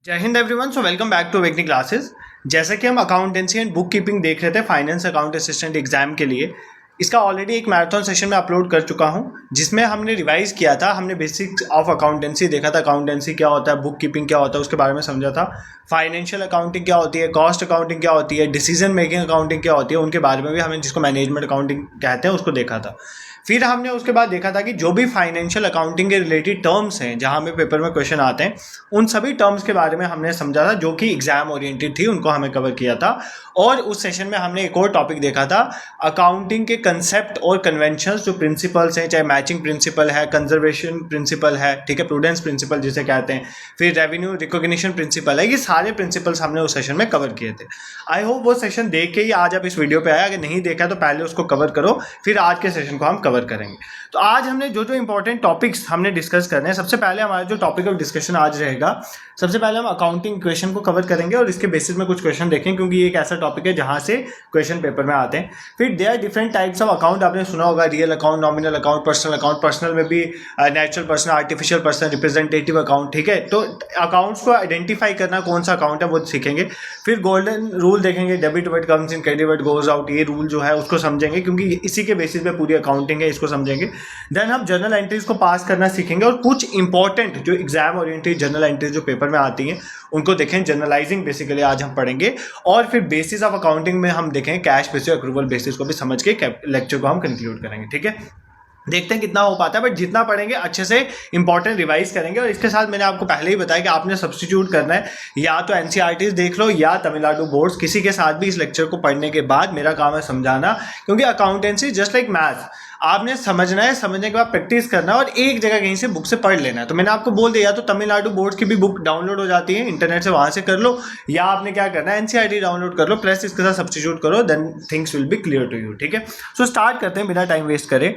जय Hind everyone. So welcome back to awakening classes. जैसा कि हम अकाउंटेंसी एंड बुक कीपिंग देख रहे थे फाइनेंस अकाउंट असिस्टेंट एग्जाम के लिए, इसका ऑलरेडी एक मैराथन सेशन में अपलोड कर चुका हूं जिसमें हमने रिवाइज किया था। हमने बेसिक्स ऑफ अकाउंटेंसी देखा था, अकाउंटेंसी क्या होता है, बुक कीपिंग क्या होता है उसके बारे में समझा था, फाइनेंशियल अकाउंटिंग क्या होती है, कॉस्ट अकाउंटिंग क्या होती है, डिसीजन मेकिंग अकाउंटिंग क्या होती है, उनके बारे में भी हमें जिसको मैनेजमेंट अकाउंटिंग कहते हैं उसको देखा था। फिर हमने उसके बाद देखा था कि जो भी फाइनेंशियल अकाउंटिंग के रिलेटेड टर्म्स हैं जहाँ हमें पेपर में क्वेश्चन आते हैं उन सभी टर्म्स के बारे में हमने समझा था जो कि एग्जाम ओरिएंटेड थी, उनको हमें कवर किया था। और उस सेशन में हमने एक और टॉपिक देखा था, अकाउंटिंग के कंसेप्ट और कन्वेंशंस, जो प्रिंसिपल्स हैं, चाहे मैचिंग प्रिंसिपल है, कंजर्वेशन प्रिंसिपल है, ठीक है, प्रूडेंस प्रिंसिपल जिसे कहते हैं, फिर रेवेन्यू रिकॉग्निशन प्रिंसिपल है, ये सारे प्रिंसिपल्स हमने उस सेशन में कवर किए थे। आई होप वो सेशन देख के ही आज आप इस वीडियो पे आए। अगर नहीं देखा तो पहले उसको कवर करो, फिर आज के सेशन को हम कवर करेंगे। तो आज हमने जो इंपॉर्टेंट टॉपिक्स हमने डिस्कस करने हैं, सबसे पहले हमारा जो टॉपिक ऑफ डिस्कशन आज रहेगा, सबसे पहले हम अकाउंटिंग इक्वेशन को कवर करेंगे और इसके बेसिस में कुछ क्वेश्चन देखेंगे क्योंकि ये एक ऐसा टॉपिक है जहां से क्वेश्चन पेपर में आते हैं। फिर there are different types of account, आपने सुना होगा, real account, nominal account, personal account, personal में भी natural person, artificial person, representative account, ठीक है। तो अकाउंट्स को आइडेंटिफाई करना कौन सा अकाउंट है वो सीखेंगे। फिर गोल्डन रूल देखेंगे, debit word comes in, credit word goes out, ये रूल जो है उसको समझेंगे क्योंकि इसी के बेसिस पे पूरी अकाउंटिंग है, इसको समझेंगे। देन हम जर्नल एंट्रीज को पास करना सीखेंगे और कुछ इंपॉर्टेंट जो एग्जाम ओरिएंटेड जर्नल एंट्रीज जो पेपर में आती हैं उनको देखें। जर्नलाइजिंग बेसिकली आज हम पढ़ेंगे और फिर बेसिस ऑफ अकाउंटिंग में हम देखें कैश बेसिस, अक्रूवल बेसिस को भी समझ के लेक्चर को हम कंक्लूड करेंगे, ठीक है। देखते हैं कितना हो पाता है, बट जितना पढ़ेंगे अच्छे से इंपॉर्टेंट रिवाइज करेंगे। और इसके साथ मैंने आपको पहले ही बताया कि आपने सब्स्टिट्यूट करना है, या तो एनसीईआरटीज देख लो या तमिलनाडु बोर्ड्स, किसी के साथ भी इस लेक्चर को पढ़ने के बाद मेरा काम है समझाना, क्योंकि अकाउंटेंसी जस्ट लाइक मैथ, आपने समझना है, समझने के बाद प्रैक्टिस करना है और एक जगह कहीं से बुक से पढ़ लेना है। तो मैंने आपको बोल दिया, तो तमिलनाडु बोर्ड्स की भी बुक डाउनलोड हो जाती है इंटरनेट से, वहां से कर लो, या आपने क्या करना है एनसीईआरटी डाउनलोड कर लो, प्लस इसके साथ सब्स्टिट्यूट करो, then things will be clear to you, ठीक है। सो स्टार्ट करते हैं बिना टाइम वेस्ट करें।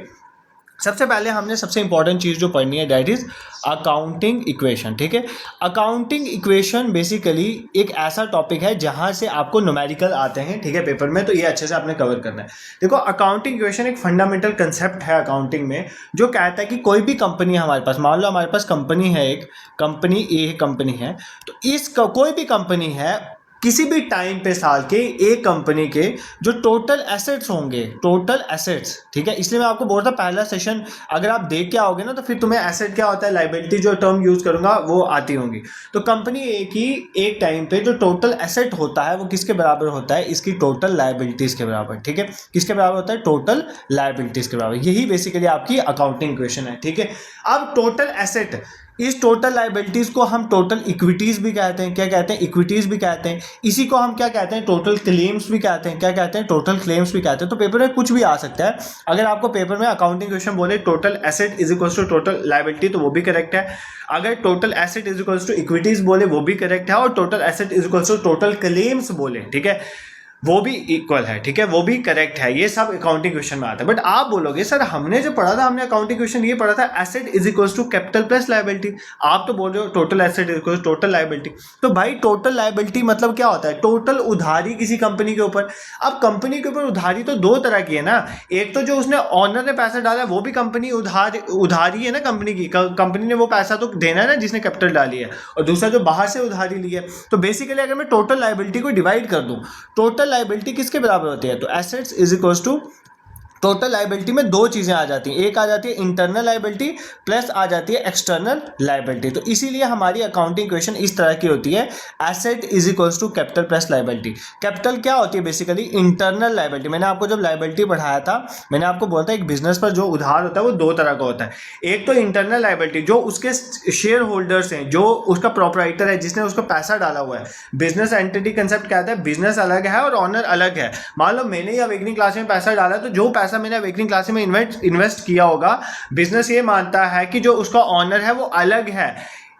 सबसे पहले हमने सबसे इंपॉर्टेंट चीज़ जो पढ़नी है दैट इज अकाउंटिंग इक्वेशन, ठीक है। अकाउंटिंग इक्वेशन बेसिकली एक ऐसा टॉपिक है जहां से आपको न्यूमेरिकल आते हैं, ठीक है, पेपर में, तो ये अच्छे से आपने कवर करना है। देखो, अकाउंटिंग इक्वेशन एक फंडामेंटल कंसेप्ट है अकाउंटिंग में जो कहता है कि कोई भी कंपनी है हमारे पास, मान लो हमारे पास कंपनी है, एक कंपनी ए कंपनी है, तो इस कोई भी कंपनी है, किसी भी टाइम पे साल के एक कंपनी के जो टोटल एसेट्स होंगे, टोटल एसेट्स, ठीक है, इसलिए मैं आपको बोल रहा था पहला सेशन अगर आप देख के आओगे ना तो फिर तुम्हें एसेट क्या होता है, लायबिलिटी जो टर्म यूज करूंगा वो आती होंगी। तो कंपनी ए की एक टाइम पे जो टोटल एसेट होता है वो किसके बराबर होता है, इसकी टोटल लायबिलिटीज के बराबर, ठीक है। किसके बराबर होता है, टोटल लायबिलिटीज के बराबर। यही बेसिकली आपकी अकाउंटिंग इक्वेशन है, ठीक है। अब टोटल एसेट, इस टोटल लायबिलिटीज को हम टोटल इक्विटीज भी कहते हैं, क्या कहते हैं, इक्विटीज भी कहते हैं। इसी को हम क्या कहते हैं, टोटल क्लेम्स भी कहते हैं, क्या कहते हैं, टोटल क्लेम्स भी कहते हैं। तो पेपर में कुछ भी आ सकता है। अगर आपको पेपर में अकाउंटिंग क्वेश्चन बोले total asset is equals to total liability तो वो भी करेक्ट है। अगर total asset is equals to equities बोले वो भी करेक्ट है, और total asset is equals to total claims बोले, ठीक है, वो भी इक्वल है, ठीक है, वो भी करेक्ट है। ये सब अकाउंटिंग क्वेश्चन में आता है। बट आप बोलोगे सर हमने जो पढ़ा था, हमने अकाउंटिंग क्वेश्चन ये पढ़ा था asset is equals to capital plus liability, आप तो बोल रहे हो total asset is equals to total liability. तो भाई टोटल लायबिलिटी मतलब क्या होता है, टोटल उधारी किसी कंपनी के ऊपर। अब कंपनी के ऊपर उधारी तो दो तरह की है ना, एक तो जो उसने ऑनर ने पैसा डाला वो भी कंपनी उधारी है ना कंपनी की, कंपनी ने वो पैसा तो देना है ना जिसने कैपिटल डाली है, और दूसरा जो बाहर से उधारी ली है। तो बेसिकली अगर मैं टोटल लायबिलिटी को डिवाइड कर दूं, टोटल लायबिलिटी किसके बराबर होती है, तो assets is equals to total liability में दो चीजें आ जाती हैं, एक आ जाती है इंटरनल लायबिलिटी प्लस आ जाती है एक्सटर्नल लायबिलिटी। तो इसीलिए हमारी अकाउंटिंग इक्वेशन इस तरह की होती है, asset is equals to capital plus liability. Capital क्या होती है, बेसिकली इंटरनल लायबिलिटी। मैंने आपको जब लायबिलिटी पढ़ाया था मैंने आपको बोला था एक बिजनेस पर जो उधार होता है वो दो तरह का होता है। एक तो इंटरनल लायबिलिटी जो उसके शेयर होल्डर्स हैं, जो उसका प्रोपराइटर है जिसने उसको पैसा डाला हुआ है। बिजनेस एंटिटी कंसेप्ट कहता है बिजनेस अलग है और ऑनर अलग है। मान लो मैंने ही अवेकनिंग क्लास में पैसा डाला, तो जो पैसा मैंने अवेकनिंग क्लास में इन्वेस्ट किया होगा, बिजनेस ये मानता है कि जो उसका ऑनर है वो अलग है।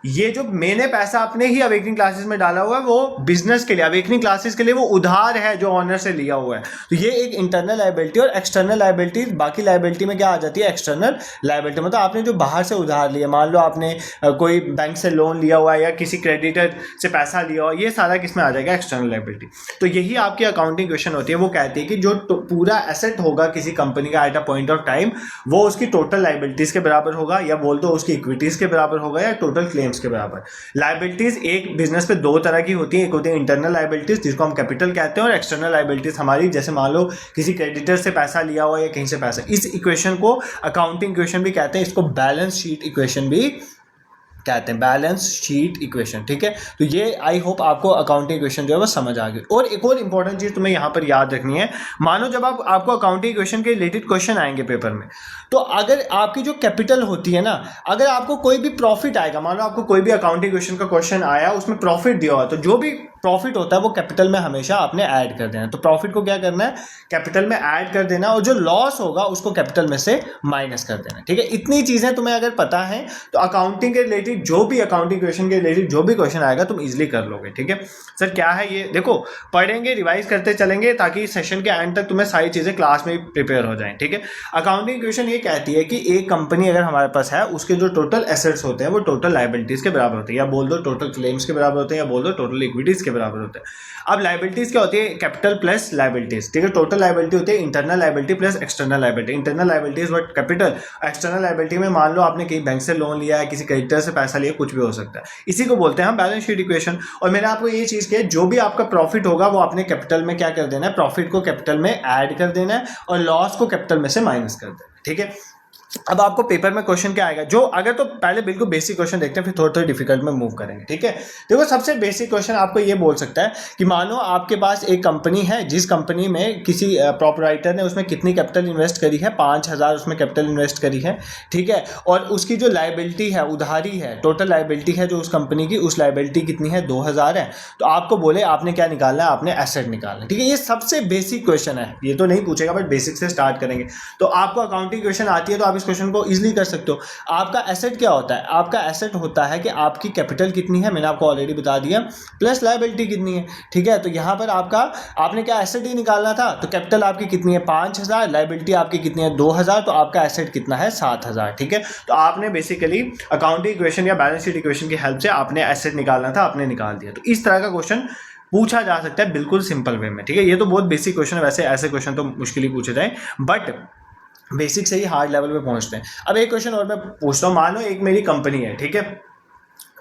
ये जो मैंने पैसा अपने ही अवेकनिंग क्लासेस में डाला हुआ है वो बिजनेस के लिए, अवेकनिंग क्लासेस के लिए वो उधार है जो ऑनर से लिया हुआ है। तो ये एक इंटरनल लायबिलिटी। और एक्सटर्नल लायबिलिटी, बाकी लायबिलिटी में क्या आ जाती है, एक्सटर्नल लायबिलिटी मतलब आपने जो बाहर से उधार लिया, मान लो आपने कोई बैंक से लोन लिया हुआ है या किसी क्रेडिटर से पैसा लिया हुआ, ये सारा किस में आ जाएगा, एक्सटर्नल लायबिलिटी। तो यही आपकी अकाउंटिंग क्वेश्चन होती है, वो कहती है कि जो पूरा एसेट होगा किसी कंपनी का at a point of time वो उसकी टोटल लायबिलिटीज के बराबर होगा, या बोल दो उसकी इक्विटीज के बराबर होगा, या टोटल क्लेम क्लेम्स के बराबर। लाइबिलिटीज एक बिजनेस पे दो तरह की होती है, एक होती है इंटरनल लाइबिलिटीज जिसको हम कैपिटल कहते हैं, और एक्सटर्नल लाइबिलिटीज हमारी, जैसे मान लो किसी क्रेडिटर से पैसा लिया हुआ या कहीं से पैसा। इस इक्वेशन को अकाउंटिंग इक्वेशन भी कहते हैं, इसको बैलेंस शीट इक्वेशन भी कहते हैं, बैलेंस शीट इक्वेशन। ठीक है, तो ये आई होप आपको अकाउंटिंग इक्वेशन जो है वो समझ आ गई। और एक और इंपॉर्टेंट चीज़ तुम्हें यहाँ पर याद रखनी है, मानो जब आपको अकाउंटिंग इक्वेशन के रिलेटेड क्वेश्चन आएंगे पेपर में, तो अगर आपकी जो कैपिटल होती है ना, अगर आपको कोई भी प्रॉफिट आएगा, मान लो आपको कोई भी अकाउंटिंग इक्वेशन का क्वेश्चन आया, उसमें प्रॉफिट दिया हुआ, तो जो भी प्रॉफिट होता है वो कैपिटल में हमेशा आपने ऐड कर देना है। तो प्रॉफिट को क्या करना है, कैपिटल में ऐड कर देना, और जो लॉस होगा उसको कैपिटल में से माइनस कर देना। ठीक है, इतनी चीज़ें तुम्हें अगर पता है तो अकाउंटिंग के रिलेटेड जो भी अकाउंटिंग क्वेश्चन के रिलेटेड जो भी क्वेश्चन आएगा तुम इजीली कर लोगे। ठीक है सर, क्या है ये, देखो पढ़ेंगे, रिवाइज करते चलेंगे ताकि सेशन के एंड तक तुम्हें सारी चीज़ें क्लास में प्रिपेयर हो जाएं। ठीक है, अकाउंटिंग क्वेश्चन ये कहती है कि एक कंपनी अगर हमारे पास है, उसके जो टोटल एसेट्स होते हैं वो टोटल लाइबिलिटीज़ के बराबर होते हैं, या बोल दो टोटल क्लेम्स के बराबर होते हैं, या बोल दो टोटल इक्विटीज़ के बराबर होते हैं। अब लाइबिलिटीज क्या होती है, कैपिटल प्लस लाइबिलिटीज। ठीक है, टोटल लाइबिलिटी होती है internal liability plus external liability. Internal liabilities what capital, external liability में मान लो आपने कहीं बैंक से लोन लिया है, किसी क्रेडिटर से पैसा लिया, कुछ भी हो सकता है, इसी को बोलते हैं हम बैलेंस शीट इक्वेशन। और मैंने आपको ये चीज़ किया, जो भी आपका प्रॉफिट होगा वो आपने कैपिटल में क्या कर देना है, प्रॉफिट को कैपिटल में ऐड कर देना है, और लॉस को कैपिटल में से माइनस कर देना है। ठीक है, अब आपको पेपर में क्वेश्चन क्या आएगा, जो अगर तो पहले बिल्कुल बेसिक क्वेश्चन देखते हैं, फिर थोड़ा थोड़ा डिफिकल्ट में मूव करेंगे। ठीक है, देखो सबसे बेसिक क्वेश्चन आपको ये बोल सकता है कि मानो आपके पास एक कंपनी है, जिस कंपनी में किसी प्रोपराइटर ने उसमें कितनी कैपिटल इन्वेस्ट करी है, 5,000 उसमें कैपिटल इन्वेस्ट करी है। ठीक है, और उसकी जो लाइबिलिटी है, उधारी है, टोटल लाइबिलिटी है जो उस कंपनी की, उस लाइबिलिटी कितनी है, 2,000 है। तो आपको बोले आपने क्या निकालना है, आपने एसेट निकालना है। ठीक है, ये सबसे बेसिक क्वेश्चन है, ये तो नहीं पूछेगा बट बेसिक से स्टार्ट करेंगे। तो आपको अकाउंटिंग क्वेश्चन आती है तो आप इस क्वेश्चन को इजीली कर सकते हो। आपका एसेट क्या होता है, आपका एसेट होता है कि आपकी कैपिटल कितनी है, मैंने आपको ऑलरेडी बता दिया, प्लस लायबिलिटी कितनी है। ठीक है, तो यहां पर आपने क्या एसेट ही निकालना था, तो कैपिटल आपकी कितनी है 5,000, लायबिलिटी आपकी कितनी है 2,000, तो आपका एसेट कितना है 7,000। ठीक है, तो आपने बेसिकली अकाउंटिंग इक्वेशन या बैलेंस शीट इक्वेशन की हेल्प से आपने एसेट निकालना था, आपने निकाल दिया। तो इस तरह का क्वेश्चन पूछा जा सकता है बिल्कुल सिंपल वे में। ठीक है, ये तो बहुत बेसिक क्वेश्चन है, वैसे ऐसे क्वेश्चन तो मुश्किल ही पूछे जाए, बट बेसिक से ही हार्ड लेवल पे पहुंचते हैं। अब एक क्वेश्चन और मैं पूछता हूँ, मान लो एक मेरी कंपनी है, ठीक है,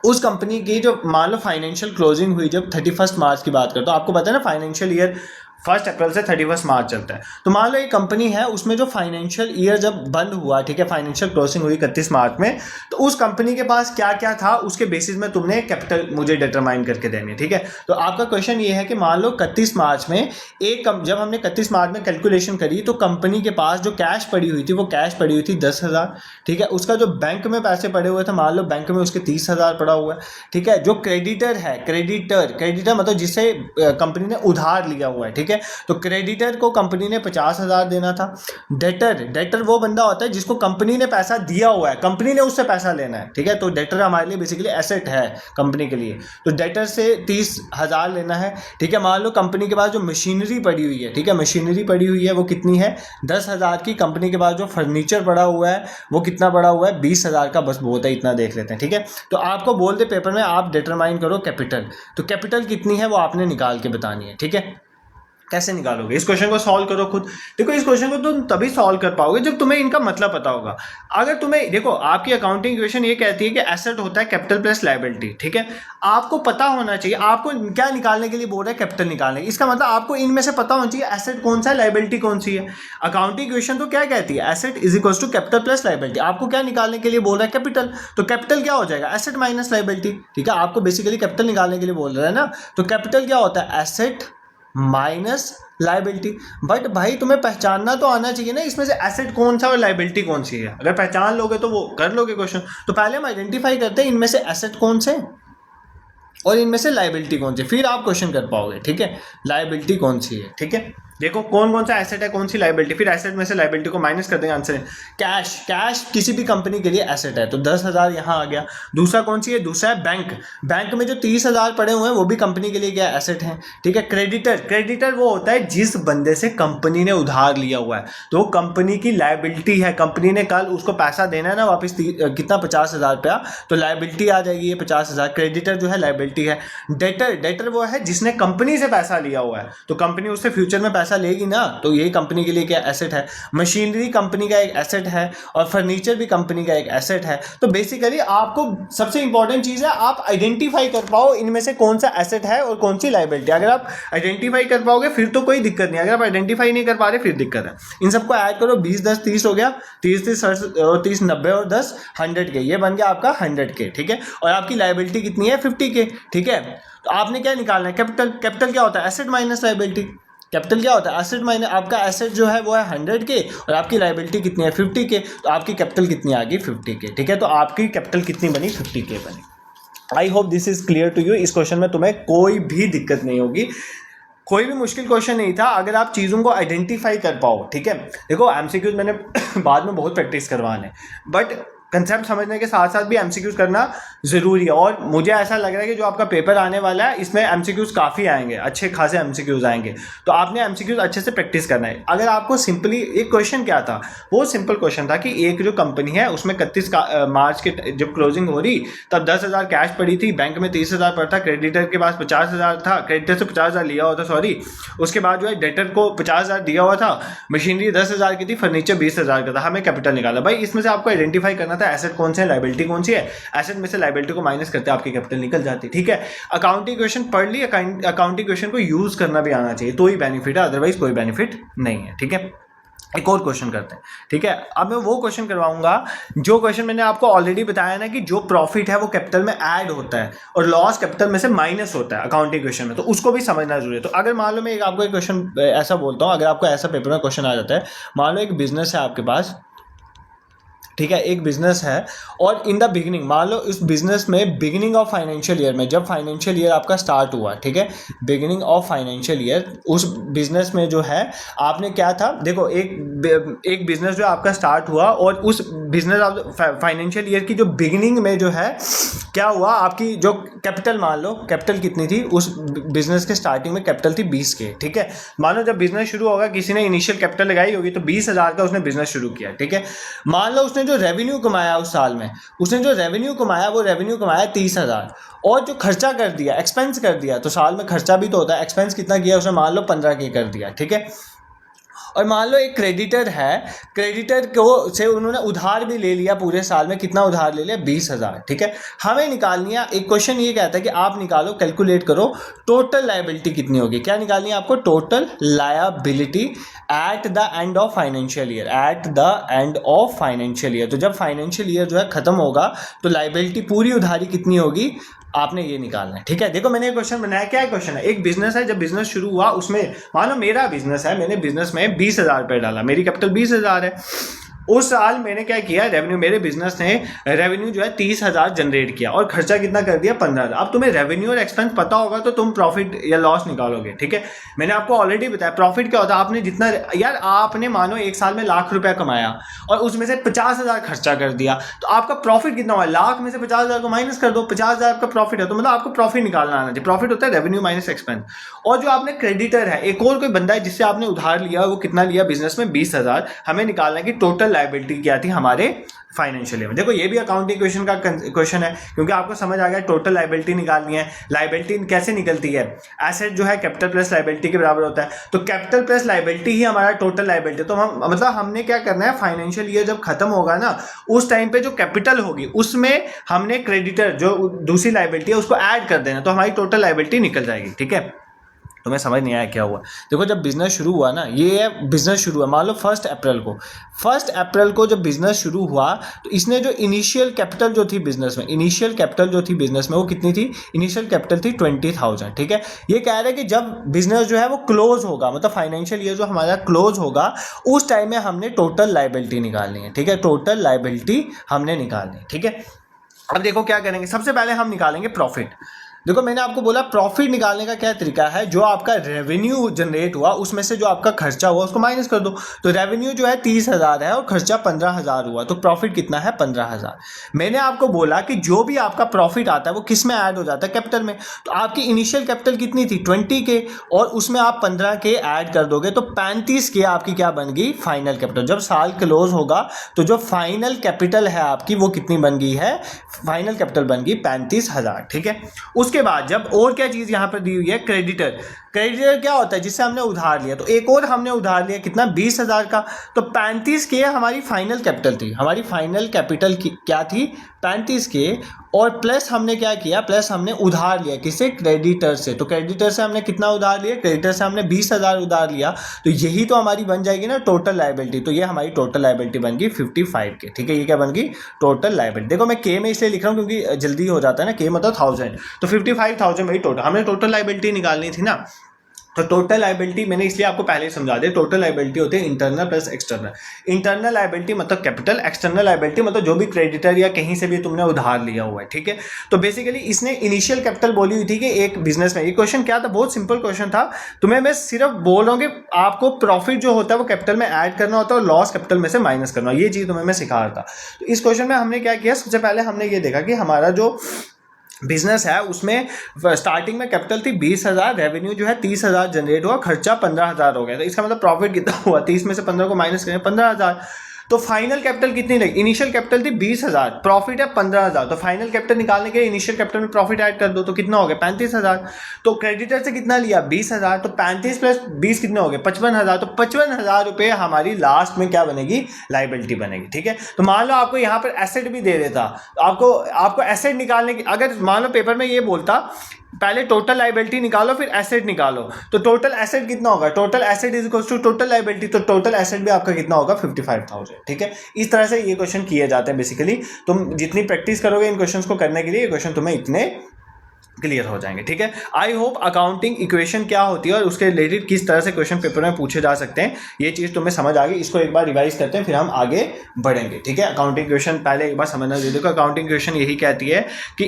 उस कंपनी की जो मान लो फाइनेंशियल क्लोजिंग हुई जब 31 मार्च की बात करता हूँ, आपको पता है ना फाइनेंशियल ईयर 1 अप्रैल से 31 मार्च चलता है। तो मान लो एक कंपनी है, उसमें जो फाइनेंशियल ईयर जब बंद हुआ, ठीक है, फाइनेंशियल क्लोजिंग हुई 31 मार्च में, तो उस कंपनी के पास क्या क्या था, उसके बेसिस में तुमने कैपिटल मुझे डिटरमाइन करके देनी है। ठीक है, तो आपका क्वेश्चन ये है कि मान लो 31 मार्च में जब हमने 31 मार्च में कैलकुलेशन करी तो कंपनी के पास जो कैश पड़ी हुई थी वो कैश पड़ी हुई थी 10,000। ठीक है, उसका जो बैंक में पैसे पड़े हुए थे, मान लो बैंक में उसके 30,000 पड़ा हुआ है। ठीक है, जो क्रेडिटर है, क्रेडिटर मतलब जिससे कंपनी ने उधार लिया हुआ है, ठीक है, तो क्रेडिटर को कंपनी ने 50,000 देना था। डेटर वो बंदा होता है जिसको कंपनी ने पैसा दिया हुआ है, कंपनी ने उससे पैसा लेना है। ठीक है, तो डेटर हमारे लिए बेसिकली एसेट है कंपनी के लिए, तो डेटर से 30,000 लेना है। ठीक है, मान लो कंपनी के पास जो मशीनरी पड़ी हुई है, ठीक है, मशीनरी पड़ी हुई है वो कितनी है 10,000 की। कंपनी के पास जो फर्नीचर पड़ा हुआ है वो कितना पड़ा हुआ है 20,000 का, बस बहुत है, इतना देख लेते हैं। ठीक है, तो आपको बोल दे पेपर में आप डिटरमाइन करो कैपिटल, तो कैपिटल कितनी है वो आपने निकाल के बतानी है। ठीक है, कैसे निकालोगे, इस क्वेश्चन को सॉल्व करो खुद। देखो इस क्वेश्चन को तुम तभी सॉल्व कर पाओगे जब तुम्हें इनका मतलब पता होगा। अगर तुम्हें, देखो आपकी अकाउंटिंग इक्वेशन ये कहती है कि एसेट होता है कैपिटल प्लस लायबिलिटी। ठीक है, आपको पता होना चाहिए आपको क्या निकालने के लिए बोल रहा है, कैपिटल निकालने। इसका मतलब आपको इनमें से पता होना चाहिए एसेट कौन सा है, लायबिलिटी कौन सी है। अकाउंटिंग इक्वेशन तो क्या कहती है, asset is equal to capital plus liability. आपको क्या निकालने के लिए बोल रहा है, कैपिटल, तो कैपिटल क्या हो जाएगा, एसेट माइनस लायबिलिटी। ठीक है, आपको बेसिकली कैपिटल निकालने के लिए बोल रहा है ना, तो कैपिटल क्या होता है, एसेट माइनस लाइबिलिटी। बट भाई तुम्हें पहचानना तो आना चाहिए ना इसमें से एसेट कौन सा और लाइबिलिटी कौन सी है। अगर पहचान लोगे तो वो कर लोगे क्वेश्चन। तो पहले हम आइडेंटिफाई करते हैं इनमें से एसेट कौन से और इनमें से लाइबिलिटी कौन सी, फिर आप क्वेश्चन कर पाओगे। ठीक है, लाइबिलिटी कौन सी है, ठीक है, देखो कौन कौन सा एसेट है, कौन सी लाइबिलिटी, फिर एसेट में से लाइबिलिटी को माइनस कर देंगे आंसर है कैश किसी भी कंपनी के लिए एसेट है, तो 10,000 यहाँ आ गया। दूसरा कौन सी है, दूसरा है बैंक में जो 30,000 पड़े हुए हैं वो भी कंपनी के लिए क्या एसेट है। ठीक है, क्रेडिटर वो होता है जिस बंदे से कंपनी ने उधार लिया हुआ है, तो वो कंपनी की लाइबिलिटी है, कंपनी ने कल उसको पैसा देना है ना वापस, कितना 50,000 रुपया, तो लाइबिलिटी आ जाएगी ये 50,000। क्रेडिटर जो है लाइबिलिटी है। डेटर वो है जिसने कंपनी से पैसा लिया हुआ है, तो कंपनी उससे फ्यूचर में पैसा पैसा लेगी ना, तो ये कंपनी के लिए क्या एसेट है। मशीनरी कंपनी का एक एसेट है और फर्नीचर भी कंपनी का एक एसेट है। तो बेसिकली आपको सबसे इंपॉर्टेंट चीज़ है आप आइडेंटिफाई कर पाओ इनमें से कौन सा एसेट है और कौन सी लायबिलिटी। अगर आप आइडेंटिफाई कर पाओगे फिर तो कोई दिक्कत नहीं, अगर आप आइडेंटिफाई नहीं कर पा रहे फिर दिक्कत है। इन सबको ऐड करो, 20 10 30 हो गया, 30 30 30 90 और 10 100 के, ये बन गया आपका 100 के, ठीक है। और आपकी लायबिलिटी कितनी है 50 के, ठीक है। तो आपने क्या निकालना है, कैपिटल। कैपिटल क्या होता है, एसेट माइनस लायबिलिटी। कैपिटल क्या होता है, एसेट माइनस, आपका एसेट जो है वो है 100 के और आपकी लायबिलिटी कितनी है 50 के, तो आपकी कैपिटल कितनी आ गई 50 के, ठीक है। तो आपकी कैपिटल कितनी बनी 50 के बनी। I hope this is clear to you. इस क्वेश्चन में तुम्हें कोई भी दिक्कत नहीं होगी, कोई भी मुश्किल क्वेश्चन नहीं था अगर आप चीज़ों को आइडेंटिफाई कर पाओ, ठीक है। देखो एमसीक्यूज मैंने बाद में बहुत प्रैक्टिस करवाने, बट कंसेप्ट समझने के साथ साथ भी एमसीक्यूज करना ज़रूरी है। और मुझे ऐसा लग रहा है कि जो आपका पेपर आने वाला है इसमें एमसीक्यूज काफ़ी आएंगे, अच्छे खासे एमसीक्यूज आएंगे। तो आपने एमसीक्यूज अच्छे से प्रैक्टिस करना है। अगर आपको सिंपली एक क्वेश्चन क्या था, वो सिंपल क्वेश्चन था कि एक जो कंपनी है उसमें 31 मार्च के जब क्लोजिंग हो रही तब 10,000 कैश पड़ी थी, बैंक में 30,000 पड़ा था, क्रेडिटर के पास 50,000 था, क्रेडिटर से 50,000 लिया हुआ था, सॉरी। उसके बाद जो है डेटर को 50,000 दिया हुआ था, मशीनरी 10,000 की थी, फर्नीचर 20,000 का था, हमें कैपिटल निकाला। भाई इसमें से आपको आइडेंटिफाई करना था एसेट कौन से है, लायबिलिटी कौन सी है। एसेट में से लायबिलिटी को माइनस करते आपकी कैपिटल निकल जाती, ठीक है। अकाउंटिंग क्वेश्चन पढ़ ली, अकाउंटिंग क्वेश्चन को यूज करना भी आना चाहिए, तो ही बेनिफिट है, अदरवाइज कोई बेनिफिट नहीं है, ठीक है। एक और क्वेश्चन करते हैं, ठीक है। अब मैं वो क्वेश्चन करवाऊंगा जो क्वेश्चन मैंने आपको ऑलरेडी बताया ना कि जो प्रॉफिट है वो कैपिटल में ऐड होता है और लॉस कैपिटल में से माइनस होता है अकाउंटिंग क्वेश्चन में, तो उसको भी समझना जरूरी है। तो अगर मान लो मैं आपको एक क्वेश्चन ऐसा बोलता हूँ, अगर आपको ऐसा पेपर में क्वेश्चन आ जाता है, मान लो एक बिजनेस है आपके पास, ठीक है, एक बिजनेस है और इन द बिगिनिंग, मान लो इस बिजनेस में बिगिनिंग ऑफ फाइनेंशियल ईयर में, जब फाइनेंशियल ईयर आपका स्टार्ट हुआ, ठीक है, बिगिनिंग ऑफ फाइनेंशियल ईयर, उस बिजनेस में जो है आपने क्या था, देखो एक बिजनेस जो आपका स्टार्ट हुआ और उस बिजनेस ऑफ फाइनेंशियल ईयर की जो बिगिनिंग में जो है क्या हुआ, आपकी जो कैपिटल, मान लो कैपिटल कितनी थी उस बिजनेस के स्टार्टिंग में, कैपिटल थी 20 के, ठीक है। मान लो जब बिजनेस शुरू होगा किसी ने इनिशियल कैपिटल लगाई होगी तो 20,000 का उसने बिजनेस शुरू किया, ठीक है। मान लो उसने जो रेवेन्यू कमाया उस साल में, उसने जो रेवेन्यू कमाया वो रेवेन्यू कमाया 30,000 और जो खर्चा कर दिया, एक्सपेंस कर दिया, तो साल में खर्चा भी तो होता है, एक्सपेंस कितना किया उसने, मान लो 15 के कर दिया, ठीक है। और मान लो एक क्रेडिटर है, क्रेडिटर को से उन्होंने उधार भी ले लिया पूरे साल में, कितना उधार ले लिया 20,000, ठीक है। हमें निकालनी है, एक क्वेश्चन ये कहता है कि आप निकालो, कैलकुलेट करो टोटल लायबिलिटी कितनी होगी। क्या निकालनी है आपको, total liability at the end of financial year, at the end of financial year. तो जब फाइनेंशियल ईयर जो है खत्म होगा तो लायबिलिटी पूरी उधारी कितनी होगी, आपने ये निकालना है, ठीक है। देखो मैंने क्वेश्चन बनाया, क्या क्वेश्चन है, एक बिजनेस है, जब बिजनेस शुरू हुआ उसमें, मान लो मेरा बिजनेस है, मैंने बिजनेस में 20,000 रुपये डाला, मेरी कैपिटल 20,000 है। उस साल मैंने क्या किया, रेवेन्यू, मेरे बिजनेस ने रेवेन्यू जो है 30,000 जनरेट किया और खर्चा कितना कर दिया 15,000। अब तुम्हें रेवेन्यू और एक्सपेंस पता होगा तो तुम प्रॉफिट या लॉस निकालोगे, ठीक है। मैंने आपको ऑलरेडी बताया प्रॉफिट क्या होता है, आपने जितना, यार आपने मानो एक साल में लाख रुपया कमाया और उसमें से 50,000 खर्चा कर दिया, तो आपका प्रॉफिट कितना हुआ, लाख में से 50,000 को माइनस कर दो, 50,000 आपका प्रॉफिट है, तो मतलब आपको प्रॉफिट निकालना आना चाहिए। प्रॉफिट होता है रेवेन्यू माइनस एक्सपेंस। और जो आपने क्रेडिटर है, एक और कोई बंदा है जिससे आपने उधार लिया, वो कितना लिया बिजनेस में 20,000, हमें निकालना है कि टोटल लायबिलिटी क्या थी हमारे फाइनेंशियल ईयर में। देखो ये भी अकाउंटिंग क्वेश्चन का क्वेश्चन है, क्योंकि आपको समझ आ गया टोटल लायबिलिटी निकालनी है। लायबिलिटी कैसे निकलती है, एसेट जो है कैपिटल प्लस लायबिलिटी के बराबर होता है, तो कैपिटल प्लस लायबिलिटी ही हमारा टोटल लायबिलिटी। तो हम मतलब हमने क्या करना है, फाइनेंशियल ईयर जब खत्म होगा ना, उस टाइम पे जो कैपिटल होगी उसमें हमने क्रेडिटर जो दूसरी लायबिलिटी है उसको ऐड कर देना, तो हमारी टोटल लायबिलिटी निकल जाएगी, ठीक है। तुम्हें समझ नहीं आया क्या हुआ, देखो जब बिजनेस शुरू हुआ ना, ये है बिजनेस शुरू हुआ, मान लो 1 अप्रैल को जब बिजनेस शुरू हुआ तो इसने जो इनिशियल कैपिटल जो थी बिजनेस में, इनिशियल कैपिटल जो थी बिजनेस में वो कितनी थी, इनिशियल कैपिटल थी 20,000, ठीक है। ये कह रहा है कि जब बिजनेस जो है वो क्लोज होगा, मतलब फाइनेंशियल ईयर जो हमारा क्लोज होगा उस टाइम में हमने टोटल लायबिलिटी निकालनी है, ठीक है, टोटल लायबिलिटी हमने निकालनी है, ठीक है। अब देखो क्या करेंगे, सबसे पहले हम निकालेंगे प्रॉफिट। देखो मैंने आपको बोला प्रॉफिट निकालने का क्या तरीका है, जो आपका रेवेन्यू जनरेट हुआ उसमें से जो आपका खर्चा हुआ उसको माइनस कर दो। तो रेवेन्यू जो है 30,000 है और खर्चा 15,000 हुआ, तो प्रॉफिट कितना है 15,000। मैंने आपको बोला कि जो भी आपका प्रॉफिट आता है वो किस में ऐड हो जाता है, कैपिटल में। तो आपकी इनिशियल कैपिटल कितनी थी 20 के, और उसमें आप 15 के ऐड कर दोगे तो 35 के आपकी क्या बन गई, फाइनल कैपिटल। जब साल क्लोज होगा तो जो फाइनल कैपिटल है आपकी वो कितनी बन गई है, फाइनल कैपिटल बन गई 35,000, ठीक है। उसके उसके बाद जब और क्या चीज़ यहाँ पर दी हुई है, क्रेडिटर। क्रेडिटर क्या होता है, जिससे हमने उधार लिया, तो एक और हमने उधार लिया कितना, 20,000 का। तो 35K हमारी फाइनल कैपिटल थी, हमारी फाइनल कैपिटल क्या थी, 35K, और प्लस हमने क्या किया, प्लस हमने उधार लिया किससे, क्रेडिटर से। तो क्रेडिटर से हमने कितना उधार लिया, क्रेडिटर से हमने 20,000 उधार लिया। तो यही तो हमारी बन जाएगी ना टोटल लायबिलिटी। तो ये हमारी टोटल लायबिलिटी बन गई 55K, ठीक है। ये क्या बन गई, टोटल लायबिलिटी। देखो मैं K में इसलिए लिख रहा हूँ क्योंकि जल्दी हो जाता है ना, K मतलब 1000, तो 55,000 मेरी टोटल, हमें टोटल लायबिलिटी निकालनी थी ना। तो टोटल लायबिलिटी मैंने इसलिए आपको पहले ही समझा दिया, टोटल लायबिलिटी होती है internal plus external. Internal liability मतलब कैपिटल, एक्सटर्नल लायबिलिटी मतलब जो भी क्रेडिटर या कहीं से भी तुमने उधार लिया हुआ है, ठीक है। तो बेसिकली इसने इनिशियल कैपिटल बोली हुई थी कि एक बिजनेस में, ये क्वेश्चन क्या था, बहुत सिंपल क्वेश्चन था। तुम्हें मैं सिर्फ बोल रहा हूँ कि आपको प्रॉफिट जो होता है वो कैपिटल में ऐड करना होता है और लॉस कैपिटल में से माइनस करना, ये चीज़ तुम्हें मैं सिखा रहा था। तो इस क्वेश्चन में हमने क्या किया, सबसे पहले हमने ये देखा कि हमारा जो बिजनेस है उसमें स्टार्टिंग में कैपिटल थी 20,000, रेवेन्यू जो है 30,000 जनरेट हुआ, खर्चा 15,000 हो गया। तो इसका मतलब प्रॉफिट कितना हुआ, 30 में से 15 को माइनस करें 15,000। तो फाइनल कैपिटल कितनी लगी, इनिशियल कैपिटल थी 20,000, प्रॉफिट है 15,000। तो फाइनल कैपिटल निकालने के लिए इनिशियल कैपिटल में प्रॉफिट ऐड कर दो, तो कितना हो गया 35,000। तो क्रेडिटर से कितना लिया 20,000, तो 35 प्लस 20 कितने हो गए 55,000। तो 55,000 रुपये हमारी लास्ट में क्या बनेगी, लाइबिलिटी बनेगी, ठीक है। तो मान लो आपको यहाँ पर एसेट भी दे देता, आपको एसेट निकालने की, अगर मान लो पेपर में ये बोलता पहले टोटल लायबिलिटी निकालो फिर एसेट निकालो, तो टोटल एसेट कितना होगा, total asset is equal to total liability. तो टोटल एसेट भी आपका कितना होगा 55,000, ठीक है। इस तरह से ये क्वेश्चन किए जाते हैं बेसिकली। तुम जितनी प्रैक्टिस करोगे इन क्वेश्चंस को करने के लिए, ये क्वेश्चन तुम्हें इतने क्लियर हो जाएंगे, ठीक है। आई होप अकाउंटिंग इक्वेशन क्या होती है और उसके रिलेटेड किस तरह से क्वेश्चन पेपर में पूछे जा सकते हैं, ये चीज़ तुम्हें समझ आ गई। इसको एक बार रिवाइज करते हैं फिर हम आगे बढ़ेंगे, ठीक है। अकाउंटिंग इक्वेशन पहले एक बार समझना चाहिए। देखो अकाउंटिंग इक्वेशन यही कहती है कि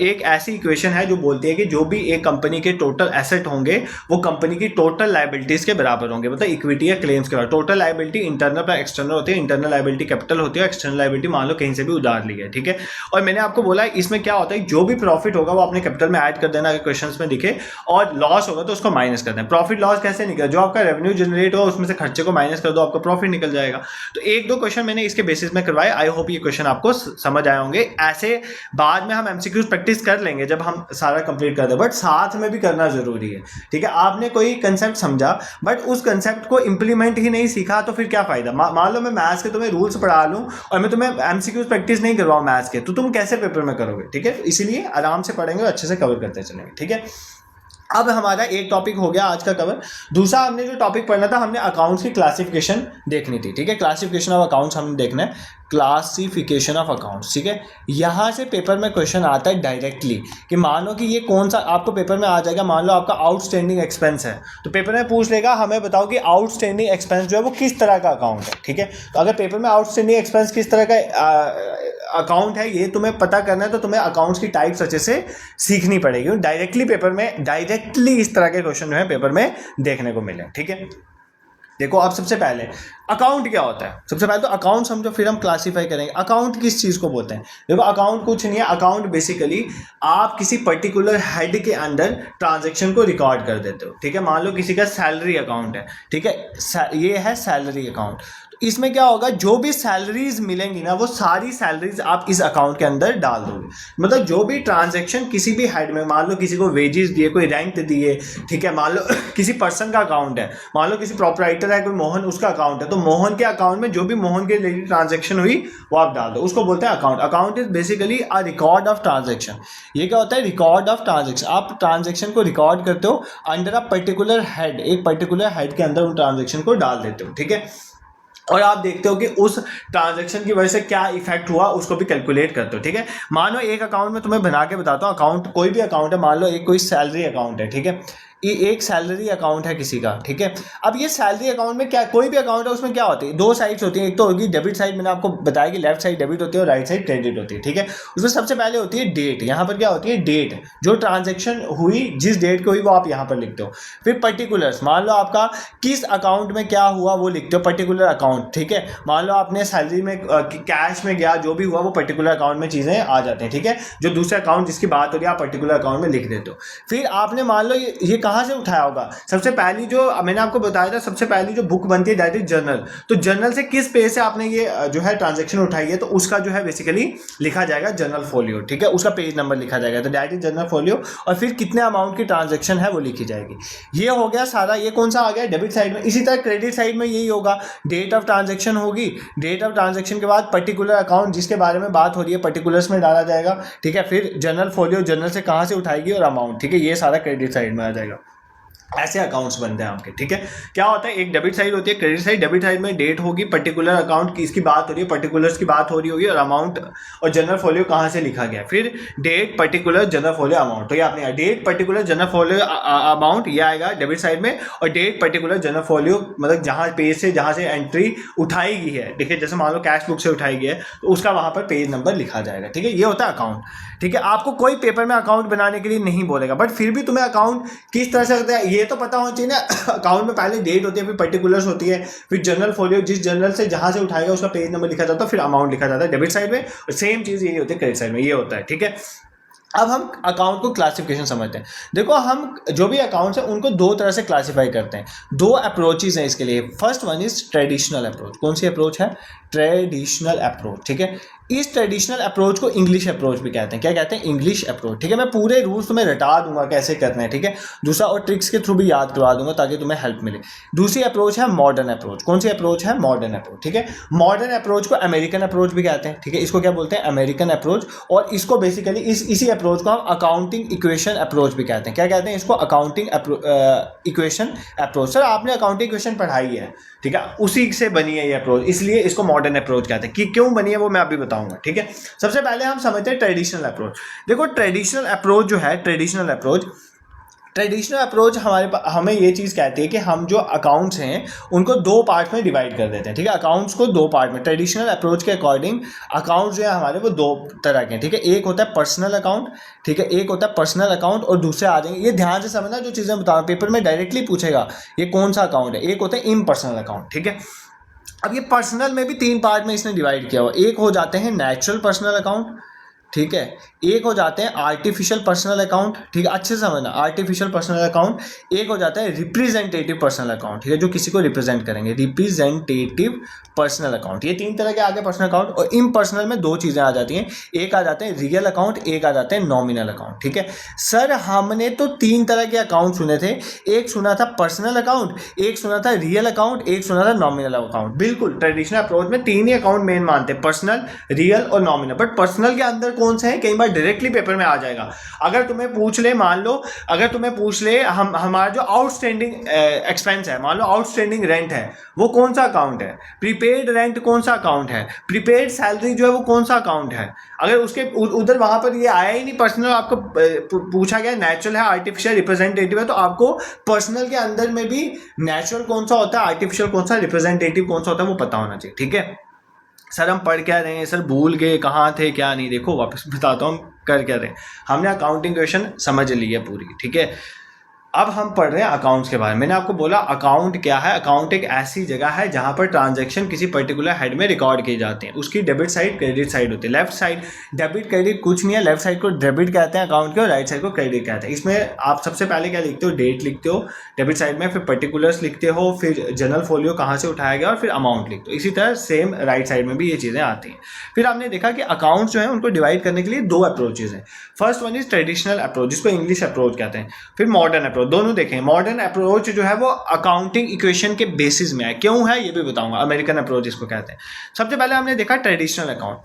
एक ऐसी इक्वेशन है जो बोलती है कि जो भी एक कंपनी के टोटल एसेट होंगे वो कंपनी की टोटल लायबिलिटीज के बराबर होंगे, मतलब इक्विटी या क्लेम्स के बराबर। टोटल लायबिलिटी इंटरनल पर एक्सटर्नल होती है, इंटरनल लायबिलिटी कैपिटल होती है, एक्सटर्नल लायबिलिटी मान लो कहीं से भी उधार ली है, ठीक है। और मैंने आपको बोला इसमें क्या होता है, जो भी प्रॉफिट होगा वो अपने कैपिटल में ऐड कर देना अगर क्वेश्चंस में दिखे, और लॉस होगा तो उसको माइनस कर देना। प्रॉफिट लॉस कैसे निकल, जो आपका रेवेन्यू जनरेट हो उसमें से खर्चे को माइनस कर दो, आपका प्रॉफिट निकल जाएगा। तो एक दो क्वेश्चन मैंने इसके बेसिस में करवाए, आई होप ये क्वेश्चन आपको समझ आए होंगे। ऐसे बाद में हम एमसीक्यूज प्रैक्टिस कर लेंगे जब हम सारा कंप्लीट कर दें, बट साथ में भी करना जरूरी है, ठीक है। आपने कोई कंसेप्ट समझा बट उस कंसेप्ट को इंप्लीमेंट ही नहीं सीखा तो फिर क्या फायदा। मान लो मैं मैथ्स के तुम्हें रूल्स पढ़ा लूं और मैं तुम्हें एमसीक्यूज प्रैक्टिस नहीं करवाऊं मैथ्स के, तो तुम कैसे पेपर में करोगे, ठीक है। इसीलिए आराम से पढ़ेंगे और अच्छे से कवर करते चलेंगे, ठीक है। अब हमारा एक टॉपिक हो गया आज का कवर। दूसरा हमने जो टॉपिक पढ़ना था, हमने अकाउंट्स की क्लासिफिकेशन देखनी थी, ठीक है। क्लासिफिकेशन ऑफ अकाउंट्स हमने देखना है, क्लासिफिकेशन ऑफ अकाउंट्स, ठीक है। यहाँ से पेपर में क्वेश्चन आता है डायरेक्टली कि मान लो कि ये कौन सा आपको पेपर में आ जाएगा। मान लो आपका आउटस्टैंडिंग एक्सपेंस है, तो पेपर में पूछ लेगा हमें बताओ कि आउटस्टैंडिंग एक्सपेंस जो है वो किस तरह का अकाउंट है, ठीक है। तो अगर पेपर में आउटस्टैंडिंग एक्सपेंस किस तरह का अकाउंट है ये तुम्हें पता करना है, तो तुम्हें अकाउंट्स की टाइप्स अच्छे से सीखनी पड़ेगी। डायरेक्टली पेपर में डायरेक्टली इस तरह के क्वेश्चन जो है पेपर में देखने को मिले, ठीक है। देखो अब सबसे पहले अकाउंट क्या होता है, सबसे पहले तो अकाउंट समझो फिर हम क्लासीफाई करेंगे। अकाउंट किस चीज़ को बोलते हैं, देखो अकाउंट कुछ नहीं है। अकाउंट बेसिकली आप किसी पर्टिकुलर हेड के अंदर ट्रांजैक्शन को रिकॉर्ड कर देते हो, ठीक है। मान लो किसी का सैलरी अकाउंट है, ठीक है, ये है सैलरी अकाउंट। इसमें क्या होगा, जो भी सैलरीज मिलेंगी ना वो सारी सैलरीज आप इस अकाउंट के अंदर डाल दोगे। मतलब जो भी ट्रांजैक्शन किसी भी हेड में, मान लो किसी को वेजेस दिए, कोई रेंट दिए, ठीक है, मान लो किसी पर्सन का अकाउंट है, मान लो किसी प्रॉपराइटर है कोई मोहन, उसका अकाउंट है, तो मोहन के अकाउंट में जो भी मोहन के रिलेटेड ट्रांजैक्शन हुई वो आप डाल दो, उसको बोलते हैं account. Account is basically a record of transaction. ये क्या होता है, रिकॉर्ड ऑफ ट्रांजैक्शन। आप ट्रांजैक्शन को रिकॉर्ड करते हो अंडर अ पर्टिकुलर हेड, एक पर्टिकुलर हेड के अंदर उन ट्रांजैक्शन को डाल देते हो, ठीक है। और आप देखते हो कि उस ट्रांजैक्शन की वजह से क्या इफेक्ट हुआ उसको भी कैलकुलेट करते हो, ठीक है। मान लो एक अकाउंट में तुम्हें बना के बताता हूँ, अकाउंट कोई भी अकाउंट है, मान लो एक कोई सैलरी अकाउंट है, ठीक है। ये एक सैलरी अकाउंट है किसी का, ठीक है। अब ये सैलरी अकाउंट में क्या, कोई भी अकाउंट है उसमें क्या होती है, दो साइड्स होती हैं। एक तो होगी डेबिट साइड, मैंने आपको बताया कि लेफ्ट साइड डेबिट होती है और राइट साइड क्रेडिट होती है, ठीक है। उसमें सबसे पहले होती है डेट। यहाँ पर क्या होती है, डेट, जो ट्रांजेक्शन हुई जिस डेट को हुई वो आप यहाँ पर लिखते हो। फिर पर्टिकुलर्स, मान लो आपका किस अकाउंट में क्या हुआ वो लिखते हो, पर्टिकुलर अकाउंट, ठीक है। मान लो आपने सैलरी में कैश में गया, जो भी हुआ वो पर्टिकुलर अकाउंट में चीज़ें आ जाते हैं, ठीक है। जो दूसरे अकाउंट जिसकी बात हो रही है आप पर्टिकुलर अकाउंट में लिख देते हो। फिर आपने मान लो ये कहाँ कहाँ से उठाया होगा? सबसे पहली जो मैंने आपको बताया था, सबसे पहली जो बुक बनती है दैट इज जर्नल। तो जर्नल से किस पेज से आपने ये जो है ट्रांजेक्शन उठाई है, तो उसका जो है बेसिकली लिखा जाएगा जर्नल फोलियो, ठीक है, उसका पेज नंबर लिखा जाएगा, तो दैट इज जर्नल फोलियो। और फिर कितने अमाउंट की ट्रांजेक्शन है वो लिखी जाएगी। ये हो गया सारा। ये कौन सा आ गया? डेबिट साइड में। इसी तरह क्रेडिट साइड में यही होगा, डेट ऑफ ट्रांजेक्शन होगी, डेट ऑफ ट्रांजेक्शन के बाद पर्टिकुलर अकाउंट जिसके बारे में बात हो रही है पर्टिकुलर्स में डाला जाएगा, ठीक है। फिर जर्नल फोलियो, जर्नल से कहाँ से उठाएगी और अमाउंट, ठीक है, ये सारा क्रेडिट साइड में आ जाएगा। ऐसे अकाउंट्स बनते हैं आपके, ठीक है। क्या होता है, एक डेबिट साइड होती है, क्रेडिट साइड। डेबिट साइड में डेट होगी, पर्टिकुलर अकाउंट की इसकी बात हो रही है, पर्टिकुलर्स की बात हो रही होगी, और अमाउंट और जनरल फोलियो कहाँ से लिखा गया। फिर date, particular, general folio, amount. तो ये आपने date, particular, general folio, amount, ये आएगा डेबिट साइड में। और डेट, पर्टिकुलर, जनरल फोलियो मतलब जहाँ पेज से जहाँ से एंट्री उठाई गई है, ठीक है, जैसे मान लो कैश बुक से उठाई गई है तो उसका वहाँ पर पेज नंबर लिखा जाएगा, ठीक है। ये होता है अकाउंट, ठीक है। आपको कोई पेपर में अकाउंट बनाने के लिए नहीं बोलेगा, बट फिर भी तुम्हें अकाउंट किस तरह से करते हैं ये तो पता होना चाहिए ना। अकाउंट में पहले डेट होती है, फिर पर्टिकुलर्स होती है, फिर जनरल फोलियो, जिस जनरल से जहां से उठाएगा उसका पेज नंबर लिखा जाता है, फिर अमाउंट लिखा जाता है डेबिट साइड में। और सेम चीज यही होती है क्रेडिट साइड में, ये होता है, ठीक है। अब हम अकाउंट को क्लासिफिकेशन समझते हैं। देखो, हम जो भी अकाउंट्स हैं उनको दो तरह से क्लासिफाई करते हैं। दो अप्रोचेज हैं इसके लिए। First one is traditional approach. कौन सी अप्रोच है? ट्रेडिशनल अप्रोच, ठीक है। इस ट्रेडिशनल अप्रोच को इंग्लिश अप्रोच भी कहते हैं। क्या कहते हैं? इंग्लिश अप्रोच, ठीक है। मैं पूरे रूल्स तुम्हें रटा दूंगा कैसे करना है, ठीक है। दूसरा और ट्रिक्स के थ्रू भी याद करवा दूंगा ताकि तुम्हें हेल्प मिले। दूसरी अप्रोच है मॉडर्न अप्रोच। कौन सी अप्रोच है? मॉडर्न अप्रोच, ठीक है। मॉडर्न अप्रोच को अमेरिकन अप्रोच भी कहते हैं, ठीक है। इसको क्या बोलते हैं? American approach. और इसको बेसिकली इसी अप्रोच को हम अकाउंटिंग इक्वेशन अप्रोच भी कहते हैं। क्या कहते हैं इसको? Accounting equation approach. सर आपने अकाउंटिंग इक्वेशन पढ़ाई है, ठीक है, उसी से बनी है ये अप्रोच, इसलिए इसको मॉडर्न अप्रोच कहते हैं। कि क्यों बनी है वो मैं अभी बताऊंगा, ठीक है। सबसे पहले हम समझते हैं ट्रेडिशनल अप्रोच। देखो, ट्रेडिशनल अप्रोच जो है, ट्रेडिशनल अप्रोच हमें ये चीज़ कहती है कि हम जो अकाउंट्स हैं उनको दो पार्ट में डिवाइड कर देते हैं, ठीक है। अकाउंट्स को दो पार्ट में, ट्रेडिशनल अप्रोच के अकॉर्डिंग अकाउंट्स जो है हमारे वो दो तरह के हैं, ठीक है। एक होता है पर्सनल अकाउंट, ठीक है, एक होता है पर्सनल अकाउंट, और दूसरे आ जाएंगे, ये ध्यान से समझना जो चीज़ें बता रहा हूँ, पेपर में डायरेक्टली पूछेगा ये कौन सा अकाउंट है। एक होता है इम्पर्सनल अकाउंट, ठीक है। अब ये पर्सनल में भी तीन पार्ट में इसने डिवाइड किया हुआ। एक हो जाते हैं नेचुरल पर्सनल अकाउंट, ठीक है। एक हो जाते हैं आर्टिफिशियल पर्सनल अकाउंट, ठीक है, अच्छे से समझना, आर्टिफिशियल पर्सनल अकाउंट। एक हो जाता है रिप्रेजेंटेटिव पर्सनल अकाउंट, ठीक है, जो किसी को रिप्रेजेंट करेंगे, रिप्रेजेंटेटिव पर्सनल अकाउंट। ये तीन तरह के आगे पर्सनल अकाउंट। और इम्पर्सनल में दो चीज़ें आ जाती हैं, एक आ जाते हैं रियल अकाउंट, एक आ जाते हैं नॉमिनल अकाउंट, ठीक है। सर हमने तो तीन तरह के अकाउंट सुने थे, एक सुना था पर्सनल अकाउंट, एक सुना था रियल अकाउंट, एक सुना था नॉमिनल अकाउंट। बिल्कुल, ट्रेडिशनल अप्रोच में तीन ही अकाउंट मेन मानते हैं, पर्सनल, रियल और नॉमिनल। बट पर्सनल के अंदर कौन से हैं, कई बार डायरेक्टली पेपर में आ जाएगा। अगर तुम्हें पूछ ले, मान लो अगर तुम्हें पूछ ले हमारा जो आउटस्टैंडिंग एक्सपेंस है, मान लो आउटस्टैंडिंग रेंट है, वो कौन सा अकाउंट है? प्रीपेड रेंट कौन सा अकाउंट है? प्रीपेड सैलरी जो है वो कौन सा अकाउंट है? अगर उसके उधर वहां पर ये आया ही नहीं पर्सनल, आपको पूछा गया नेचुरल है, आर्टिफिशियल, रिप्रेजेंटेटिव है, तो आपको पर्सनल के अंदर में भी नेचुरल कौन सा होता है, आर्टिफिशियल कौन सा, रिप्रेजेंटेटिव कौन सा होता है, वो पता होना चाहिए, ठीक है। सर हम पढ़ क्या रहे हैं, सर भूल गए, कहाँ थे क्या नहीं, देखो वापस बताता हूँ कर क्या रहे। हमने अकाउंटिंग क्वेश्चन समझ ली है पूरी, ठीक है। अब हम पढ़ रहे हैं अकाउंट्स के बारे में। मैंने आपको बोला अकाउंट क्या है। अकाउंट एक ऐसी जगह है जहां पर ट्रांजैक्शन किसी पर्टिकुलर हेड में रिकॉर्ड किए जाते हैं। उसकी डेबिट साइड, क्रेडिट साइड होती है। लेफ्ट साइड डेबिट क्रेडिट कुछ नहीं है, लेफ्ट साइड को डेबिट कहते हैं अकाउंट के, और राइट साइड को क्रेडिट कहते हैं। इसमें आप सबसे पहले क्या लिखते हो, डेट लिखते हो डेबिट साइड में, फिर पर्टिकुलर्स लिखते हो, फिर जनरल फोलियो कहाँ से उठाया गया, और फिर अमाउंट लिखते हो। इसी तरह सेम राइट साइड में भी ये चीज़ें आती हैं। फिर आपने देखा कि अकाउंट्स जो है उनको डिवाइड करने के लिए दो अप्रोचेज हैं। First one is traditional approach, जिसको इंग्लिश अप्रोच कहते हैं। फिर मॉडर्न अप्रोच, दोनों देखें। मॉडर्न अप्रोच जो है वो अकाउंटिंग इक्वेशन के बेसिस में है। क्यों है ये भी बताऊंगा। अमेरिकन अप्रोच इसको कहते हैं। सबसे पहले हमने देखा ट्रेडिशनल अकाउंट।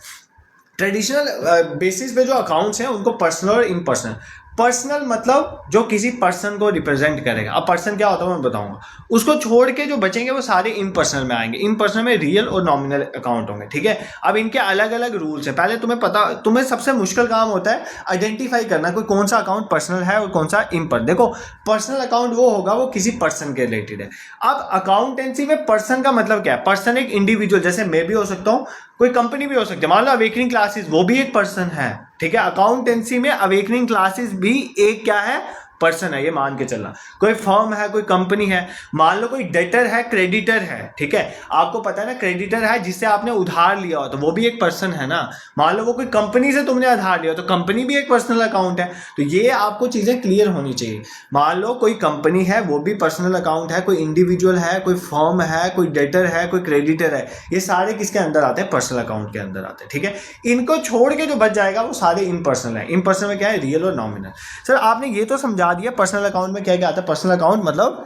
ट्रेडिशनल बेसिस पे जो अकाउंट्स हैं उनको पर्सनल और इम्पर्सनल। पर्सनल मतलब जो किसी पर्सन को रिप्रेजेंट करेगा। अब पर्सन क्या होता है मैं बताऊंगा। उसको छोड़ के जो बचेंगे वो सारे इम्पर्सनल में आएंगे। इम्पर्सनल में रियल और नॉमिनल अकाउंट होंगे, ठीक है। अब इनके अलग अलग रूल्स है। पहले तुम्हें सबसे मुश्किल काम होता है आइडेंटिफाई करना कोई कौन सा अकाउंट पर्सनल है और कौन सा इम्पर्सनल। देखो, पर्सनल अकाउंट वो होगा वो किसी पर्सन के रिलेटेड है। अब अकाउंटेंसी में पर्सन का मतलब क्या है? पर्सन एक इंडिविजुअल, जैसे मैं भी हो सकता हूँ, कोई कंपनी भी हो सकती है। मान लो अवेकनिंग क्लासेस, वो भी एक पर्सन है, ठीक है। अकाउंटेंसी में अवेकनिंग क्लासेस भी एक क्या है? पर्सन है, ये मान के चलना। कोई फर्म है, कोई कंपनी है, मान लो कोई डेटर है, क्रेडिटर है, ठीक है। आपको पता है ना, क्रेडिटर है जिससे आपने उधार लिया हो, तो वो भी एक पर्सन है ना। मान लो वो कोई कंपनी से तुमने उधार लिया, तो कंपनी भी एक पर्सनल अकाउंट है। तो ये आपको चीजें क्लियर होनी चाहिए। मान लो कोई कंपनी है, वो भी पर्सनल अकाउंट है, कोई इंडिविजुअल है, कोई फर्म है, कोई डेटर है, कोई क्रेडिटर है, ये सारे किसके अंदर आते हैं? पर्सनल अकाउंट के अंदर आते हैं, ठीक है। इनको छोड़ के जो बच जाएगा वो सारे इम्पर्सनल है। इम्पर्सनल में क्या है? रियल और नॉमिनल। सर आपने ये तो समझा दिया पर्सनल अकाउंट में क्या क्या आता है। पर्सनल अकाउंट मतलब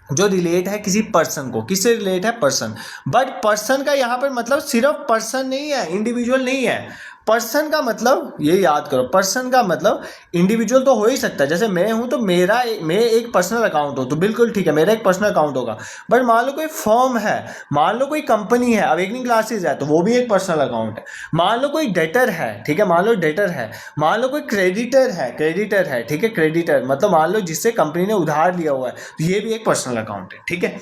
जो रिलेट है किसी पर्सन को, किससे रिलेट है? पर्सन। बट पर्सन का यहाँ पर मतलब सिर्फ पर्सन नहीं है, इंडिविजुअल नहीं है। पर्सन का मतलब ये याद करो, पर्सन का मतलब इंडिविजुअल तो हो ही सकता है। जैसे मैं हूं तो मैं एक पर्सनल अकाउंट हो, तो बिल्कुल ठीक है, मेरा एक पर्सनल अकाउंट होगा। बट मान लो कोई फर्म है, मान लो कोई कंपनी है, अवेकनिंग क्लासेस है, तो वो भी एक पर्सनल अकाउंट है। मान लो कोई डेटर है, ठीक है, मान लो डेटर है। मान लो कोई क्रेडिटर है, ठीक है, क्रेडिटर मतलब मान लो जिससे कंपनी ने उधार लिया हुआ है, तो ये भी एक पर्सनल अकाउंट है, ठीक है।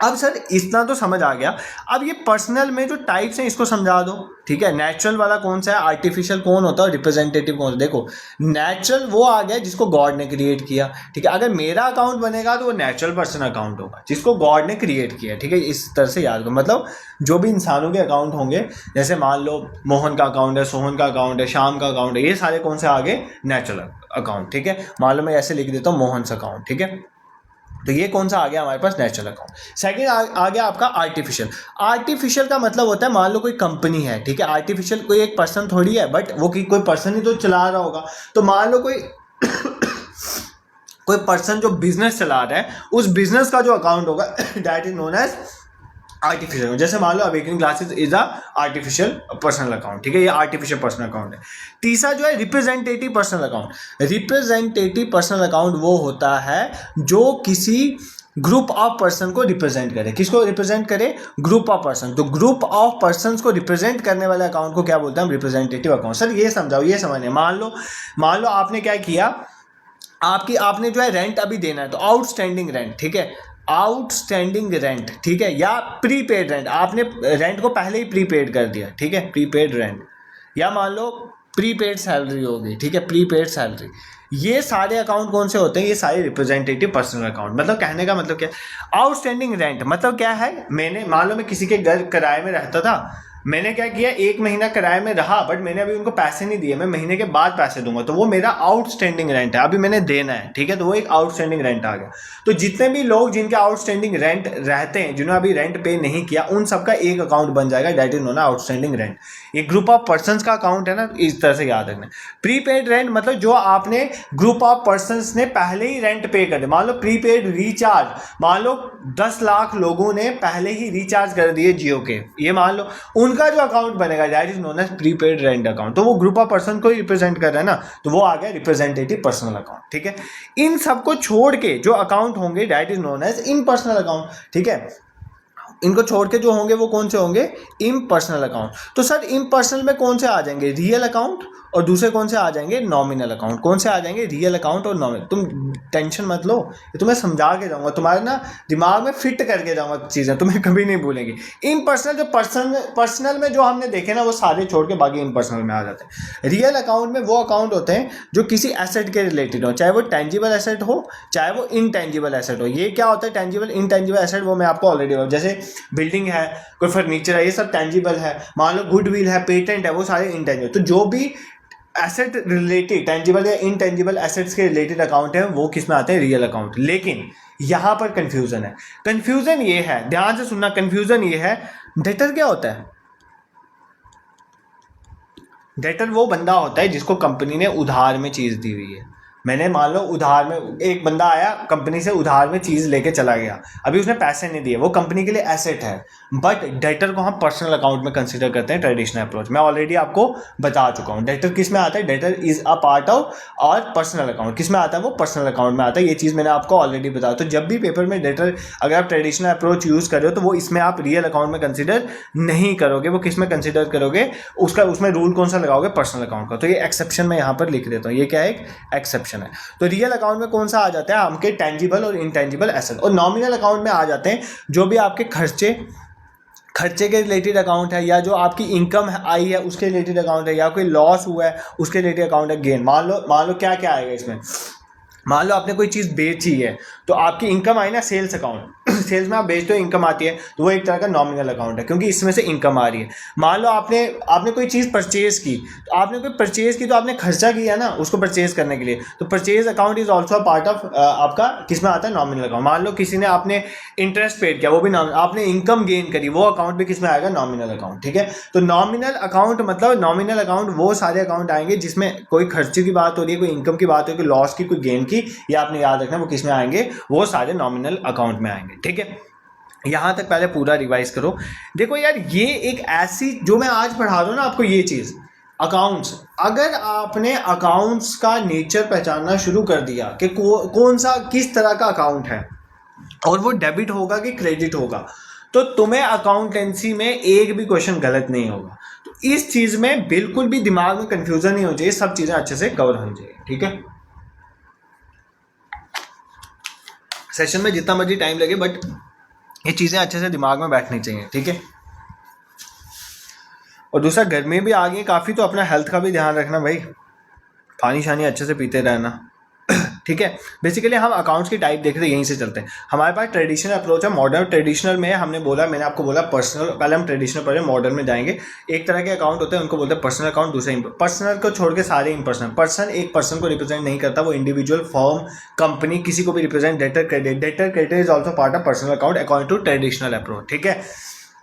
अब सर इतना तो समझ आ गया। अब ये पर्सनल में जो टाइप्स हैं इसको समझा दो, ठीक है। नेचुरल वाला कौन सा है, आर्टिफिशियल कौन होता है, रिप्रेजेंटेटिव कौन सा? देखो नेचुरल वो आ गया जिसको गॉड ने क्रिएट किया, ठीक है। अगर मेरा अकाउंट बनेगा तो वो नेचुरल पर्सन अकाउंट होगा जिसको गॉड ने क्रिएट किया, ठीक है। इस तरह से याद करो, मतलब जो भी इंसानों के अकाउंट होंगे, जैसे मान लो मोहन का अकाउंट है, सोहन का अकाउंट है, श्याम का अकाउंट है, ये सारे कौन से आगे? नेचुरल अकाउंट, ठीक है। मान लो मैं ऐसे लिख देता हूँ मोहन अकाउंट, ठीक है। तो ये कौन सा आ गया हमारे पास? Natural account. सेकंड आ गया आपका आर्टिफिशियल। आर्टिफिशियल का मतलब होता है मान लो कोई कंपनी है, ठीक है। आर्टिफिशियल कोई एक पर्सन थोड़ी है, बट वो कोई पर्सन ही तो चला रहा होगा। तो मान लो कोई कोई पर्सन जो बिजनेस चला रहा है, उस बिजनेस का जो अकाउंट होगा that is known as artificial. जैसे मान लो awakening classes is a artificial personal account, ठीक है, ये आर्टिफिशियल पर्सनल अकाउंट है। तीसरा जो है representative personal account. Representative personal account वो होता है जो किसी ग्रुप ऑफ पर्सन को रिप्रेजेंट करे। किसको रिप्रेजेंट करे? Group of person. तो ग्रुप ऑफ पर्संस को रिप्रेजेंट करने वाले अकाउंट को क्या बोलते हैं? Representative account. सर ये समझाओ, ये समझने। मान लो आपने क्या किया, आपने जो है रेंट अभी देना है, तो आउटस्टैंडिंग रेंट, ठीक है, आउटस्टैंडिंग रेंट, ठीक है, या प्रीपेड रेंट। आपने रेंट को पहले ही प्रीपेड कर दिया, ठीक है, प्रीपेड रेंट, या मान लो प्रीपेड सैलरी होगी, ठीक है, प्रीपेड सैलरी। ये सारे अकाउंट कौन से होते हैं? ये सारे रिप्रेजेंटेटिव पर्सनल अकाउंट। मतलब कहने का मतलब क्या है? आउटस्टैंडिंग रेंट मतलब क्या है? मैंने मान लो मैं किसी के घर किराए में रहता था, मैंने क्या किया, एक महीना किराए में रहा, बट मैंने अभी उनको पैसे नहीं दिए, मैं महीने के बाद पैसे दूंगा, तो वो मेरा आउटस्टैंडिंग रेंट है, अभी मैंने देना है, ठीक है। तो वो एक आउटस्टैंडिंग रेंट आ गया। तो जितने भी लोग जिनके आउटस्टैंडिंग रेंट रहते हैं, जिन्होंने अभी रेंट पे नहीं किया, उन सबका एक अकाउंट बन जाएगा, that is known outstanding rent. ये ग्रुप ऑफ पर्संस का अकाउंट है ना, इस तरह से याद रखना। प्रीपेड रेंट मतलब जो आपने ग्रुप ऑफ पर्संस ने पहले ही रेंट पे कर दिया। मान लो प्रीपेड रिचार्ज, मान लो 10 लाख लोगों ने पहले ही रिचार्ज कर दिए जियो के, ये मान लो उनका जो अकाउंट बनेगा that is known as prepaid rent account. तो वो ग्रुप ऑफ पर्सन को ही रिप्रेजेंट कर रहा है ना, तो वो आ गया रिप्रेजेंटेटिव पर्सनल अकाउंट, ठीक है। इन सबको छोड़ के जो अकाउंट होंगे that is known as impersonal account, ठीक है। इनको छोड़ के जो होंगे वो कौन से होंगे? Impersonal account. तो सर इम्पर्सनल में कौन से आ जाएंगे? रियल अकाउंट, और दूसरे कौन से आ जाएंगे? Nominal account. कौन से आ जाएंगे? रियल अकाउंट और नॉमिनल। तुम टेंशन मत लो, ये तुम्हें समझा के जाऊंगा, तुम्हारे ना दिमाग में फिट करके जाऊंगा चीज़ें, तुम्हें कभी नहीं भूलेंगी। इम्पर्सनल जो पर्सनल में जो हमने देखे ना, वो सारे छोड़ के बाकी इम्पर्सनल में आ जाते हैं। रियल अकाउंट में वो अकाउंट होते हैं जो किसी एसेट के रिलेटेड हो, चाहे वो टेंजिबल एसेट हो, चाहे वो इनटेंजिबल एसेट हो। ये क्या होता है टेंजिबल इनटेंजिबल एसेट? वो मैं आपको ऑलरेडी, जैसे बिल्डिंग है, कोई फर्नीचर है, ये सब टेंजिबल है। मान लो गुडविल है, पेटेंट है, वो सारे इनटेंजिबल। तो जो भी एसेट रिलेटेड टेंजिबल या इनटेंजिबल एसेट्स के रिलेटेड अकाउंट है, वो किस में आते हैं? Real account. लेकिन यहां पर कंफ्यूजन है। कंफ्यूजन ये है, ध्यान से सुनना, कंफ्यूजन ये है, डेटर क्या होता है? डेटर वो बंदा होता है जिसको कंपनी ने उधार में चीज दी हुई है। मैंने मान लो उधार में, एक बंदा आया कंपनी से उधार में चीज़ लेके चला गया, अभी उसने पैसे नहीं दिए, वो कंपनी के लिए एसेट है। बट डेटर को हम पर्सनल अकाउंट में कंसीडर करते हैं ट्रेडिशनल अप्रोच। मैं ऑलरेडी आपको बता चुका हूँ डेटर किस में आता है। Debtor is a part of और पर्सनल अकाउंट किस में आता है? वो पर्सनल अकाउंट में आता है। ये चीज़ मैंने आपको ऑलरेडी बताया। तो जब भी पेपर में डेटर, अगर आप ट्रेडिशनल अप्रोच यूज़ कर रहे हो, तो वो इसमें आप रियल अकाउंट में कंसिडर नहीं करोगे। वो किस में कंसिडर करोगे? उसमें रूल कौन सा लगाओगे? पर्सनल अकाउंट का। तो ये एक्सेप्शन मैं यहाँ पर लिख देता हूँ, ये क्या है? एक एक्सेप्शन है। तो रियल अकाउंट में कौन सा आ जाता है? आपके टेंजिबल और इनटेंजिबल एसेट। और नॉमिनल अकाउंट में आ जाते हैं जो भी आपके खर्चे के रिलेटेड अकाउंट है, या जो आपकी इनकम आई है उसके रिलेटेड अकाउंट है, या कोई लॉस हुआ है उसके रिलेटेड अकाउंट है। गेन मान लो क्या क्या आएगा इसमें? मान लो आपने कोई चीज़ बेची है तो आपकी इनकम आई ना सेल्स अकाउंट, सेल्स में आप बेचते हो इनकम आती है, तो वो एक तरह का नॉमिनल अकाउंट है क्योंकि इसमें से इनकम आ रही है। मान लो आपने आपने कोई चीज़ परचेज की, तो आपने कोई परचेज की तो आपने खर्चा किया ना उसको परचेज करने के लिए, तो purchase account is also a part of आपका किस में आता है, नॉमिनल अकाउंट। मान लो किसी ने आपने इंटरेस्ट पेड किया, वो भी आपने इनकम गेन करी, वो अकाउंट भी किस में आएगा, नॉमिनल अकाउंट। ठीक है, तो नॉमिनल अकाउंट मतलब नॉमिनल अकाउंट वो सारे अकाउंट आएंगे जिसमें कोई खर्चे की बात हो रही है, कोई इनकम की बात हो रही है, कोई लॉस की, कोई गेन की, या आपने याद रखना वो किस में आएंगे, वो सारे नॉमिनल अकाउंट में आएंगे। ठीक है, यहाँ तक पहले पूरा रिवाइज करो। देखो यार, ये एक ऐसी जो मैं आज पढ़ा रहा हूँ ना आपको, ये चीज़ अकाउंट्स, अगर आपने अकाउंट्स का नेचर पहचानना शुरू कर दिया कि कौन सा किस तरह का अकाउंट है और वो डेबिट होगा कि क्रेडिट होगा, तो तुम्हें अकाउंटेंसी में एक भी क्वेश्चन गलत नहीं होगा। तो इस चीज़ में बिल्कुल भी दिमाग में कंफ्यूजन नहीं होनी चाहिए, सब चीज़ें अच्छे से कवर होनी चाहिए। ठीक है, सेशन में जितना मर्जी टाइम लगे बट ये चीज़ें अच्छे से दिमाग में बैठनी चाहिए। ठीक है, और दूसरा गर्मी भी आ गई काफ़ी, तो अपना हेल्थ का भी ध्यान रखना भाई, पानी शानी अच्छे से पीते रहना। ठीक है, बेसिकली हम अकाउंट्स की टाइप देख रहे हैं, यहीं से चलते हैं। हमारे पास ट्रेडिशनल अप्रोच है, मॉडर्न। ट्रेडिशनल में मैंने आपको बोला पर्सनल, पहले हम ट्रेडिशनल पढ़े, मॉडर्न में जाएंगे। एक तरह के अकाउंट होते हैं उनको बोलते हैं पर्सनल अकाउंट, दूसरे पर्सनल को छोड़ के सारे इम्पर्सनल। पर्सन एक पर्सन को रिप्रेजेंट नहीं करता, वो इंडिविजुअल, फर्म, कंपनी, किसी को भी represent. Debtor credit is also part of personal account according to traditional approach. ठीक है,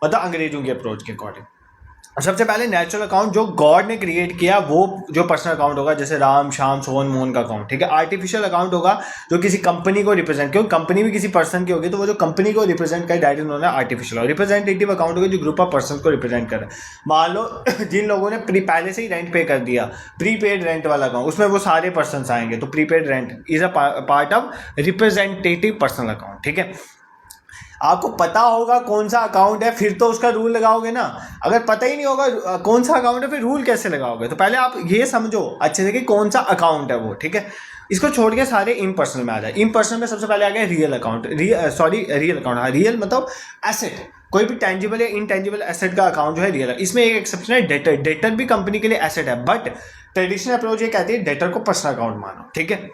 मतलब अंग्रेजों की अप्रोच के अकॉर्डिंग। सबसे पहले नेचुरल अकाउंट जो गॉड ने क्रिएट किया, वो जो पर्सनल अकाउंट होगा, जैसे राम, श्याम, सोहन, मोहन का अकाउंट। ठीक है, आर्टिफिशियल अकाउंट होगा जो किसी कंपनी को रिप्रेजेंट, क्योंकि कंपनी भी किसी पर्सन की होगी, तो वो जो कंपनी को रिप्रेजेंट करे डायरेक्ट उन्होंने आर्टिफिशियल। और रिप्रेजेंटेटिव अकाउंट होगा जो ग्रुप ऑफ पर्सन को रिप्रेजेंट करे। मान लो जिन लोगों ने पहले से ही रेंट पे कर दिया, प्रीपेड रेंट वाला अकाउंट, उसमें वो सारे पर्सन आएंगे, तो prepaid rent is a part of representative personal account. ठीक है, आपको पता होगा कौन सा अकाउंट है फिर तो उसका रूल लगाओगे ना। अगर पता ही नहीं होगा कौन सा अकाउंट है फिर रूल कैसे लगाओगे। तो पहले आप ये समझो अच्छे से कि कौन सा अकाउंट है वो। ठीक है, इसको छोड़ के सारे इम्पर्सनल में आ जाए। इम्पर्सनल में सबसे पहले आ गया रियल अकाउंट। रियल अकाउंट, हाँ, रियल मतलब एसेट, कोई भी टेंजिबल या इनटेंजिबल एसेट का अकाउंट जो है रियल है। इसमें एक एक्सेप्शन है, डेटर। डेटर भी कंपनी के लिए एसेट है, बट ट्रेडिशनल अप्रोच ये कहती है डेटर को पर्सनल अकाउंट मानो। ठीक है,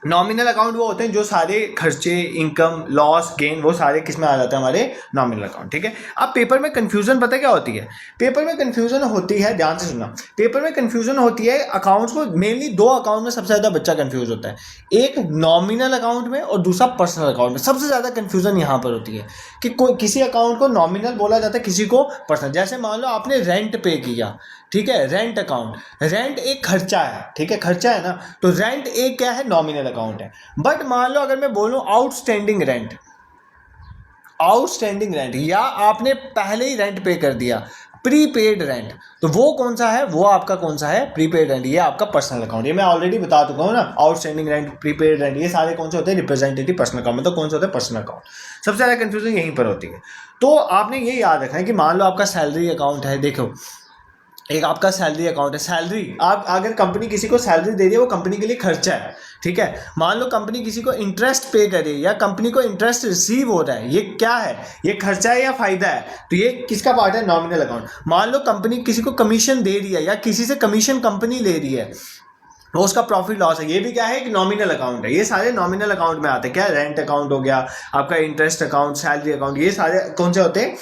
नॉमिनल अकाउंट वो होते हैं जो सारे खर्चे, इनकम, लॉस, गेन, वो सारे किस में आ जाते हैं, हमारे नॉमिनल अकाउंट। ठीक है, अब पेपर में कंफ्यूजन पता क्या होती है, पेपर में कंफ्यूजन होती है, ध्यान से सुनना, पेपर में कंफ्यूजन होती है अकाउंट्स को मेनली दो अकाउंट में सबसे ज़्यादा बच्चा कंफ्यूज होता है, एक नॉमिनल अकाउंट में और दूसरा पर्सनल अकाउंट में। सबसे ज़्यादा कंफ्यूजन यहाँ पर होती है कि कोई किसी अकाउंट को नॉमिनल बोला जाता है, किसी को पर्सनल। जैसे मान लो आपने रेंट पे किया, ठीक है, रेंट अकाउंट, रेंट एक खर्चा है। ठीक है, खर्चा है ना, तो रेंट एक क्या है, नॉमिनल अकाउंट है। बट मान लो अगर मैं बोलूं आउटस्टैंडिंग रेंट, आउटस्टैंडिंग रेंट, या आपने पहले ही रेंट पे कर दिया, प्रीपेड रेंट, तो वो कौन सा है, वो आपका कौन सा है, प्रीपेड रेंट, ये आपका पर्सनल अकाउंट। ये मैं ऑलरेडी बता चुका हूँ ना, आउटस्टैंडिंग रेंट, प्रीपेड रेंट, ये सारे कौन से होते हैं, रिप्रेजेंटेटिव पर्सनल अकाउंट, मतलब कौन से होते हैं, पर्सनल अकाउंट। सबसे ज़्यादा कंफ्यूजन यहीं पर होती है। तो आपने ये याद रखना है कि मान लो आपका सैलरी अकाउंट है, देखो एक आपका सैलरी अकाउंट है, सैलरी, आप अगर कंपनी किसी को सैलरी दे रही है वो कंपनी के लिए खर्चा है। ठीक है, मान लो कंपनी किसी को इंटरेस्ट पे करे या कंपनी को इंटरेस्ट रिसीव हो रहा है, ये क्या है, ये खर्चा है या फायदा है, तो ये किसका पार्ट है, नॉमिनल अकाउंट। मान लो कंपनी किसी को कमीशन दे रही है या किसी से कमीशन कंपनी ले रही है, वो उसका प्रॉफिट लॉस है, ये भी क्या है, एक नॉमिनल अकाउंट है। ये सारे नॉमिनल अकाउंट में आते हैं। क्या, रेंट अकाउंट हो गया आपका, इंटरेस्ट अकाउंट, सैलरी अकाउंट, ये सारे कौन से होते हैं,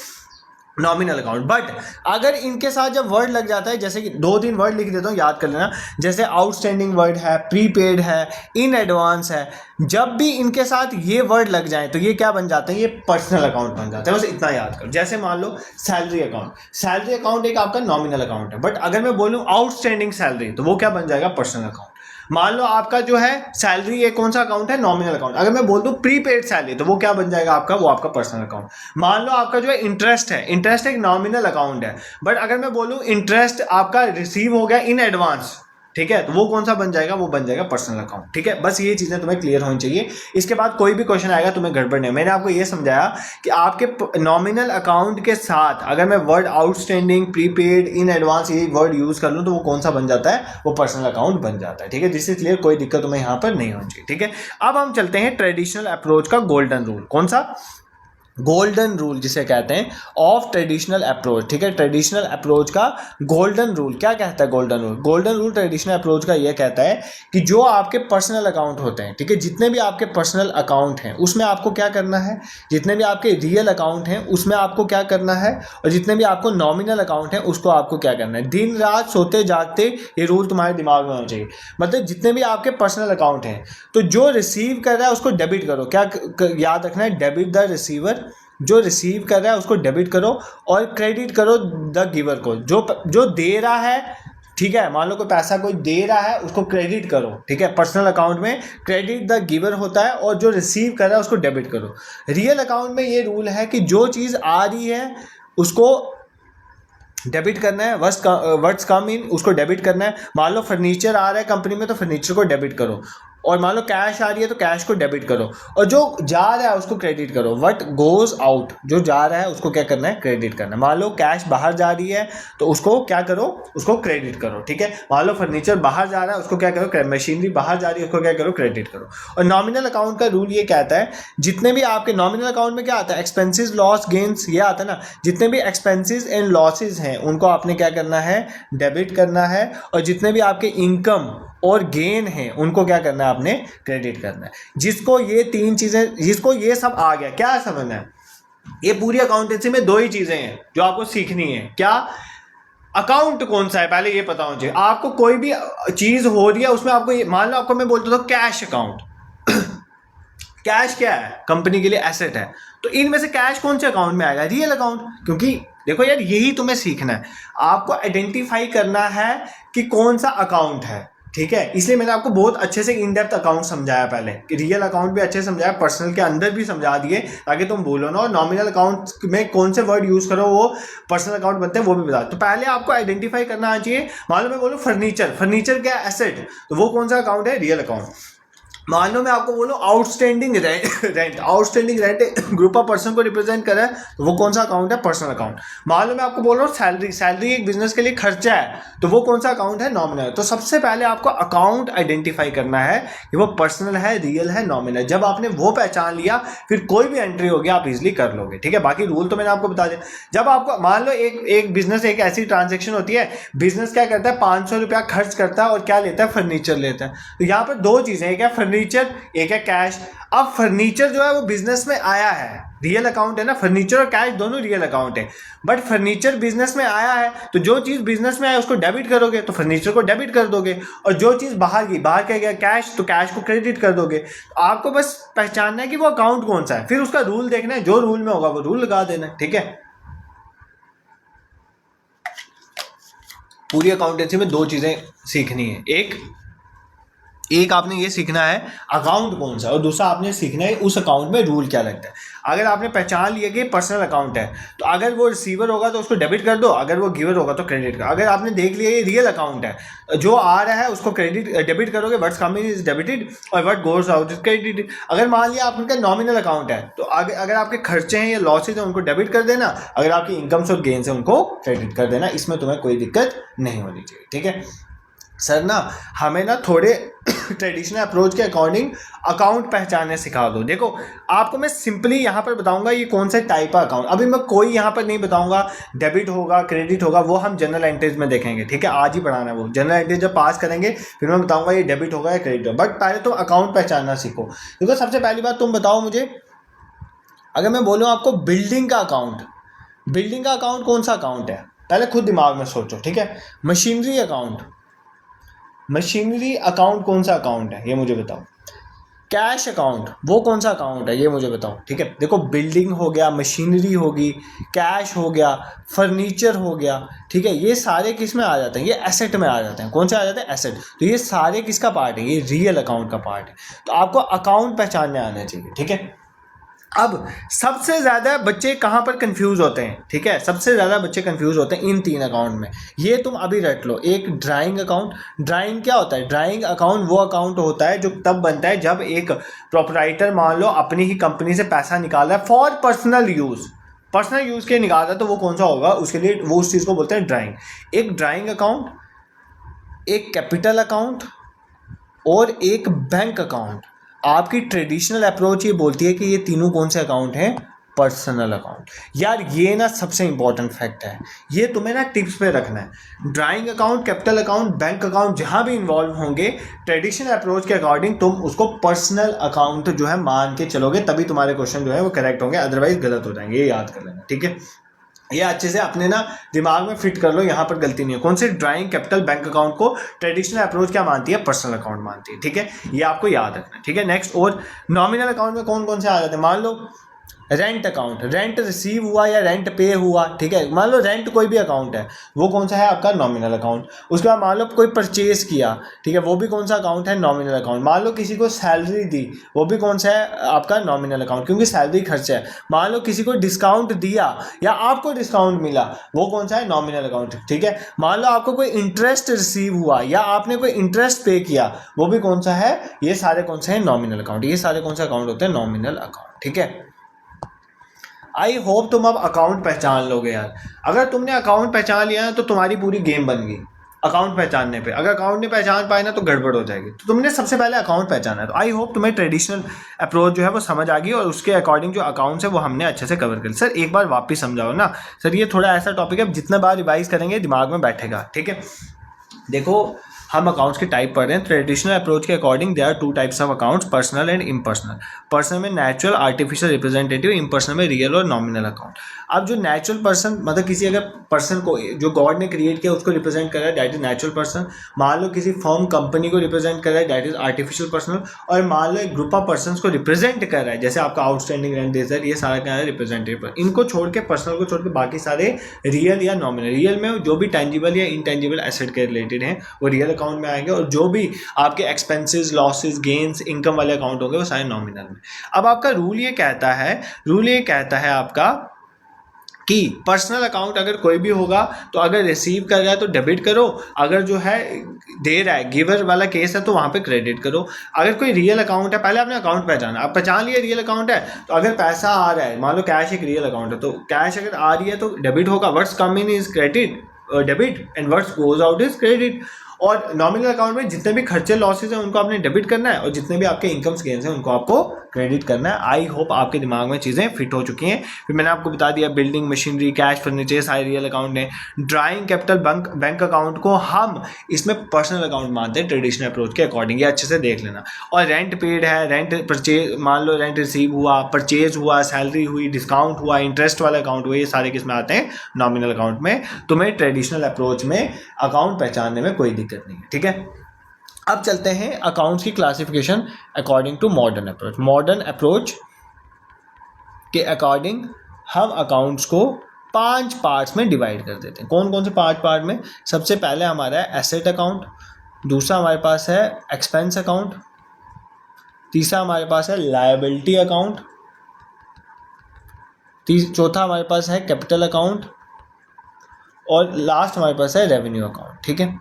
नॉमिनल अकाउंट। बट अगर इनके साथ जब वर्ड लग जाता है, जैसे कि 2-3 वर्ड लिख देता हूँ, याद कर लेना, जैसे आउटस्टैंडिंग वर्ड है, प्रीपेड है, इन एडवांस है, जब भी इनके साथ ये वर्ड लग जाए तो ये क्या बन जाते हैं, ये पर्सनल अकाउंट बन जाते हैं। बस इतना याद करो। जैसे मान लो सैलरी अकाउंट, सैलरी अकाउंट एक आपका नॉमिनल अकाउंट है, बट अगर मैं बोलूँ आउटस्टैंडिंग सैलरी तो वो क्या बन जाएगा, पर्सनल अकाउंट। मान लो आपका जो है सैलरी, ये कौन सा अकाउंट है, नॉमिनल अकाउंट। अगर मैं बोल दूं प्रीपेड सैलरी तो वो क्या बन जाएगा आपका, वो आपका पर्सनल अकाउंट। मान लो आपका जो है इंटरेस्ट है, इंटरेस्ट एक नॉमिनल अकाउंट है, बट अगर मैं बोलूं इंटरेस्ट आपका रिसीव हो गया इन एडवांस, ठीक है, तो वो कौन सा बन जाएगा, वो बन जाएगा पर्सनल अकाउंट। ठीक है, बस ये चीज़ें तुम्हें क्लियर होनी चाहिए। इसके बाद कोई भी क्वेश्चन आएगा तुम्हें गड़बड़ नहीं। मैंने आपको ये समझाया कि आपके नॉमिनल अकाउंट के साथ अगर मैं word outstanding, prepaid, in advance ये वर्ड यूज़ कर लूँ तो वो कौन सा बन जाता है, वो पर्सनल अकाउंट बन जाता है। ठीक है, दिस इज क्लियर, कोई दिक्कत तुम्हें यहाँ पर नहीं होनी चाहिए। ठीक है, अब हम चलते हैं ट्रेडिशनल अप्रोच का गोल्डन रूल। कौन सा, गोल्डन रूल जिसे कहते हैं ऑफ ट्रेडिशनल अप्रोच, ठीक है। ट्रेडिशनल अप्रोच का गोल्डन रूल क्या कहता है? Golden rule, golden rule traditional approach का ये कहता है कि जो आपके पर्सनल अकाउंट होते हैं, ठीक है, जितने भी आपके पर्सनल अकाउंट हैं उसमें आपको क्या करना है, जितने भी आपके रियल अकाउंट हैं उसमें आपको क्या करना है, और जितने भी आपको नॉमिनल अकाउंट हैं उसको आपको क्या करना है। दिन रात सोते जागते ये रूल तुम्हारे दिमाग में होना चाहिए। मतलब जितने भी आपके पर्सनल अकाउंट हैं, तो जो रिसीव कर रहा है उसको डेबिट करो। क्या याद रखना है? डेबिट द रिसीवर, जो रिसीव कर रहा है उसको डेबिट करो, और क्रेडिट करो द गिवर को, जो दे रहा है, ठीक है। मान लो कोई पैसा कोई दे रहा है उसको क्रेडिट करो, ठीक है। पर्सनल अकाउंट में क्रेडिट द गिवर होता है, और जो रिसीव कर रहा है उसको डेबिट करो। रियल अकाउंट में ये रूल है कि जो चीज़ आ रही है उसको डेबिट करना है, वर्ड्स कम इन उसको डेबिट करना है। मान लो फर्नीचर आ रहा है कंपनी में तो फर्नीचर को डेबिट करो, और मान लो कैश आ रही है तो कैश को डेबिट करो, और जो जा रहा है उसको क्रेडिट करो। व्हाट गोज आउट, जो जा रहा है उसको क्या करना है? क्रेडिट करना है। मान लो कैश बाहर जा रही है तो उसको क्या करो? उसको क्रेडिट करो, ठीक है। मान लो फर्नीचर बाहर जा रहा है उसको क्या करो? मशीनरी बाहर जा रही है उसको क्या करो? क्रेडिट करो। और नॉमिनल अकाउंट का रूल ये कहता है, जितने भी आपके नॉमिनल अकाउंट में क्या आता है? एक्सपेंसेस, लॉस, गेन्स, ये आता है ना। जितने भी एक्सपेंसेस एंड लॉसेज हैं उनको आपने क्या करना है? डेबिट करना है। और जितने भी आपके इनकम और गेन है उनको क्या करना है? आपने क्रेडिट करना है। जिसको ये तीन चीजें, जिसको ये सब आ गया, क्या समझना है? ये पूरी अकाउंटेंसी में दो ही चीजें हैं जो आपको सीखनी है। क्या? अकाउंट कौन सा है पहले ये पता होना चाहिए आपको। कोई भी चीज हो रही है उसमें आपको ये, मान लो आपको मैं बोलता था कैश अकाउंट कैश क्या है? कंपनी के लिए एसेट है। तो इनमें से कैश कौन से अकाउंट में आएगा? Real account. क्योंकि देखो यार, यही तुम्हें सीखना है, आपको आइडेंटिफाई करना है कि कौन सा अकाउंट है, ठीक है। इसलिए मैंने आपको बहुत अच्छे से इन डेप्थ अकाउंट समझाया पहले, कि रियल अकाउंट भी अच्छे से समझाया, पर्सनल के अंदर भी समझा दिए, ताकि तुम बोलो ना। और नॉमिनल अकाउंट में कौन से वर्ड यूज करो वो पर्सनल अकाउंट बनते हैं वो भी बता। तो पहले आपको आइडेंटिफाई करना आना चाहिए। मान लो मैं बोलूँ फर्नीचर, फर्नीचर क्या एसेट, तो वो कौन सा अकाउंट है? Real account. मान लो मैं आपको बोलूँ outstanding rent, outstanding rent group of person को रिप्रेजेंट कर रहा है, तो वो कौन सा अकाउंट है? Personal account. मान लो मैं आपको बोल रहा हूँ सैलरी, सैलरी एक बिजनेस के लिए खर्चा है, तो वो कौन सा अकाउंट है? नॉमिनल। तो सबसे पहले आपको अकाउंट आइडेंटिफाई करना है कि वो पर्सनल है, रियल है, नॉमिनल। जब आपने वो पहचान लिया फिर कोई भी एंट्री होगी आप इजिली कर लोगे, ठीक है। बाकी रूल तो मैंने आपको बता दिया। जब आपको मान लो एक बिजनेस, एक ऐसी ट्रांजेक्शन होती है, बिजनेस क्या करता है? 500 रुपया खर्च करता है और क्या लेता है? फर्नीचर लेता है। तो यहाँ पर दो चीजें, एक है फर्नीचर, एक है कैश। अब फर्नीचर जो है वो बिजनेस में आया है, रियल अकाउंट है ना। फर्नीचर और कैश दोनों रियल अकाउंट है, बट फर्नीचर बिजनेस में आया है, तो जो चीज बिजनेस में आया उसको डेबिट करोगे तो फर्नीचर को डेबिट कर दोगे, और जो चीज बाहर गई, बाहर क्या गया? कैश, तो कैश को क्रेडिट कर दोगे। तो आपको बस पहचानना है कि वो अकाउंट कौन सा है, फिर उसका रूल देखना है, जो रूल में होगा वो रूल लगा देना है, ठीक है। पूरी अकाउंटेंसी में दो चीजें सीखनी है, एक आपने ये सीखना है अकाउंट कौन सा, और दूसरा आपने सीखना है उस अकाउंट में रूल क्या लगता है। अगर आपने पहचान लिया कि पर्सनल अकाउंट है, तो अगर वो रिसीवर होगा तो उसको डेबिट कर दो, अगर वो गिवर होगा तो क्रेडिट कर। अगर आपने देख लिया ये रियल अकाउंट है, जो आ रहा है उसको डेबिट करोगे, व्हाट्स कमिंग इज डेबिटेड और what goes out is credited. अगर मान लिया आपका नॉमिनल अकाउंट है, तो अगर आपके खर्चे हैं या लॉसेज हैं उनको डेबिट कर देना, अगर आपकी इनकम्स और गेन्स हैं उनको क्रेडिट कर देना। इसमें तुम्हें कोई दिक्कत नहीं होनी चाहिए, ठीक है। सर ना हमें ना थोड़े ट्रेडिशनल अप्रोच के अकॉर्डिंग अकाउंट पहचानने सिखा दो। देखो आपको मैं सिंपली यहाँ पर बताऊंगा ये कौन सा टाइप का अकाउंट, अभी मैं कोई यहाँ पर नहीं बताऊंगा डेबिट होगा क्रेडिट होगा, वो हम जनरल एंट्रीज में देखेंगे, ठीक है। आज ही पढ़ाना है वो जनरल एंट्रीज, जब पास करेंगे फिर मैं बताऊंगा ये डेबिट होगा या क्रेडिट होगा। बट पहले तुम अकाउंट पहचानना सीखो। देखो सबसे पहली बात तुम बताओ मुझे, अगर मैं बोलूँ आपको बिल्डिंग का अकाउंट, बिल्डिंग का अकाउंट कौन सा अकाउंट है? पहले खुद दिमाग में सोचो, ठीक है। मशीनरी अकाउंट, मशीनरी अकाउंट कौन सा अकाउंट है ये मुझे बताओ। कैश अकाउंट वो कौन सा अकाउंट है ये मुझे बताओ, ठीक है। देखो बिल्डिंग हो गया, मशीनरी होगी, कैश हो गया, फर्नीचर हो गया, ठीक है। ये सारे किस में आ जाते हैं? ये एसेट में आ जाते हैं। कौन से आ जाते हैं? एसेट। तो ये सारे किसका पार्ट है? ये रियल अकाउंट का पार्ट है। तो आपको अकाउंट पहचानने आना चाहिए, ठीक है। अब सबसे ज़्यादा बच्चे कहाँ पर कंफ्यूज होते हैं, ठीक है। सबसे ज़्यादा बच्चे कंफ्यूज होते हैं इन तीन अकाउंट में। ये तुम अभी रट लो। एक ड्राइंग अकाउंट, ड्राइंग क्या होता है? ड्राइंग अकाउंट वो अकाउंट होता है जो तब बनता है जब एक प्रोप्राइटर मान लो अपनी ही कंपनी से पैसा निकाल रहा है for personal use, personal use के निकाल रहा है, तो वो कौन सा होगा? उसके लिए वो उस चीज़ को बोलते हैं ड्राइंग। एक ड्राइंग अकाउंट, एक कैपिटल अकाउंट और एक बैंक अकाउंट। आपकी ट्रेडिशनल अप्रोच ये बोलती है कि ये तीनों कौन से अकाउंट हैं? Personal account. यार ये ना सबसे इंपॉर्टेंट फैक्ट है, ये तुम्हें ना टिप्स पे रखना है। Drawing account, capital account, bank account जहाँ भी इन्वॉल्व होंगे, ट्रेडिशनल अप्रोच के अकॉर्डिंग तुम उसको पर्सनल अकाउंट जो है मान के चलोगे, तभी तुम्हारे क्वेश्चन जो है वो करेक्ट होंगे, अदरवाइज गलत हो जाएंगे। ये याद कर लेना, ठीक है। ये अच्छे से अपने ना दिमाग में फिट कर लो, यहाँ पर गलती नहीं है। कौन से ड्राइंग, कैपिटल, बैंक अकाउंट को ट्रेडिशनल अप्रोच क्या मानती है? पर्सनल अकाउंट मानती है, ठीक है। ये आपको याद रखना है, ठीक है। नेक्स्ट, और नॉमिनल अकाउंट में कौन कौन से आ जाते हैं? मान लो रेंट अकाउंट, रेंट रिसीव हुआ या रेंट पे हुआ, ठीक है। मान लो रेंट कोई भी अकाउंट है, वो कौन सा है? आपका नॉमिनल अकाउंट। उसके बाद मान लो कोई परचेज किया, ठीक है, वो भी कौन सा अकाउंट है? Nominal account. मान लो किसी को सैलरी दी, वो भी कौन सा है? आपका नॉमिनल अकाउंट, क्योंकि सैलरी खर्च है। मान लो किसी को डिस्काउंट दिया या आपको डिस्काउंट मिला, वो कौन सा है? नॉमिनल अकाउंट, ठीक है। मान लो आपको कोई इंटरेस्ट रिसीव हुआ या आपने कोई इंटरेस्ट पे किया, वो भी कौन सा है? ये सारे कौन से हैं? Nominal account. ये सारे कौन से अकाउंट होते हैं? नॉमिनल अकाउंट, ठीक है। आई होप तुम अब अकाउंट पहचान लोगे यार। अगर तुमने अकाउंट पहचान लिया तो तुम्हारी पूरी गेम बन गई अकाउंट पहचानने पे। अगर अकाउंट नहीं पहचान पाए ना तो गड़बड़ हो जाएगी। तो तुमने सबसे पहले अकाउंट पहचाना है। तो आई होप तुम्हें ट्रेडिशनल अप्रोच जो है वो समझ आ गई और उसके अकॉर्डिंग जो अकाउंट्स है वो हमने अच्छे से कवर कर। सर एक बार वापस समझाओ ना सर, ये थोड़ा ऐसा टॉपिक है जितना बार रिवाइज करेंगे दिमाग में बैठेगा, ठीक है। देखो हम अकाउंट्स के टाइप पढ़ रहे हैं। ट्रेडिशनल अप्रोच के according there are two types of accounts, personal and impersonal. Personal में नेचुरल, आर्टिफिशियल रिप्रेजेंटेटिव, इम्पर्सनल में रियल और नॉमिनल अकाउंट। अब जो नेचुरल पर्सन मतलब किसी अगर पर्सन को जो गॉड ने क्रिएट किया उसको रिप्रेजेंट कर रहा है, दैट इज नेचुरल पर्सन। मान लो किसी फर्म कंपनी को रिप्रेजेंट कर रहा है, दैट इज आर्टिफिशियल पर्सनल। और मान लो एक ग्रुप ऑफ पर्सन को रिप्रेजेंट कर रहा है, जैसे आपका आउटस्टैंडिंग रेंट डेजर, ये सारा क्या है? रिप्रेजेंटेटिव। इनको छोड़ के, पर्सनल को छोड़ के बाकी सारे रियल या नॉमिनल। रियल में जो भी टेंजिबल या इनटेंजिबल एसेट के रिलेटेड हैं वो रियल अकाउंट में आएंगे, और जो भी आपके एक्सपेंसेस, लॉसेस, गेन्स, इनकम वाले अकाउंट होंगे वो सारे नॉमिनल में। अब आपका रूल ये कहता है आपका कि पर्सनल अकाउंट अगर कोई भी होगा तो अगर रिसीव कर रहा है तो डेबिट करो, अगर जो है दे रहा है, गिवर वाला केस है, तो वहाँ पे क्रेडिट करो। अगर कोई रियल अकाउंट है, पहले आपने अकाउंट पहचाना, आप पहचान लिया रियल अकाउंट है, तो अगर पैसा आ रहा है, मान लो कैश एक रियल अकाउंट है, तो कैश अगर आ रही है तो डेबिट होगा। Words come in is credit debit and words goes out is credit. और नॉमिनल अकाउंट में जितने भी खर्चे, लॉसेज हैं उनको आपने डेबिट करना है, और जितने भी आपके इनकम्स गेन्स हैं उनको आपको क्रेडिट करना है। आई होप आपके दिमाग में चीज़ें फिट हो चुकी हैं। फिर मैंने आपको बता दिया बिल्डिंग, मशीनरी, कैश, फर्नीचर सारे रियल अकाउंट हैं। ड्राइंग, कैपिटल, बैंक अकाउंट को हम इसमें पर्सनल अकाउंट मानते हैं ट्रेडिशनल अप्रोच के अकॉर्डिंग, ये अच्छे से देख लेना। और रेंट पेड है, रेंट परचेज, मान लो रेंट रिसीव हुआ, परचेज हुआ, सैलरी हुई, डिस्काउंट हुआ, इंटरेस्ट वाले अकाउंट हुए, ये सारे किस में आते हैं? नॉमिनल अकाउंट में। तुम्हें ट्रेडिशनल अप्रोच में अकाउंट पहचानने में कोई दिक्कत नहीं है, ठीक है। अब चलते हैं अकाउंट्स की classification according to modern approach. Modern approach के अकॉर्डिंग हम अकाउंट्स को 5 पार्ट्स में डिवाइड कर देते हैं। कौन कौन से 5 पार्ट में? सबसे पहले हमारा है एसेट अकाउंट, दूसरा हमारे पास है एक्सपेंस अकाउंट, तीसरा हमारे पास है लायबिलिटी अकाउंट, चौथा हमारे पास है कैपिटल अकाउंट, और लास्ट हमारे पास है रेवेन्यू अकाउंट, ठीक है।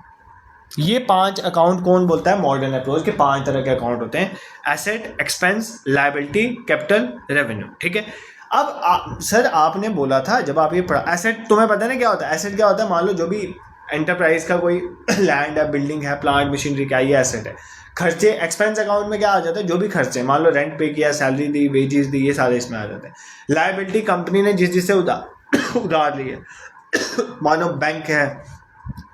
ये 5 अकाउंट कौन बोलता है? मॉडर्न अप्रोच के 5 तरह के अकाउंट होते हैं: asset, expense, liability, capital, revenue, ठीक है। अब सर आपने बोला था जब आप ये पढ़ा, एसेट तुम्हें पता है ना क्या होता है? एसेट क्या होता है? मान लो जो भी एंटरप्राइज का कोई लैंड है, बिल्डिंग है, प्लांट, मशीनरी, क्या, ये एसेट है। खर्चे, एक्सपेंस अकाउंट में क्या आ जाता है? जो भी खर्चे, मान लो रेंट पे किया, सैलरी दी, वेजेस दी, ये सारे इसमें आ जाते हैं। लायबिलिटी, कंपनी ने जिससे उधार ली है, मानो बैंक है,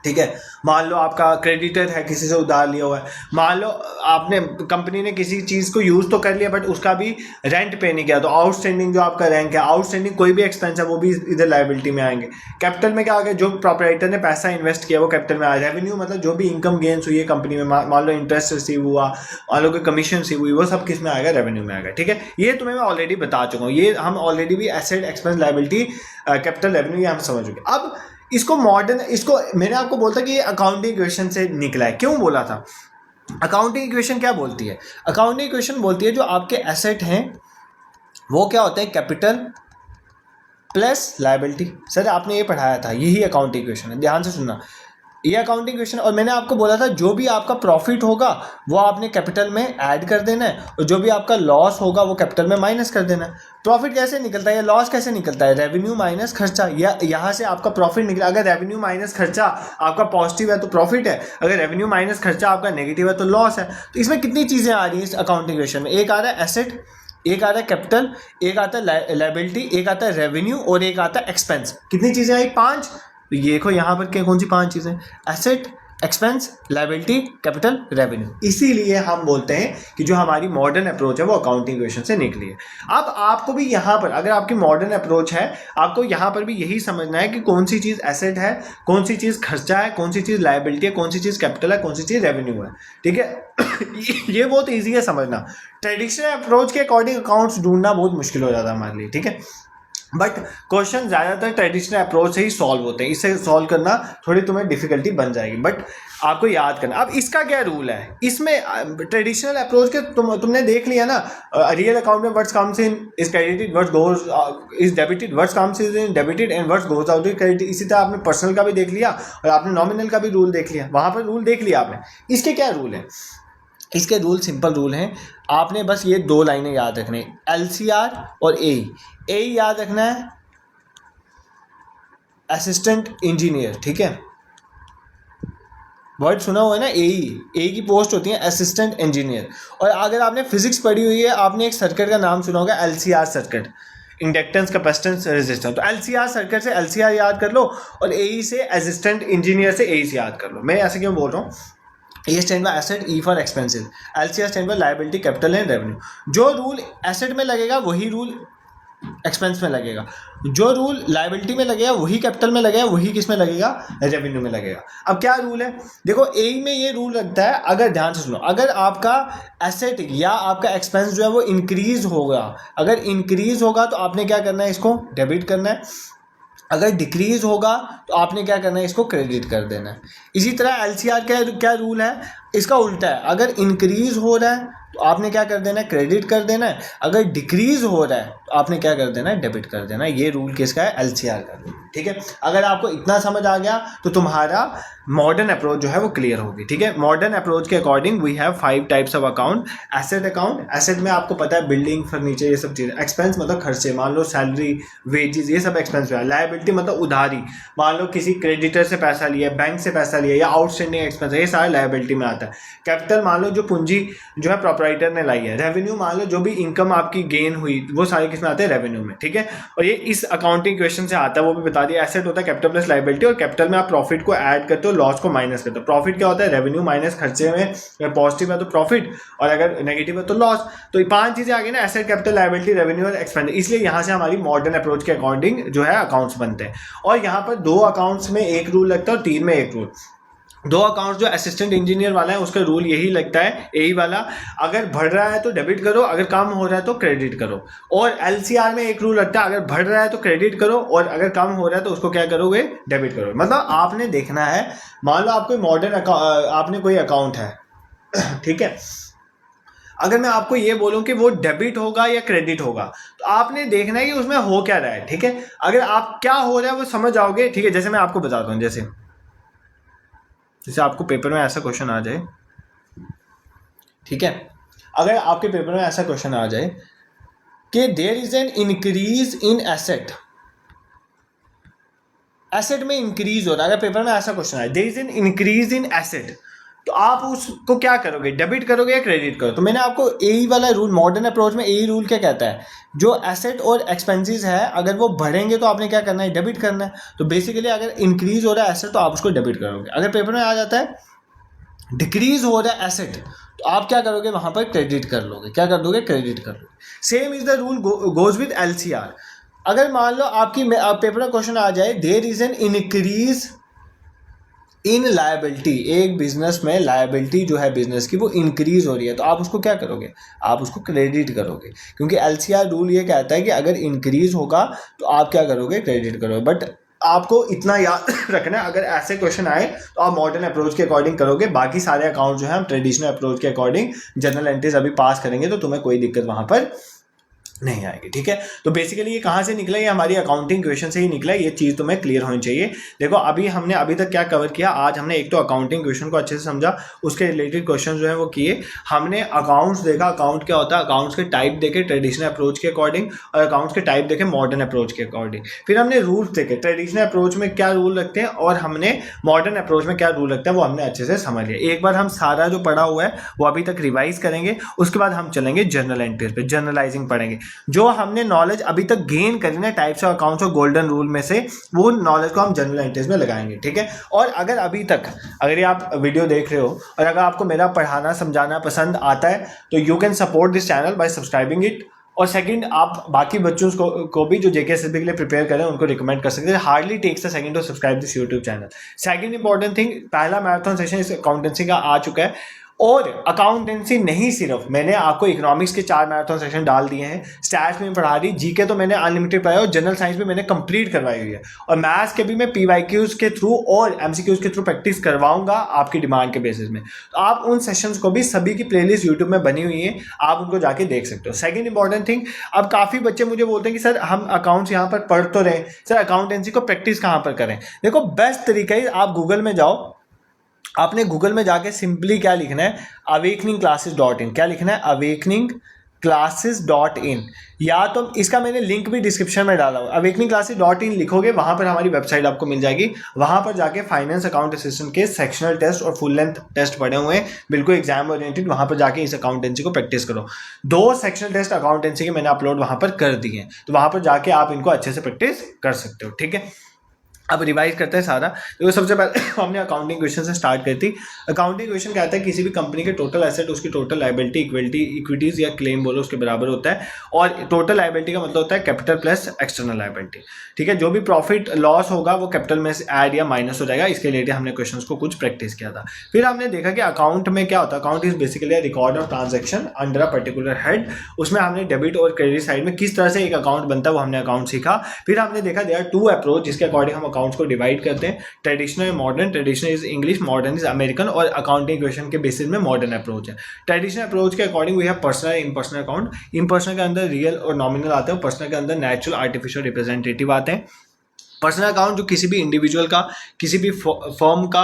ठीक है। मान लो आपका क्रेडिटर है, किसी से उधार लिया हुआ है। मान लो आपने, कंपनी ने किसी चीज़ को यूज़ तो कर लिया बट उसका भी रेंट पे नहीं किया, तो आउटस्टैंडिंग जो आपका रैंक है, आउटस्टैंडिंग कोई भी एक्सपेंस है वो भी इधर लायबिलिटी में आएंगे। कैपिटल में क्या आ गया? जो प्रोपराइटर ने पैसा इन्वेस्ट किया वो कैपिटल में आया। रेवेन्यू मतलब जो भी इनकम गेन्स हुई है कंपनी में, मान लो इंटरेस्ट रिसीव हुआ, मान लो कोई कमीशन रिसीव हुई, वो सब किस में आएगा? रेवेन्यू में आएगा, ठीक है। ये तुम्हें मैं ऑलरेडी बता चुका हूँ, ये हम ऑलरेडी भी asset, expense, liability, capital, revenue ये हम समझ चुके। अब इसको मॉडर्न, इसको मैंने आपको बोला था कि ये अकाउंटिंग इक्वेशन से निकला है। क्यों बोला था? अकाउंटिंग इक्वेशन क्या बोलती है? अकाउंटिंग इक्वेशन बोलती है जो आपके एसेट हैं वो क्या होते हैं? Capital plus liability. सर आपने ये पढ़ाया था, यही अकाउंटिंग इक्वेशन है, ध्यान से सुनना। ये अकाउंटिंग क्वेश्चन, और मैंने आपको बोला था जो भी आपका प्रॉफिट होगा वो आपने कैपिटल में ऐड कर देना है, और जो भी आपका लॉस होगा वो कैपिटल में माइनस कर देना है। प्रॉफिट कैसे निकलता है या लॉस कैसे निकलता है? रेवेन्यू माइनस खर्चा, या यहाँ से आपका प्रॉफिट निकला। अगर रेवेन्यू माइनस खर्चा आपका पॉजिटिव है तो प्रॉफिट है, अगर रेवेन्यू माइनस खर्चा आपका नेगेटिव है तो लॉस है। तो इसमें कितनी चीज़ें आ रही हैं इस अकाउंटिंग क्वेश्चन में? एक आ रहा है एसेट, एक आता है कैपिटल, एक आता है लायबिलिटी, एक आता है रेवेन्यू और एक आता है एक्सपेंस। कितनी चीज़ें आई? 5। तो ये देखो यहाँ पर क्या कौन सी 5 चीज़ें? Asset, expense, liability, capital, revenue. इसीलिए हम बोलते हैं कि जो हमारी मॉडर्न अप्रोच है वो अकाउंटिंग इक्वेशन से निकली है। अब आपको भी यहाँ पर, अगर आपकी मॉडर्न अप्रोच है, आपको यहाँ पर भी यही समझना है कि कौन सी चीज़ एसेट है, कौन सी चीज़ खर्चा है, कौन सी चीज़ लायबिलिटी है, कौन सी चीज़ कैपिटल है, कौन सी चीज़ रेवेन्यू है। ठीक है ये बहुत ईजी है समझना। ट्रेडिशनल अप्रोच के अकॉर्डिंग अकाउंट्स ढूंढना बहुत मुश्किल हो जाता है हमारे लिए। ठीक है, बट क्वेश्चन ज़्यादातर ट्रेडिशनल अप्रोच से ही सॉल्व होते हैं, इससे सॉल्व करना थोड़ी तुम्हें डिफिकल्टी बन जाएगी, बट आपको याद करना। अब इसका क्या रूल है इसमें? ट्रेडिशनल अप्रोच के तुमने देख लिया ना, रियल अकाउंट में what's comes in is credited, what's goes is debited, what's comes is in debited and what's goes out is credited. इसी तरह आपने पर्सनल का भी देख लिया और आपने नॉमिनल का भी रूल देख लिया, वहाँ पर रूल देख लिया आपने। इसके क्या रूल है? इसके रूल सिंपल रूल हैं, आपने बस ये 2 लाइनें याद रखनी, LCR और ए याद रखना है, असिस्टेंट इंजीनियर। ठीक है, वर्ड सुना हुआ है ना, ए की पोस्ट होती है असिस्टेंट इंजीनियर। और अगर आपने फिजिक्स पढ़ी हुई है, आपने एक सर्किट का नाम सुना होगा, LCR circuit, inductance, capacitance, resistance. तो LCR सर्किट से LCR याद कर लो और ए से असिस्टेंट इंजीनियर से ए याद कर लो। मैं ऐसे क्यों बोल रहा हूँ? A stand by asset, E for expensive, LCR stand by liability, capital and revenue. जो रूल एसेट में लगेगा वही रूल एक्सपेंस में लगेगा, जो रूल लायबिलिटी में लगेगा वही कैपिटल में लगेगा, वही किस में लगेगा? रेवेन्यू में लगेगा। अब क्या रूल है? देखो ए में ये रूल लगता है, अगर ध्यान से सुनो, अगर आपका एसेट या आपका एक्सपेंस जो है वो इंक्रीज होगा, अगर इंक्रीज होगा तो आपने क्या करना है? इसको डेबिट करना है। अगर डिक्रीज होगा तो आपने क्या करना है? इसको क्रेडिट कर देना है। इसी तरह LCR का क्या रूल है? इसका उल्टा है, अगर इंक्रीज हो रहा है तो आपने क्या कर देना है? क्रेडिट कर देना है। अगर डिक्रीज हो रहा है तो आपने क्या कर देना है? डेबिट कर देना है। ये रूल किसका है? LCR का रूल। ठीक है, अगर आपको इतना समझ आ गया तो तुम्हारा मॉडर्न अप्रोच जो है वो क्लियर होगी। ठीक है, मॉडर्न अप्रोच के according we have 5 types of account. Asset account, asset में आपको पता है बिल्डिंग, फर्नीचर, ये सब चीज़ें। एक्सपेंस मतलब खर्चे, मान लो सैलरी, वेजेस, ये सब एक्सपेंस है। लायबिलिटी मतलब उधारी, मान लो किसी क्रेडिटर से पैसा लिया, बैंक से पैसा लिया, या आउटस्टैंडिंग एक्सपेंस है, ये सारा लायबिलिटी में आता है। कैपिटल मान लो जो पूंजी जो है प्रोपराइटर ने लाई है। रेवेन्यू मान लो जो भी इनकम आपकी गेन हुई, वो सारे किस में आते हैं? रेवेन्यू में। ठीक है, और ये इस अकाउंटिंग क्वेश्चन से आता है, वो भी बता दिया। एसेट होता है कैपिटल प्लस लायबिलिटी, और कैपिटल में आप प्रॉफिट को ऐड करते हो, लॉस को माइनस करते हो। प्रॉफिट क्या होता है? रेवेन्यू माइनस खर्चे में पॉजिटिव है तो प्रॉफिट, और अगर नेगेटिव है तो लॉस। तो ये 5 चीजें आ गई ना, एसेट, कैपिटल, लायबिलिटी, रेवेन्यू और एक्सपेंस। इसलिए यहाँ से हमारी मॉडर्न अप्रोच के अकॉर्डिंग जो है अकाउंट्स बनते हैं। और यहाँ पर 2 अकाउंट्स में 1 रूल लगता है और 3 में 1 रूल। 2 अकाउंट जो असिस्टेंट इंजीनियर वाला है उसका रूल यही लगता है, यही वाला, अगर बढ़ रहा है तो डेबिट करो, अगर कम हो रहा है तो क्रेडिट करो। और LCR में 1 रूल लगता है, अगर बढ़ रहा है तो क्रेडिट करो, और अगर कम हो रहा है तो उसको क्या करोगे? डेबिट करो। मतलब आपने देखना है, मान लो आपको मॉडर्न आपने कोई अकाउंट है ठीक है, अगर मैं आपको ये बोलूं कि वो डेबिट होगा या क्रेडिट होगा, तो आपने देखना है कि उसमें हो क्या रहा है। ठीक है, अगर आप क्या हो रहा है वो समझ जाओगे। ठीक है, जैसे मैं आपको बताता हूँ, जैसे आपको पेपर में ऐसा क्वेश्चन आ जाए, ठीक है, अगर आपके पेपर में ऐसा क्वेश्चन आ जाए कि there is an increase in asset, asset में इंक्रीज हो रहा है, अगर पेपर में ऐसा क्वेश्चन आए there is an increase in asset, तो आप उसको क्या करोगे? डेबिट करोगे या क्रेडिट करोगे? तो मैंने आपको यही वाला रूल, मॉडर्न अप्रोच में यही रूल क्या कहता है, जो एसेट और एक्सपेंसेस है अगर वो बढ़ेंगे तो आपने क्या करना है? डेबिट करना है। तो बेसिकली अगर इंक्रीज हो रहा है एसेट तो आप उसको डेबिट करोगे। अगर पेपर में आ जाता है डिक्रीज हो रहा है एसेट, तो आप क्या करोगे? वहां पर क्रेडिट कर लोगे। क्या कर दोगे? क्रेडिट कर लोगे। Same is the rule goes with LCR। अगर मान लो आपकी पेपर में क्वेश्चन आ जाए there is an increase in liability, एक बिजनेस में लायबिलिटी जो है बिजनेस की वो इंक्रीज हो रही है, तो आप उसको क्या करोगे? आप उसको क्रेडिट करोगे, क्योंकि LCR रूल ये कहता है कि अगर इंक्रीज होगा तो आप क्या करोगे? क्रेडिट करोगे। बट आपको इतना याद रखना है, अगर ऐसे क्वेश्चन आए तो आप मॉडर्न अप्रोच के अकॉर्डिंग करोगे। बाकी सारे अकाउंट जो है हम ट्रेडिशनल अप्रोच के अकॉर्डिंग जनरल एंट्रीज अभी पास करेंगे, तो तुम्हें कोई दिक्कत वहां पर नहीं आएगी। ठीक है, तो बेसिकली ये कहाँ से निकला, ये हमारी अकाउंटिंग क्वेश्चन से ही निकला। ये चीज़ तुम्हें क्लियर होनी चाहिए। देखो अभी हमने अभी तक क्या कवर किया, आज हमने एक तो अकाउंटिंग क्वेश्चन को अच्छे से समझा, उसके रिलेटेड क्वेश्चन जो है वो किए, हमने अकाउंट्स देखा, अकाउंट क्या होता है, अकाउंट्स के टाइप देखे ट्रेडिशनल अप्रोच के अकॉर्डिंग, और अकाउंट्स के टाइप देखे मॉडर्न अप्रोच के अकॉर्डिंग। फिर हमने रूल्स देखे, ट्रेडिशनल अप्रोच में क्या रूल रखते हैं और हमने मॉडर्न अप्रोच में क्या रूल रखते हैं, वो हमने अच्छे से समझ लिया। एक बार हम सारा जो पढ़ा हुआ है वो अभी तक रिवाइज करेंगे, उसके बाद हम चलेंगे जर्नल एंट्रीज पे, जर्नलाइजिंग पढ़ेंगे। जो हमने नॉलेज अभी तक गेन करी ना टाइप्स ऑफ अकाउंट्स और गोल्डन रूल में से, वो नॉलेज को हम जर्नल एंट्रीज में लगाएंगे। ठीक है, और अगर अभी तक अगर ये आप वीडियो देख रहे हो और अगर आपको मेरा पढ़ाना समझाना पसंद आता है तो you can support this channel bye subscribing it. और सेकंड, आप बाकी बच्चों को भी जो जेकेएसएसबी के लिए प्रिपेयर करें उनको रिकमेंड कर सकते हैं। Hardly takes a second to subscribe this YouTube channel. Second important thing, पहला मैराथन सेशन इस अकाउंटेंसी का आ चुका है। और अकाउंटेंसी नहीं, सिर्फ मैंने आपको इकोनॉमिक्स के 4 मैराथन सेशन डाल दिए हैं, स्टैट्स में पढ़ा दी, जीके तो मैंने अनलिमिटेड पढ़ाया और जनरल साइंस भी मैंने कंप्लीट करवाई हुई है, और मैथ्स के भी मैं पीवाईक्यूज के थ्रू और एमसीक्यूज के थ्रू प्रैक्टिस करवाऊंगा आपकी डिमांड के बेसिस में। तो आप उन सेशंस को भी, सभी की प्लेलिस्ट यूट्यूब में बनी हुई है, आप उनको जाके देख सकते हो। सेकंड इंपॉर्टेंट थिंग, अब काफ़ी बच्चे मुझे बोलते हैं कि सर हम अकाउंट्स यहाँ पर पढ़ तो रहे, सर अकाउंटेंसी को प्रैक्टिस कहाँ पर करें। देखो बेस्ट तरीका है, आप गूगल में जाओ, आपने गूगल में जाके सिंपली क्या लिखना है, awakeningclasses.in। क्या लिखना है, awakeningclasses.in, या तो इसका मैंने लिंक भी डिस्क्रिप्शन में डाला हुआ। awakeningclasses.in लिखोगे, वहाँ पर हमारी वेबसाइट आपको मिल जाएगी। वहाँ पर जाके फाइनेंस अकाउंट असिस्टेंट के सेक्शनल टेस्ट और फुल लेंथ टेस्ट पड़े हुए हैं, बिल्कुल एग्जाम ओरिएंटेड। वहाँ पर जाके इस अकाउंटेंसी को प्रैक्टिस करो। 2 सेक्शनल टेस्ट अकाउंटेंसी के मैंने अपलोड वहाँ पर कर दिए हैं, तो वहाँ पर जाके आप इनको अच्छे से प्रैक्टिस कर सकते हो। ठीक है, अब रिवाइज करते हैं सारा। तो सबसे पहले हमने अकाउंटिंग क्वेश्चन से स्टार्ट करी थी। अकाउंटिंग क्वेश्चन कहता है किसी भी कंपनी के टोटल एसेट उसकी टोटल लायबिलिटी इक्विटीज या क्लेम बोलो उसके बराबर होता है, और टोटल लायबिलिटी का मतलब होता है कैपिटल प्लस एक्सटर्नल लायबिलिटी। ठीक है, जो भी प्रॉफिट लॉस होगा वो कैपिटल में से ऐड या माइनस हो जाएगा। इसके रिलेटेड हमने क्वेश्चन को कुछ प्रैक्टिस किया था। फिर हमने देखा कि अकाउंट में क्या होता है, account is basically record of transaction under a particular head. उसमें हमने डेबिट और क्रेडिट साइड में किस तरह से एक अकाउंट बनता है वो हमने अकाउंट सीखा। फिर हमने देखा देयर आर 2 अप्रोच जिसके अकॉर्डिंग हम अकाउंट्स को डिवाइड करते हैं, ट्रेडिशनल और modern. Traditional is English, modern is American, और अकाउंटिंग क्वेश्चन के बेसिस में मॉडर्न अप्रोच है। ट्रेडिशनल अप्रोच के according we have personal, impersonal account. Impersonal के अंदर रियल और नॉमिनल आते हैं, पर्सनल के अंदर नेचुरल, आर्टिफिशियल, रिप्रेजेंटेटिव आते हैं। पर्सनल अकाउंट जो किसी भी इंडिविजुअल का, किसी भी फर्म का,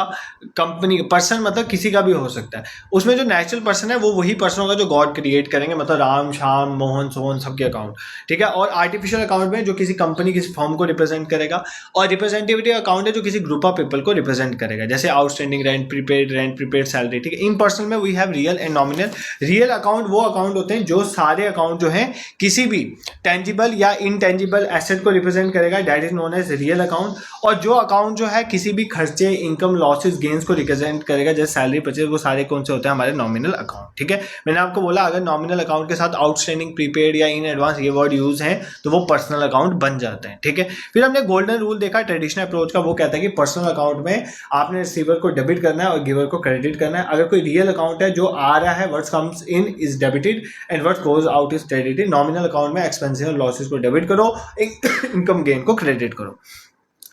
कंपनी, पर्सन मतलब किसी का भी हो सकता है। उसमें जो नेचुरल पर्सन है वो वही पर्सन होगा जो गॉड क्रिएट करेंगे, मतलब राम, श्याम, मोहन, सोहन सबके अकाउंट। ठीक है, और आर्टिफिशियल अकाउंट में जो किसी कंपनी, किसी फर्म को रिप्रेजेंट करेगा, और रिप्रेजेंटेटिव अकाउंट है जो किसी ग्रुप ऑफ पीपल को रिप्रेजेंट करेगा, जैसे आउटस्टैंडिंग रेंट, प्रीपेड सैलरी। ठीक है, इम्पर्सनल में we have real and nominal. Real account वो अकाउंट होते हैं जो सारे अकाउंट जो है किसी भी टेंजिबल या इनटेंजिबल एसेट को रिप्रेजेंट करेगा, that is known as real account. और जो अकाउंट जो है किसी भी खर्चे, इनकम, लॉसेस, गेन्स को रिप्रेजेंट करेगा, जैसे सैलरी, परचेज, वो सारे कौन से होते हैं, हमारे नॉमिनल अकाउंट। ठीक है, मैंने आपको बोला अगर नॉमिनल अकाउंट के साथ आउटस्टैंडिंग, प्रीपेड या इन एडवांस ये वर्ड यूज है तो वो पर्सनल अकाउंट बन जाते हैं। ठीक है, फिर हमने गोल्डन रूल देखा ट्रेडिशनल अप्रोच का। वो कहता है कि पर्सनल अकाउंट में आपने रिसीवर को डेबिट करना है और गिवर को क्रेडिट करना है। अगर कोई रियल अकाउंट है, जो आ रहा है, what comes in is debited and what goes out is credited. Nominal account में एक्सपेंसेस और लॉसेस को डेबिट करो, इनकम गेन को क्रेडिट करो।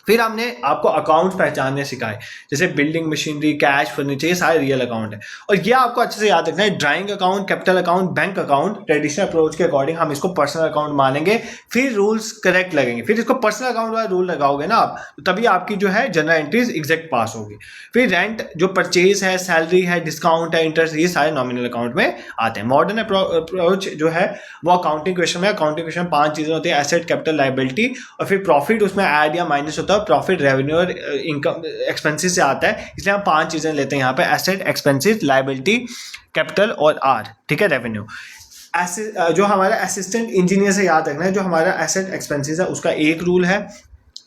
फिर हमने आपको अकाउंट्स पहचानने सिखाए, जैसे बिल्डिंग मशीनरी, कैश, फर्नीचर, ये सारे रियल अकाउंट है। और ये आपको अच्छे से याद रखना है, drawing account, capital account, bank account, traditional approach के अकॉर्डिंग हम इसको पर्सनल अकाउंट मानेंगे। फिर रूल्स करेक्ट लगेंगे, फिर इसको पर्सनल अकाउंट वाला रूल लगाओगे ना आप, तो तभी आपकी जो है जनरल एंट्रीज एग्जैक्ट पास होगी। फिर रेंट, जो परचेज है, सैलरी है, डिस्काउंट है, इंटरेस्ट, ये सारे नॉमिनल अकाउंट में आते हैं। मॉडर्न अप्रोच जो है वो अकाउंटिंग क्वेश्चन में, अकाउंटिंग क्वेश्चन 5 चीजें होती है, एसेट, कैपिटल, लायबिलिटी, और फिर प्रॉफिट उसमें ऐड या माइनस होता है। प्रॉफिट रेवेन्यू और इनकम एक्सपेंसेस से आता है, इसलिए हम 5 चीजें लेते हैं यहाँ पे, एसेट, एक्सपेंसेस, लायबिलिटी, कैपिटल और आर। ठीक है, रेवेन्यू। जो हमारा असिस्टेंट इंजीनियर से याद रखना है, जो हमारा एसेट एक्सपेंसेस है उसका एक रूल है,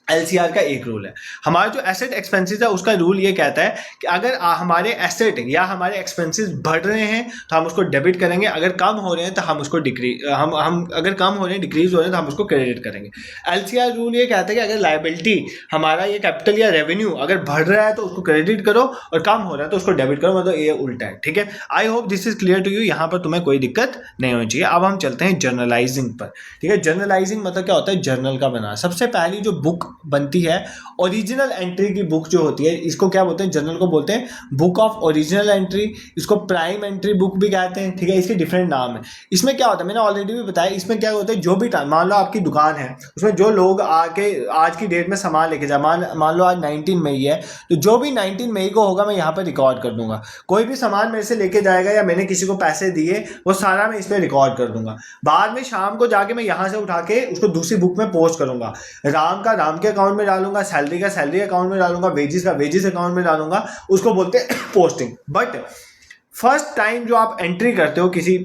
LCR का एक रूल है। हमारा जो एसेट एक्सपेंसेस है उसका रूल ये कहता है कि अगर हमारे एसेट या हमारे एक्सपेंसेस बढ़ रहे हैं तो हम उसको डेबिट करेंगे, अगर कम हो रहे हैं तो हम उसको हम अगर कम हो रहे हैं, डिक्रीज हो रहे हैं, तो हम उसको क्रेडिट करेंगे। LCR रूल ये कहता है कि अगर लायबिलिटी, हमारा ये कैपिटल या रेवेन्यू अगर बढ़ रहा है तो उसको क्रेडिट करो, और कम हो रहा है तो उसको डेबिट करो, मतलब ये उल्टा है। ठीक है, I hope this is clear to you. यहाँ पर तुम्हें कोई दिक्कत नहीं होनी चाहिए। अब हम चलते हैं जर्नलाइजिंग पर। ठीक है, जर्नलाइजिंग मतलब क्या होता है, जर्नल का बनाना। सबसे पहली जो बुक बनती है ओरिजिनल एंट्री की बुक जो होती है, इसको क्या बोलते हैं, जर्नल को बोलते हैं बुक ऑफ ओरिजिनल एंट्री, इसको प्राइम एंट्री बुक भी कहते हैं, ठीक है, इसके डिफरेंट नाम है। इसमें क्या होता है, मैंने ऑलरेडी भी बताया, इसमें क्या होता है, जो भी मान लो आपकी दुकान है, उसमें जो लोग आके आज की डेट में सामान लेके जाए, मान लो आज 19 मई है, तो जो भी 19 मई को होगा मैं यहाँ पर रिकॉर्ड कर दूंगा। कोई भी सामान मेरे से लेके जाएगा या मैंने किसी को पैसे दिए, वो सारा मैं इसमें रिकॉर्ड कर दूंगा। बाद में शाम को जाके मैं यहाँ से उठा के उसको दूसरी बुक में पोस्ट करूंगा। राम का राम के अकाउंट में डालूंगा, सैलरी का सैलरी अकाउंट में डालूंगा, वेजिस का वेजिस अकाउंट में डालूंगा, उसको बोलते हैं पोस्टिंग। बट फर्स्ट टाइम जो आप एंट्री करते हो किसी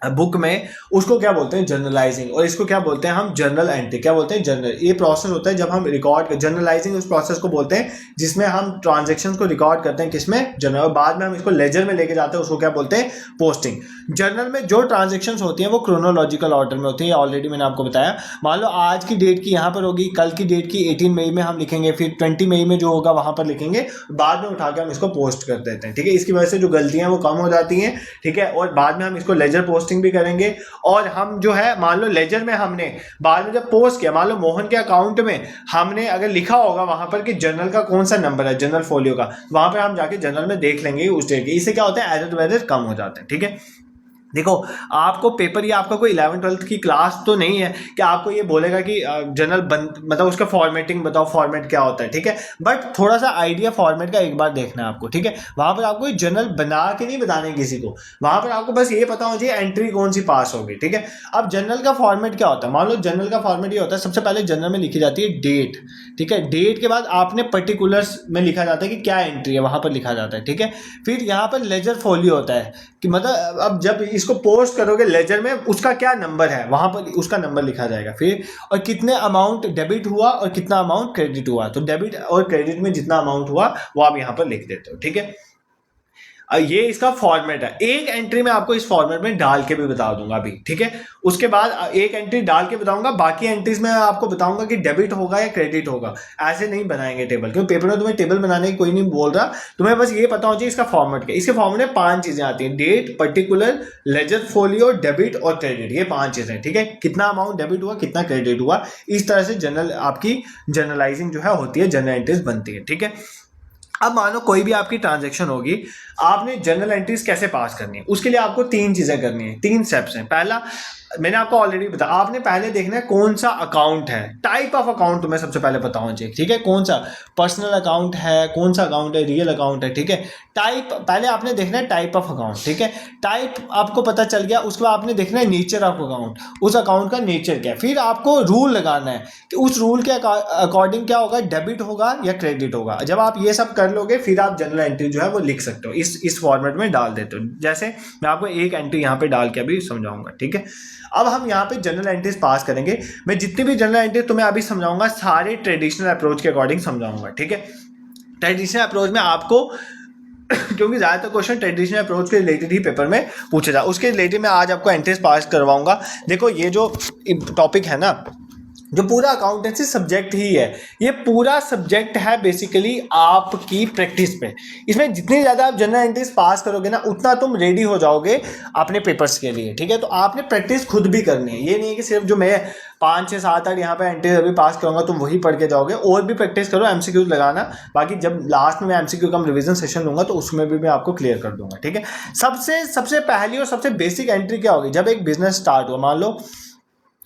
बुक में, उसको क्या बोलते हैं, जर्नलाइजिंग, और इसको क्या बोलते हैं हम, जर्नल एंट्री। क्या बोलते हैं, जर्नल। ये प्रोसेस होता है जब हम रिकॉर्ड, जर्नलाइजिंग उस प्रोसेस को बोलते हैं जिसमें हम ट्रांजैक्शंस को रिकॉर्ड करते हैं, किसमें, जर्नल, और बाद में हम इसको लेजर में लेके जाते हैं, उसको क्या बोलते हैं, पोस्टिंग। जर्नल में जो ट्रांजेक्शन्स होती हैं वो क्रोनोलॉजिकल ऑर्डर में होती है, ऑलरेडी मैंने आपको बताया। मान लो आज की डेट की यहाँ पर होगी, कल की डेट की 18 मई में हम लिखेंगे, फिर 20 मई में जो होगा वहाँ पर लिखेंगे, बाद में उठा के हम इसको पोस्ट कर देते हैं, ठीक है। इसकी वजह से जो गलतियाँ वो कम हो जाती हैं, ठीक है, और बाद में हम इसको लेजर पोस्टिंग भी करेंगे। और हम जो है, मान लो लेजर में हमने बाद में जब पोस्ट किया, मान लो मोहन के अकाउंट में हमने अगर लिखा होगा वहां पर कि जर्नल का कौन सा नंबर है, जर्नल फोलियो का, वहां पर हम जाके जर्नल में देख लेंगे उस डेट के। इससे क्या होता है, एरर वेरर कम हो जाते हैं, ठीक है। देखो, आपको पेपर या आपका कोई 11th-12th की क्लास तो नहीं है कि आपको ये बोलेगा कि जर्नल मतलब उसका फॉर्मेटिंग बताओ, फॉर्मेट क्या होता है, ठीक है। बट थोड़ा सा आइडिया फॉर्मेट का एक बार देखना है आपको, ठीक है। वहां पर आपको जर्नल बना के नहीं बताने किसी को, वहां पर आपको बस ये पता होना चाहिए एंट्री कौन सी पास होगी, ठीक है। अब जर्नल का फॉर्मेट क्या होता है, मान लो जर्नल का फॉर्मेट ये होता है, सबसे पहले जर्नल में लिखी जाती है डेट, ठीक है। डेट के बाद आपने पर्टिकुलर्स में लिखा जाता है कि क्या एंट्री है, वहां पर लिखा जाता है, ठीक है। फिर यहाँ पर लेजर फोलियो होता है कि मतलब अब जब इसको पोस्ट करोगे लेजर में, उसका क्या नंबर है, वहां पर उसका नंबर लिखा जाएगा। फिर और कितने अमाउंट डेबिट हुआ और कितना अमाउंट क्रेडिट हुआ, तो डेबिट और क्रेडिट में जितना अमाउंट हुआ वो आप यहाँ पर लिख देते हो, ठीक है। ये इसका फॉर्मेट है। एक एंट्री में आपको इस फॉर्मेट में डाल के भी बता दूंगा अभी, ठीक है। उसके बाद एक एंट्री डाल के बताऊंगा, बाकी एंट्रीज में आपको बताऊंगा कि डेबिट होगा या क्रेडिट होगा। ऐसे नहीं बनाएंगे टेबल, क्योंकि पेपर में तुम्हें टेबल बनाने की कोई नहीं बोल रहा, तुम्हें बस ये पता होना चाहिए इसका फॉर्मेट क्या। इसके फॉर्मेट में 5 चीजें आती हैं, date, particular, ledger folio, debit और क्रेडिट। ये 5 चीजें, ठीक है। कितना अमाउंट डेबिट हुआ, कितना क्रेडिट हुआ, इस तरह से जर्नल आपकी जर्नलाइजिंग जो है होती है, जर्नल एंट्रीज बनती है, ठीक है। अब मानो कोई भी आपकी ट्रांजैक्शन होगी, आपने जर्नल एंट्रीज कैसे पास करनी है, उसके लिए आपको 3 चीजें करनी है, 3 स्टेप्स हैं। पहला मैंने आपको ऑलरेडी बताया, आपने पहले देखना है कौन सा अकाउंट है, टाइप ऑफ अकाउंट तुम्हें सबसे पहले पता होना चाहिए, ठीक है। कौन सा पर्सनल अकाउंट है, कौन सा अकाउंट है, रियल अकाउंट है, ठीक है। टाइप पहले आपने देखना है, टाइप ऑफ अकाउंट, ठीक है। टाइप आपको पता चल गया, उसके बाद आपने देखना है नेचर ऑफ अकाउंट, उस अकाउंट का नेचर क्या है। फिर आपको रूल लगाना है कि उस रूल के अकॉर्डिंग क्या होगा, डेबिट होगा या क्रेडिट होगा। जब आप ये सब कर लोगे, फिर आप जर्नल एंट्री जो है वो लिख सकते हो, इस फॉर्मेट में डाल देते हो। जैसे मैं आपको एक एंट्री यहाँ पे डाल के अभी समझाऊंगा, ठीक है। अब हम यहाँ पे जनरल एंट्रीज पास करेंगे। मैं जितनी भी जनरल एंट्री तुम्हें अभी समझाऊंगा, सारे ट्रेडिशनल अप्रोच के अकॉर्डिंग समझाऊंगा, ठीक है। ट्रेडिशनल अप्रोच में आपको क्योंकि ज़्यादातर क्वेश्चन ट्रेडिशनल अप्रोच के रिलेटेड ही पेपर में पूछे जा, उसके रिलेटेड मैं आज आपको एंट्रीज पास करवाऊंगा। देखो, ये जो टॉपिक है ना, जो पूरा अकाउंटेंसी सब्जेक्ट ही है, ये पूरा सब्जेक्ट है बेसिकली आपकी प्रैक्टिस पे। इसमें जितनी ज़्यादा आप जनरल एंट्रीज पास करोगे ना, उतना तुम रेडी हो जाओगे अपने पेपर्स के लिए, ठीक है। तो आपने प्रैक्टिस खुद भी करनी है, ये नहीं है कि सिर्फ जो मैं 5, 6, 7, 8 यहाँ पे एंट्रीज अभी पास करूँगा तुम वही पढ़ के जाओगे, और भी प्रैक्टिस करो, एमसीक्यूज लगाना। बाकी जब लास्ट में मैं एमसीक्यू का रिविजन सेशन लूँगा तो उसमें भी मैं आपको क्लियर कर दूंगा, ठीक है। सबसे पहली और सबसे बेसिक एंट्री क्या होगी, जब एक बिजनेस स्टार्ट हुआ, मान लो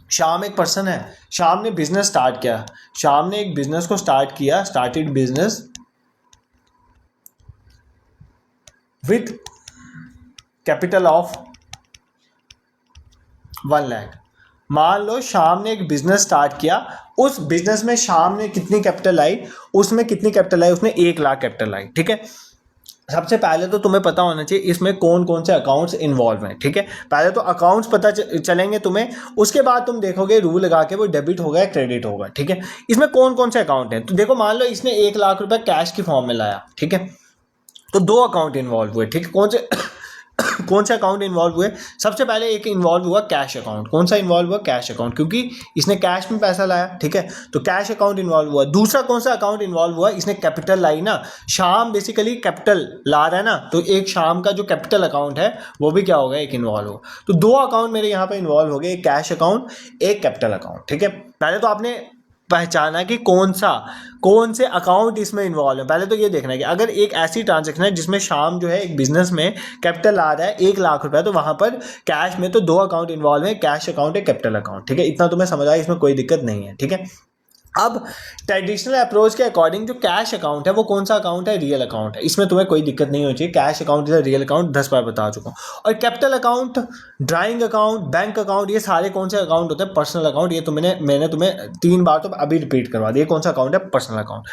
शाम एक पर्सन है, शाम ने बिजनेस स्टार्ट किया, शाम ने एक बिजनेस को स्टार्ट किया, started business with capital of 1 lakh. मान लो शाम ने एक बिजनेस स्टार्ट किया, उस बिजनेस में शाम ने कितनी कैपिटल आई, उसमें कितनी कैपिटल आई, उसने 1 लाख कैपिटल आई, ठीक है। सबसे पहले तो तुम्हें पता होना चाहिए इसमें कौन कौन से अकाउंट्स इन्वॉल्व हैं, ठीक है। पहले तो अकाउंट्स पता चलेंगे तुम्हें, उसके बाद तुम देखोगे रूल लगा के वो डेबिट होगा या क्रेडिट होगा, ठीक है। इसमें कौन कौन से अकाउंट हैं, तो देखो मान लो इसने 1 लाख रुपए कैश की फॉर्म में लाया, ठीक है। तो 2 अकाउंट इन्वॉल्व हुए, ठीक है। कौन से अकाउंट इन्वॉल्व हुए, सबसे पहले एक इन्वॉल्व हुआ कैश अकाउंट। कौन सा इन्वॉल्व हुआ, कैश अकाउंट, क्योंकि इसने कैश में पैसा लाया, ठीक है, तो कैश अकाउंट इन्वॉल्व हुआ। दूसरा कौन सा अकाउंट इन्वॉल्व हुआ, इसने कैपिटल लाई ना, शाम बेसिकली कैपिटल ला रहा है ना, तो एक शाम का जो कैपिटल अकाउंट है वो भी क्या होगा, एक इन्वॉल्व हो। तो 2 अकाउंट मेरे यहाँ पे इन्वॉल्व हो गए, एक कैश अकाउंट, एक कैपिटल अकाउंट, ठीक है। पहले तो आपने पहचाना कि कौन से अकाउंट इसमें इन्वॉल्व है। पहले तो ये देखना है कि अगर एक ऐसी ट्रांजैक्शन है जिसमें शाम जो है एक बिजनेस में कैपिटल आ रहा है 1 लाख रुपया, तो वहाँ पर कैश में तो 2 अकाउंट इन्वॉल्व है, कैश अकाउंट है, कैपिटल अकाउंट। ठीक है, इतना तुम्हें समझ आया, इसमें कोई दिक्कत नहीं है। ठीक है, अब ट्रेडिशनल अप्रोच के अकॉर्डिंग जो कैश अकाउंट है वो कौन सा अकाउंट है? रियल अकाउंट है। इसमें तुम्हें कोई दिक्कत नहीं होनी चाहिए, cash account is real account, 10 बार बता चुका हूँ। और capital account, drawing account, bank account, ये सारे कौन से अकाउंट होते हैं? Personal account. ये मैंने तुम्हें 3 बार तो अभी रिपीट करवा दिया कौन सा अकाउंट है, पर्सनल अकाउंट।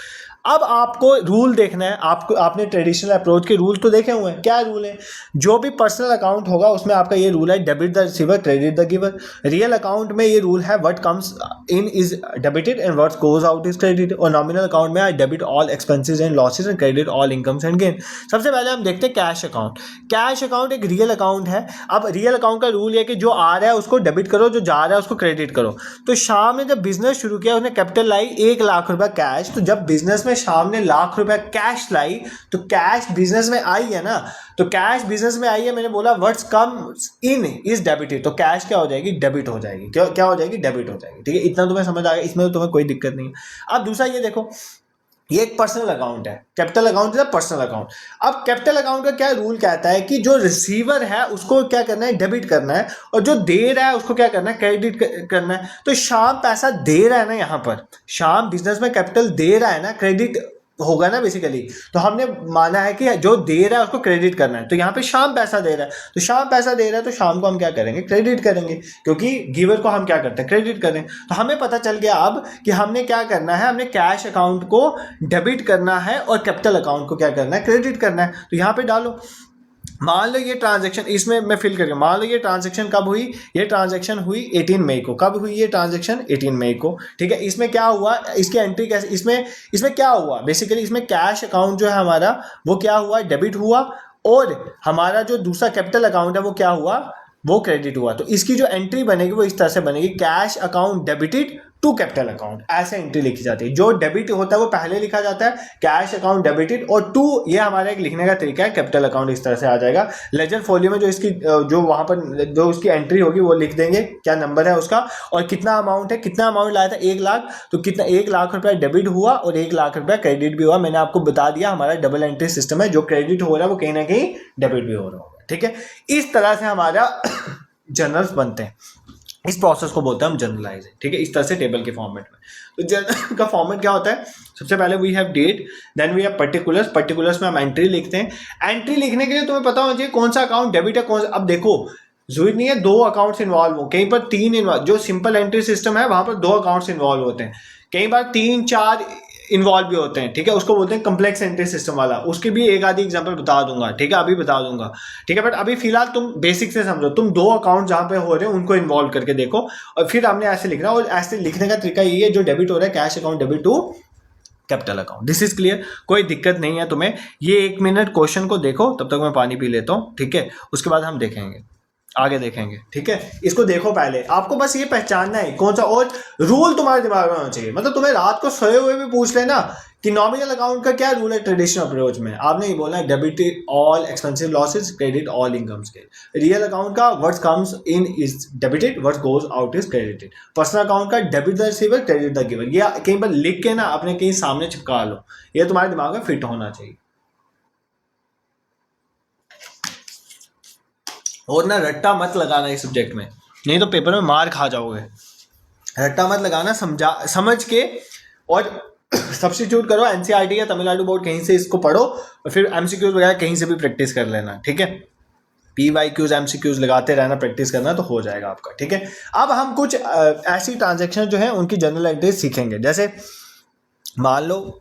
अब आपको रूल देखना है, आपने ट्रेडिशनल अप्रोच के रूल तो देखे हुए हैं। क्या रूल है? जो भी पर्सनल अकाउंट होगा उसमें आपका ये रूल है, debit the receiver, credit the giver. Real account में ये रूल है, what comes in is debited and what goes out is credit. और नॉमिनल अकाउंट में I debit all expenses and losses and credit all incomes and gain. सबसे पहले हम देखते हैं कैश अकाउंट। कैश अकाउंट एक रियल अकाउंट है। अब रियल अकाउंट का रूल है कि जो आ रहा है उसको डेबिट करो, जो जा रहा है उसको क्रेडिट करो। तो शाम ने जब बिजनेस शुरू किया उसने कैपिटल लाई 1 लाख रुपया कैश। तो जब बिजनेस में शाम ने लाख रुपया कैश लाई तो कैश बिजनेस में आई है ना, तो कैश बिजनेस में आई है, मैंने बोला what's comes in is debited, तो कैश क्या हो जाएगी? डेबिट हो जाएगी। क्या हो जाएगी? डेबिट हो जाएगी। ठीक है, इतना तुम्हें समझ आ गया, इसमें तो तुम्हें कोई दिक्कत नहीं है। अब दूसरा ये देखो, ये एक पर्सनल अकाउंट है, कैपिटल अकाउंट है, पर्सनल अकाउंट। अब कैपिटल अकाउंट का क्या रूल कहता है कि जो रिसीवर है उसको क्या करना है? डेबिट करना है, और जो दे रहा है उसको क्या करना है? क्रेडिट करना है। तो शाम पैसा दे रहा है ना, यहाँ पर शाम बिजनेस में कैपिटल दे रहा है ना, क्रेडिट होगा ना बेसिकली। तो हमने माना है कि जो दे रहा है उसको क्रेडिट करना है, तो यहाँ पे शाम पैसा दे रहा है, तो शाम पैसा दे रहा है तो शाम को हम क्या करेंगे? क्रेडिट करेंगे, क्योंकि गिवर को हम क्या करते हैं? क्रेडिट करें। तो हमें पता चल गया अब कि हमने क्या करना है, हमने कैश अकाउंट को डेबिट करना है और कैपिटल अकाउंट को क्या करना है? क्रेडिट करना है। तो यहाँ पे डालो, मान लो ये ट्रांजैक्शन, इसमें मैं फिल करके, मान लो ये ट्रांजैक्शन कब हुई? ये ट्रांजैक्शन हुई 18 मई को। कब हुई ये ट्रांजैक्शन? 18 मई को। ठीक है, इसमें क्या हुआ? इसकी एंट्री कैसे? इसमें क्या हुआ बेसिकली? इसमें कैश अकाउंट जो है हमारा वो क्या हुआ? डेबिट हुआ, और हमारा जो दूसरा कैपिटल अकाउंट है वो क्या हुआ? वो क्रेडिट हुआ। तो इसकी जो एंट्री बनेगी वो इस तरह से बनेगी, cash account debited to capital account, ऐसे एंट्री लिखी जाती है। जो डेबिट होता है वो पहले लिखा जाता है, कैश अकाउंट डेबिटेड, और टू ये हमारा एक लिखने का तरीका है, कैपिटल अकाउंट इस तरह से आ जाएगा। लेजर फोलियो में जो वहां पर जो उसकी एंट्री होगी वो लिख देंगे, क्या नंबर है उसका और कितना अमाउंट है। कितना अमाउंट लाया था? 1 लाख, तो कितना 1 लाख रुपया डेबिट हुआ और 1 लाख रुपया क्रेडिट भी हुआ। मैंने आपको बता दिया हमारा डबल एंट्री सिस्टम है, जो क्रेडिट हो रहा है वो कहीं ना कहीं डेबिट भी हो रहा होगा। ठीक है, इस तरह से हमारा जर्नल्स बनते हैं। इस प्रोसेस को बोलते हैं हम जनरलाइजिंग। ठीक है, इस तरह से टेबल के फॉर्मेट में। तो जर्नल का फॉर्मेट क्या होता है? सबसे पहले we have date, then we have particulars. Particulars में हम एंट्री लिखते हैं। एंट्री लिखने के लिए तुम्हें पता होना चाहिए कौन सा अकाउंट डेबिट है, कौन सा। अब देखो, जरूरी नहीं है 2 अकाउंट्स इन्वॉल्व हो, कहीं पर 3 इन्वॉल्व। जो सिंपल एंट्री सिस्टम है वहां पर 2 अकाउंट्स इन्वॉल्व होते हैं, कई बार 3-4 इन्वॉल्व भी होते हैं। ठीक है, उसको बोलते हैं कम्प्लेक्स एंट्री सिस्टम वाला। उसकी भी एक आधी एग्जांपल बता दूंगा। ठीक है, अभी बता दूंगा। ठीक है, बट अभी फिलहाल तुम बेसिक से समझो। तुम 2 अकाउंट जहां पे हो रहे हैं उनको इन्वॉल्व करके देखो, और फिर हमने ऐसे लिखना। और ऐसे लिखने का तरीका ये है, जो डेबिट हो रहा है cash account debit to capital account. This is clear, कोई दिक्कत नहीं है तुम्हें। ये 1 मिनट क्वेश्चन को देखो, तब तक मैं पानी पी लेता हूँ। ठीक है, उसके बाद हम देखेंगे, आगे देखेंगे। ठीक है, इसको देखो पहले, आपको बस ये पहचानना है कौन सा, और रूल तुम्हारे दिमाग में होना चाहिए। मतलब तुम्हें रात को सोए हुए भी पूछ लेना कि नॉमिनल अकाउंट का क्या रूल है ट्रेडिशनल अप्रोच में, आपने ये बोलना है debit all expensive losses, credit all incomes के। रियल अकाउंट का what comes in is debited, what goes out is credited. Personal account का debit the receiver, credit the giver. ये कहीं पर लिख के ना अपने कहीं सामने चिपका लो, ये तुम्हारे दिमाग में फिट होना चाहिए। और ना रट्टा मत लगाना इस सब्जेक्ट में, नहीं तो पेपर में मार खा जाओगे। रट्टा मत लगाना, समझ के और सब्स्टिट्यूट करो। एनसीईआरटी या तमिलनाडु बोर्ड कहीं से इसको पढ़ो, और फिर एमसीक्यूज वगैरह कहीं से भी प्रैक्टिस कर लेना। ठीक है, पीवाईक्यूज एमसीक्यूज लगाते रहना, प्रैक्टिस करना, तो हो जाएगा आपका। ठीक है, अब हम कुछ ऐसी ट्रांजेक्शन जो है उनकी जनरल एंट्री सीखेंगे। जैसे मान लो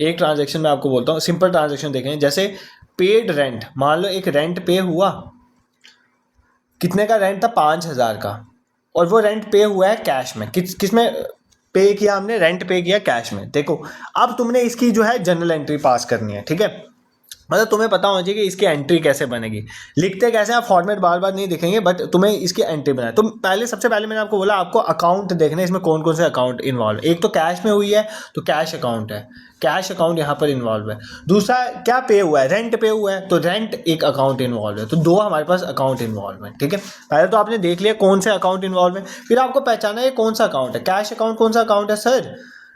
एक ट्रांजेक्शन मैं आपको बोलता हूँ, सिंपल ट्रांजेक्शन देखेंगे। जैसे पेड रेंट, मान लो एक रेंट पे हुआ, कितने का रेंट था? 5,000 का, और वो रेंट पे हुआ है कैश में। किस में पे किया हमने? रेंट पे किया कैश में। देखो, अब तुमने इसकी जो है जनरल एंट्री पास करनी है। ठीक है, मतलब तुम्हें पता होना चाहिए कि इसकी एंट्री कैसे बनेगी। लिखते कैसे आप फॉर्मेट बार बार नहीं दिखेंगे, बट तुम्हें इसकी एंट्री बनाए। तो पहले सबसे पहले मैंने आपको बोला आपको अकाउंट देखने, इसमें कौन कौन से अकाउंट इन्वॉल्व। एक तो कैश में हुई है तो कैश अकाउंट है, कैश अकाउंट यहाँ पर इन्वॉल्व है। दूसरा क्या पे हुआ है, रेंट पे हुआ है तो रेंट एक अकाउंट इन्वॉल्व है। तो दो हमारे पास अकाउंट इन्वॉल्व है, ठीक है। पहले तो आपने देख लिया कौन से अकाउंट इन्वॉल्व है, फिर आपको पहचाना है कौन सा अकाउंट है। कैश अकाउंट कौन सा अकाउंट है सर?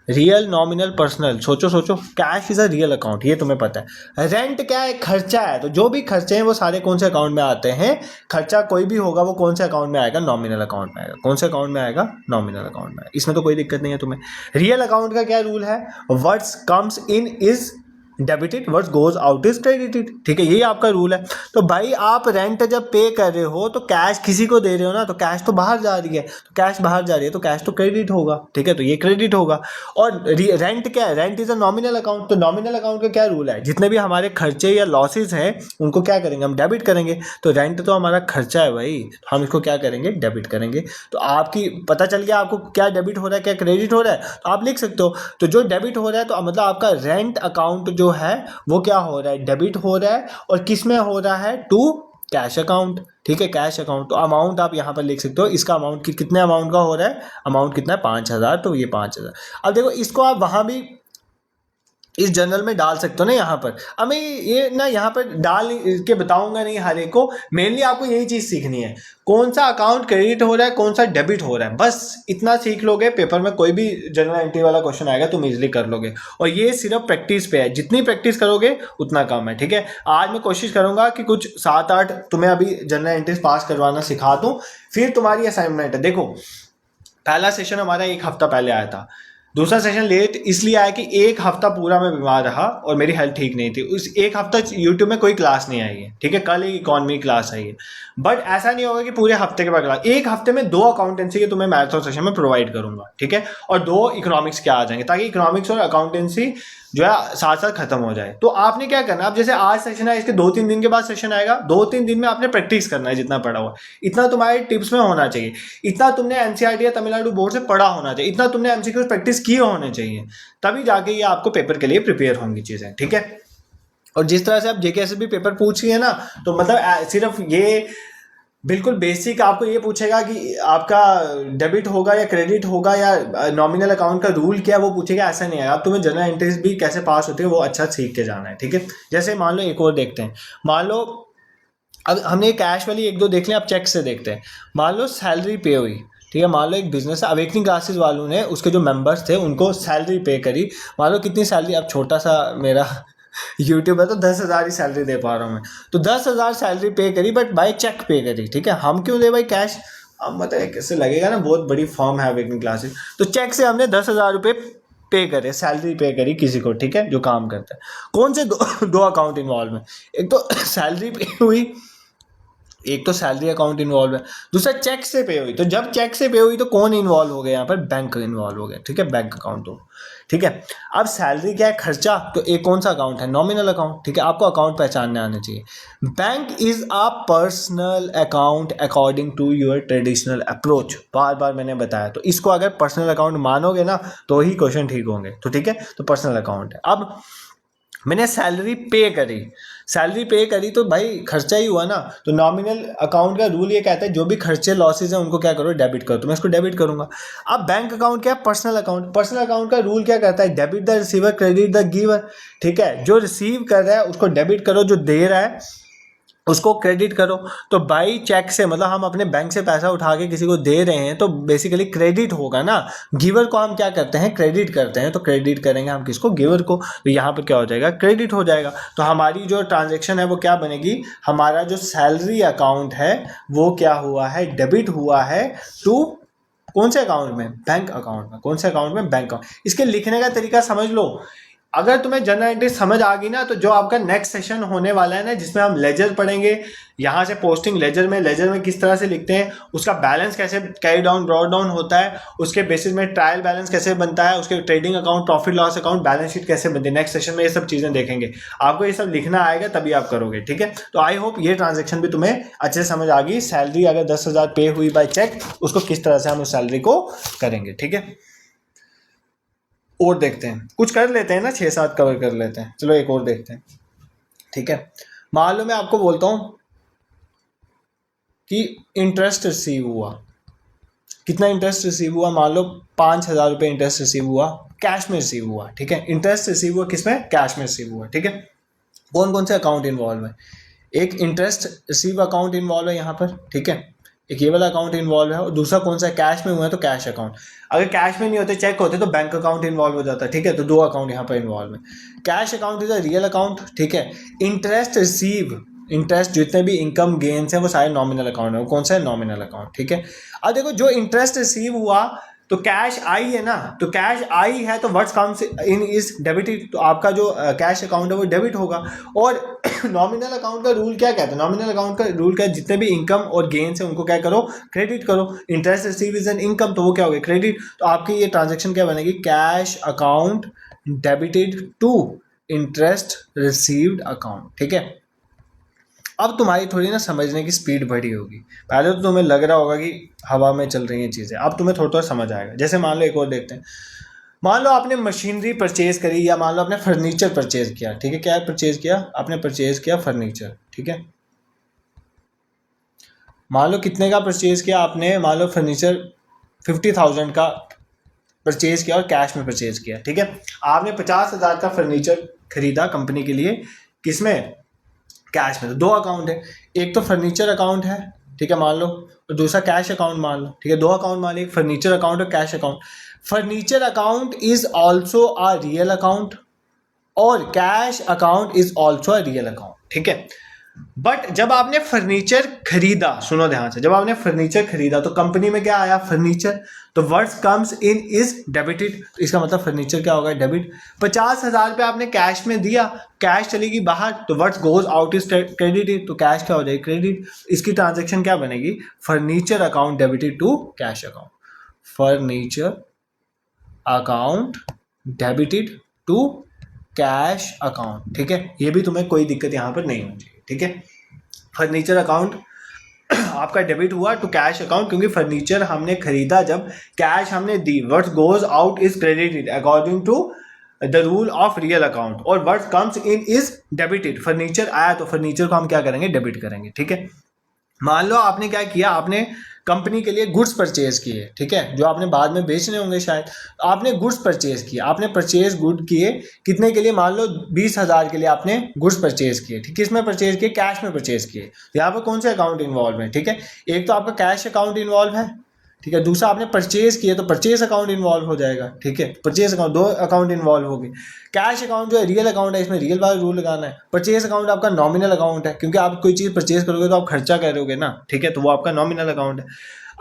Real, nominal, personal. सोचो सोचो, cash is a real account, ये तुम्हें पता है। रेंट क्या है? खर्चा है। तो जो भी खर्चे हैं वो सारे कौन से अकाउंट में आते हैं? खर्चा कोई भी होगा वो कौन से अकाउंट में आएगा? नॉमिनल अकाउंट में आएगा। कौन से अकाउंट में आएगा? नॉमिनल अकाउंट में। इसमें तो कोई दिक्कत नहीं है तुम्हें। रियल अकाउंट का क्या रूल है? What's comes in is debited, what's goes out is credited, ठीक है, यही आपका रूल है। तो भाई आप रेंट जब पे कर रहे हो तो कैश किसी को दे रहे हो ना, तो कैश तो बाहर जा रही है, तो कैश बाहर जा रही है तो कैश तो क्रेडिट होगा, ठीक है, तो ये क्रेडिट होगा। और रेंट क्या है? Rent is a nominal account. तो नॉमिनल अकाउंट का क्या रूल है? जितने भी हमारे खर्चे या लॉसेज हैं उनको क्या करेंगे? हम डेबिट करेंगे। तो रेंट तो हमारा खर्चा है भाई, हम इसको क्या करेंगे? डेबिट करेंगे। तो आपकी पता चल गया आपको क्या डेबिट हो रहा है क्या क्रेडिट हो रहा है, तो आप लिख सकते हो। तो जो डेबिट हो रहा है तो मतलब आपका रेंट अकाउंट जो है वो क्या हो रहा है? डेबिट हो रहा है। और किस में हो रहा है? टू कैश अकाउंट, ठीक है, कैश अकाउंट। तो अमाउंट आप यहाँ पर लिख सकते हो। इसका अमाउंट कितने अमाउंट का हो रहा है? अमाउंट कितना है? 5,000। तो ये 5,000। अब देखो इसको आप वहाँ भी इस जर्नल में डाल सकते हो ना यहाँ पर। अब मैं ये ना यहाँ पर डाल के बताऊंगा नहीं हर एक को, मेनली आपको यही चीज़ सीखनी है, कौन सा अकाउंट क्रेडिट हो रहा है, कौन सा डेबिट हो रहा है, बस इतना सीख लोगे। पेपर में कोई भी जनरल एंट्री वाला क्वेश्चन आएगा तुम इजीली कर लोगे। और ये सिर्फ प्रैक्टिस पे है, जितनी प्रैक्टिस करोगे उतना कम है, ठीक है। आज मैं कोशिश करूंगा कि कुछ 7-8 तुम्हें अभी जनरल एंट्रीज पास करवाना सिखा दूँ, फिर तुम्हारी असाइनमेंट है। देखो पहला सेशन हमारा 1 हफ्ता पहले आया था, दूसरा सेशन लेट इसलिए आया कि 1 हफ्ता पूरा मैं बीमार रहा और मेरी हेल्थ ठीक नहीं थी। उस 1 हफ्ता यूट्यूब में कोई क्लास नहीं आई है, ठीक है। कल एक इकॉनमी क्लास आई है, बट ऐसा नहीं होगा कि पूरे हफ्ते के बाद क्लास। 1 हफ्ते में 2 अकाउंटेंसी के तुम्हें मैराथन सेशन में प्रोवाइड करूंगा, ठीक है, और 2 इकोनॉमिक्स के आ जाएंगे, ताकि इकोनॉमिक्स और अकाउंटेंसी जो है साथ साथ खत्म हो जाए। तो आपने क्या करना है, अब जैसे आज सेशन है, इसके 2-3 दिन के बाद सेशन आएगा, 2-3 दिन में आपने प्रैक्टिस करना है जितना पढ़ा हुआ, इतना तुम्हारे टिप्स में होना चाहिए, इतना तुमने एनसीईआरटी या तमिलनाडु बोर्ड से पढ़ा होना चाहिए, इतना तुमने एमसीक्यूज प्रैक्टिस किए होने चाहिए, तभी जाके ये आपको पेपर के लिए प्रिपेयर होंगी चीज़ें, ठीक है। और जिस तरह से आप जेकेएसएसबी पेपर पूछ रही है ना, तो मतलब सिर्फ ये बिल्कुल बेसिक आपको ये पूछेगा कि आपका डेबिट होगा या क्रेडिट होगा या नॉमिनल अकाउंट का रूल क्या है वो पूछेगा, ऐसा नहीं है। अब तुम्हें जनरल एंट्रीज भी कैसे पास होती है वो अच्छा सीख के जाना है, ठीक है। जैसे मान लो एक और देखते हैं, मान लो अब हमने कैश वाली 1-2 देख लें, अब चेक से देखते हैं। मान लो सैलरी पे हुई, ठीक है, मान लो एक बिजनेस अवेकनिंग क्लासेस वालों ने उसके जो मेंबर्स थे उनको सैलरी पे करी। मान लो कितनी सैलरी, अब छोटा सा मेरा यूट्यूब है तो 10,000 ही सैलरी दे पा रहा हूँ मैं, तो 10,000 सैलरी पे करी, बट बाय चेक पे करी, ठीक है। हम क्यों दे भाई कैश? अब मतलब कैसे लगेगा ना, बहुत बड़ी फॉर्म है अवेकनिंग क्लासेस। तो चेक से हमने 10,000 रुपये पे करे, सैलरी पे करी किसी को, ठीक है, जो काम करता है। कौन से दो अकाउंट इन्वॉल्व है? एक तो सैलरी पे हुई, एक तो सैलरी अकाउंट इन्वॉल्व है, दूसरा चेक से पे हुई। तो जब चेक से पे हुई तो कौन इन्वॉल्व हो गया यहाँ पर? बैंक इन्वॉल्व हो गया, ठीक है, बैंक अकाउंट हो, ठीक है। अब सैलरी क्या है? खर्चा। तो एक कौन सा अकाउंट है? नॉमिनल अकाउंट, ठीक है। आपको अकाउंट पहचानने आने चाहिए। Bank is a personal account according to your traditional approach, बार बार मैंने बताया। तो इसको अगर पर्सनल अकाउंट मानोगे ना तो ही क्वेश्चन ठीक होंगे, तो ठीक है, तो पर्सनल अकाउंट है। अब मैंने सैलरी पे करी, सैलरी पे करी तो भाई खर्चा ही हुआ ना। तो नॉमिनल अकाउंट का रूल ये कहता है जो भी खर्चे लॉसेज हैं उनको क्या करो? डेबिट करो। तो मैं इसको डेबिट करूंगा। अब बैंक अकाउंट क्या है? Personal account. पर्सनल अकाउंट का रूल क्या कहता है? Debit the receiver, credit the giver, ठीक है। जो रिसीव कर रहा है उसको डेबिट करो, जो दे रहा है उसको क्रेडिट करो। तो बाई चेक से मतलब हम अपने बैंक से पैसा उठा के किसी को दे रहे हैं तो बेसिकली क्रेडिट होगा ना। गिवर को हम क्या करते हैं? क्रेडिट करते हैं। तो क्रेडिट करेंगे हम किसको? गिवर को। तो यहाँ पर क्या हो जाएगा? क्रेडिट हो जाएगा। तो हमारी जो ट्रांजेक्शन है वो क्या बनेगी? हमारा जो सैलरी अकाउंट है वो क्या हुआ है? डेबिट हुआ है टू कौन से अकाउंट में? बैंक अकाउंट में। कौन से अकाउंट में? Bank account. इसके लिखने का तरीका समझ लो। अगर तुम्हें जनरल एंट्री समझ आ गई ना, तो जो आपका नेक्स्ट सेशन होने वाला है ना, जिसमें हम लेजर पढ़ेंगे, यहाँ से पोस्टिंग लेजर में किस तरह से लिखते हैं, उसका बैलेंस कैसे कैरी डाउन ब्रॉड डाउन होता है, उसके बेसिस में ट्रायल बैलेंस कैसे बनता है, उसके trading account, profit loss account, balance sheet कैसे बनती है, नेक्स्ट सेशन में ये सब चीज़ें देखेंगे। आपको ये सब लिखना आएगा तभी आप करोगे, ठीक है। तो आई होप ये ट्रांजेक्शन भी तुम्हें अच्छे से समझ आ गई। सैलरी अगर 10,000 पे हुई बाय चेक, उसको किस तरह से हम उस सैलरी को करेंगे, ठीक है। और देखते हैं, कुछ कर लेते हैं ना, 6-7 कवर कर लेते हैं। चलो एक और देखते हैं। ठीक है। मान लो मैं आपको बोलता हूँ कि इंटरेस्ट रिसीव हुआ, कितना इंटरेस्ट रिसीव हुआ, मान लो 5,000 रुपये इंटरेस्ट रिसीव हुआ, कैश में रिसीव हुआ, ठीक है। इंटरेस्ट रिसीव हुआ किसमें, कैश में रिसीव हुआ, ठीक है। कौन कौन से अकाउंट इन्वॉल्व है, एक इंटरेस्ट रिसीव अकाउंट इन्वॉल्व है यहाँ पर, ठीक है, एक ये वाला अकाउंट इन्वॉल्व है, और दूसरा कौन सा है, कैश में हुआ है तो कैश अकाउंट। अगर कैश में नहीं होते, चेक होते, तो बैंक अकाउंट इन्वॉल्व हो जाता है, ठीक है। तो दो अकाउंट यहाँ पर इन्वॉल्व है। Cash account is a real account, ठीक है। इंटरेस्ट रिसीव, इंटरेस्ट जितने भी इनकम गेन्स हैं वो सारे नॉमिनल अकाउंट है, वो कौन सा है, नॉमिनल अकाउंट, ठीक है। अब देखो जो इंटरेस्ट रिसीव हुआ तो कैश आई है ना, तो कैश आई है तो what's comes in is debited, तो आपका जो कैश अकाउंट है वो डेबिट होगा। और नॉमिनल अकाउंट का रूल क्या कहता है, नॉमिनल अकाउंट का रूल क्या है, जितने भी इनकम और गेन्स है उनको क्या करो, क्रेडिट करो। Interest receive is an income, तो वो क्या हो गया, क्रेडिट। तो आपकी ये ट्रांजेक्शन क्या बनेगी, cash account debited to interest received account, ठीक है। अब तुम्हारी थोड़ी ना समझने की स्पीड बढ़ी होगी, पहले तो तुम्हें लग रहा होगा कि हवा में चल रही हैं चीज़ें, अब तुम्हें थोड़ा थोड़ा समझ आएगा। जैसे मान लो एक और देखते हैं, मान लो आपने मशीनरी परचेज करी, या मान लो आपने फर्नीचर परचेज किया, ठीक है। क्या परचेज किया, आपने परचेज किया फर्नीचर, ठीक है। मान लो कितने का परचेज किया आपने, मान लो फर्नीचर 50,000 का परचेज किया और कैश में परचेज किया, ठीक है। आपने 50,000 का फर्नीचर खरीदा कंपनी के लिए, किसमें, कैश में। तो दो अकाउंट है, एक तो फर्नीचर अकाउंट है, ठीक है, मान लो, और दूसरा कैश अकाउंट मान लो, ठीक है। दो अकाउंट मान लो, फर्नीचर अकाउंट और cash account. Furniture account is also a real account और cash account is also a real account, ठीक है। बट जब आपने फर्नीचर खरीदा, सुनो ध्यान से, जब आपने फर्नीचर खरीदा तो कंपनी में क्या आया, फर्नीचर, तो words comes in is debited, इसका मतलब फर्नीचर क्या होगा, डेबिट। 50,000 रुपये आपने कैश में दिया, कैश चलेगी बाहर, तो words goes out is credited, तो कैश क्या हो जाएगी, क्रेडिट। इसकी ट्रांजेक्शन क्या बनेगी, furniture account debited to cash account, furniture account debited to cash account, ठीक है। ये भी तुम्हें कोई दिक्कत यहाँ पर नहीं होनी चाहिए, ठीक है। फर्नीचर अकाउंट आपका डेबिट हुआ टू कैश अकाउंट, क्योंकि फर्नीचर हमने खरीदा जब, कैश हमने दी, what goes out is credited according to the rule of real account, और what comes in is debited. Furniture आया तो फर्नीचर को हम क्या करेंगे, डेबिट करेंगे, ठीक है। मान लो आपने क्या किया, आपने कंपनी के लिए गुड्स परचेज किए, ठीक है, जो आपने बाद में बेचने होंगे शायद। आपने गुड्स परचेज किए, आपने परचेज गुड किए कितने के लिए, मान लो 20,000 के लिए आपने गुड्स परचेज किए, ठीक, किस में परचेज किए, कैश में परचेज किए। तो यहाँ पर कौन से अकाउंट इन्वॉल्व है, ठीक है, एक तो आपका कैश अकाउंट इन्वॉल्व है, ठीक है, दूसरा आपने परचेज किया तो परचेज अकाउंट इन्वॉल्व हो जाएगा, ठीक है। परचेज अकाउंट, दो अकाउंट इन्वॉल्व हो गए। कैश अकाउंट जो है रियल अकाउंट है, इसमें रियल वाला रूल लगाना है। परचेज अकाउंट आपका नॉमिनल अकाउंट है, क्योंकि आप कोई चीज़ परचेज करोगे तो आप खर्चा करोगे ना, ठीक है, तो वो आपका नॉमिनल अकाउंट है।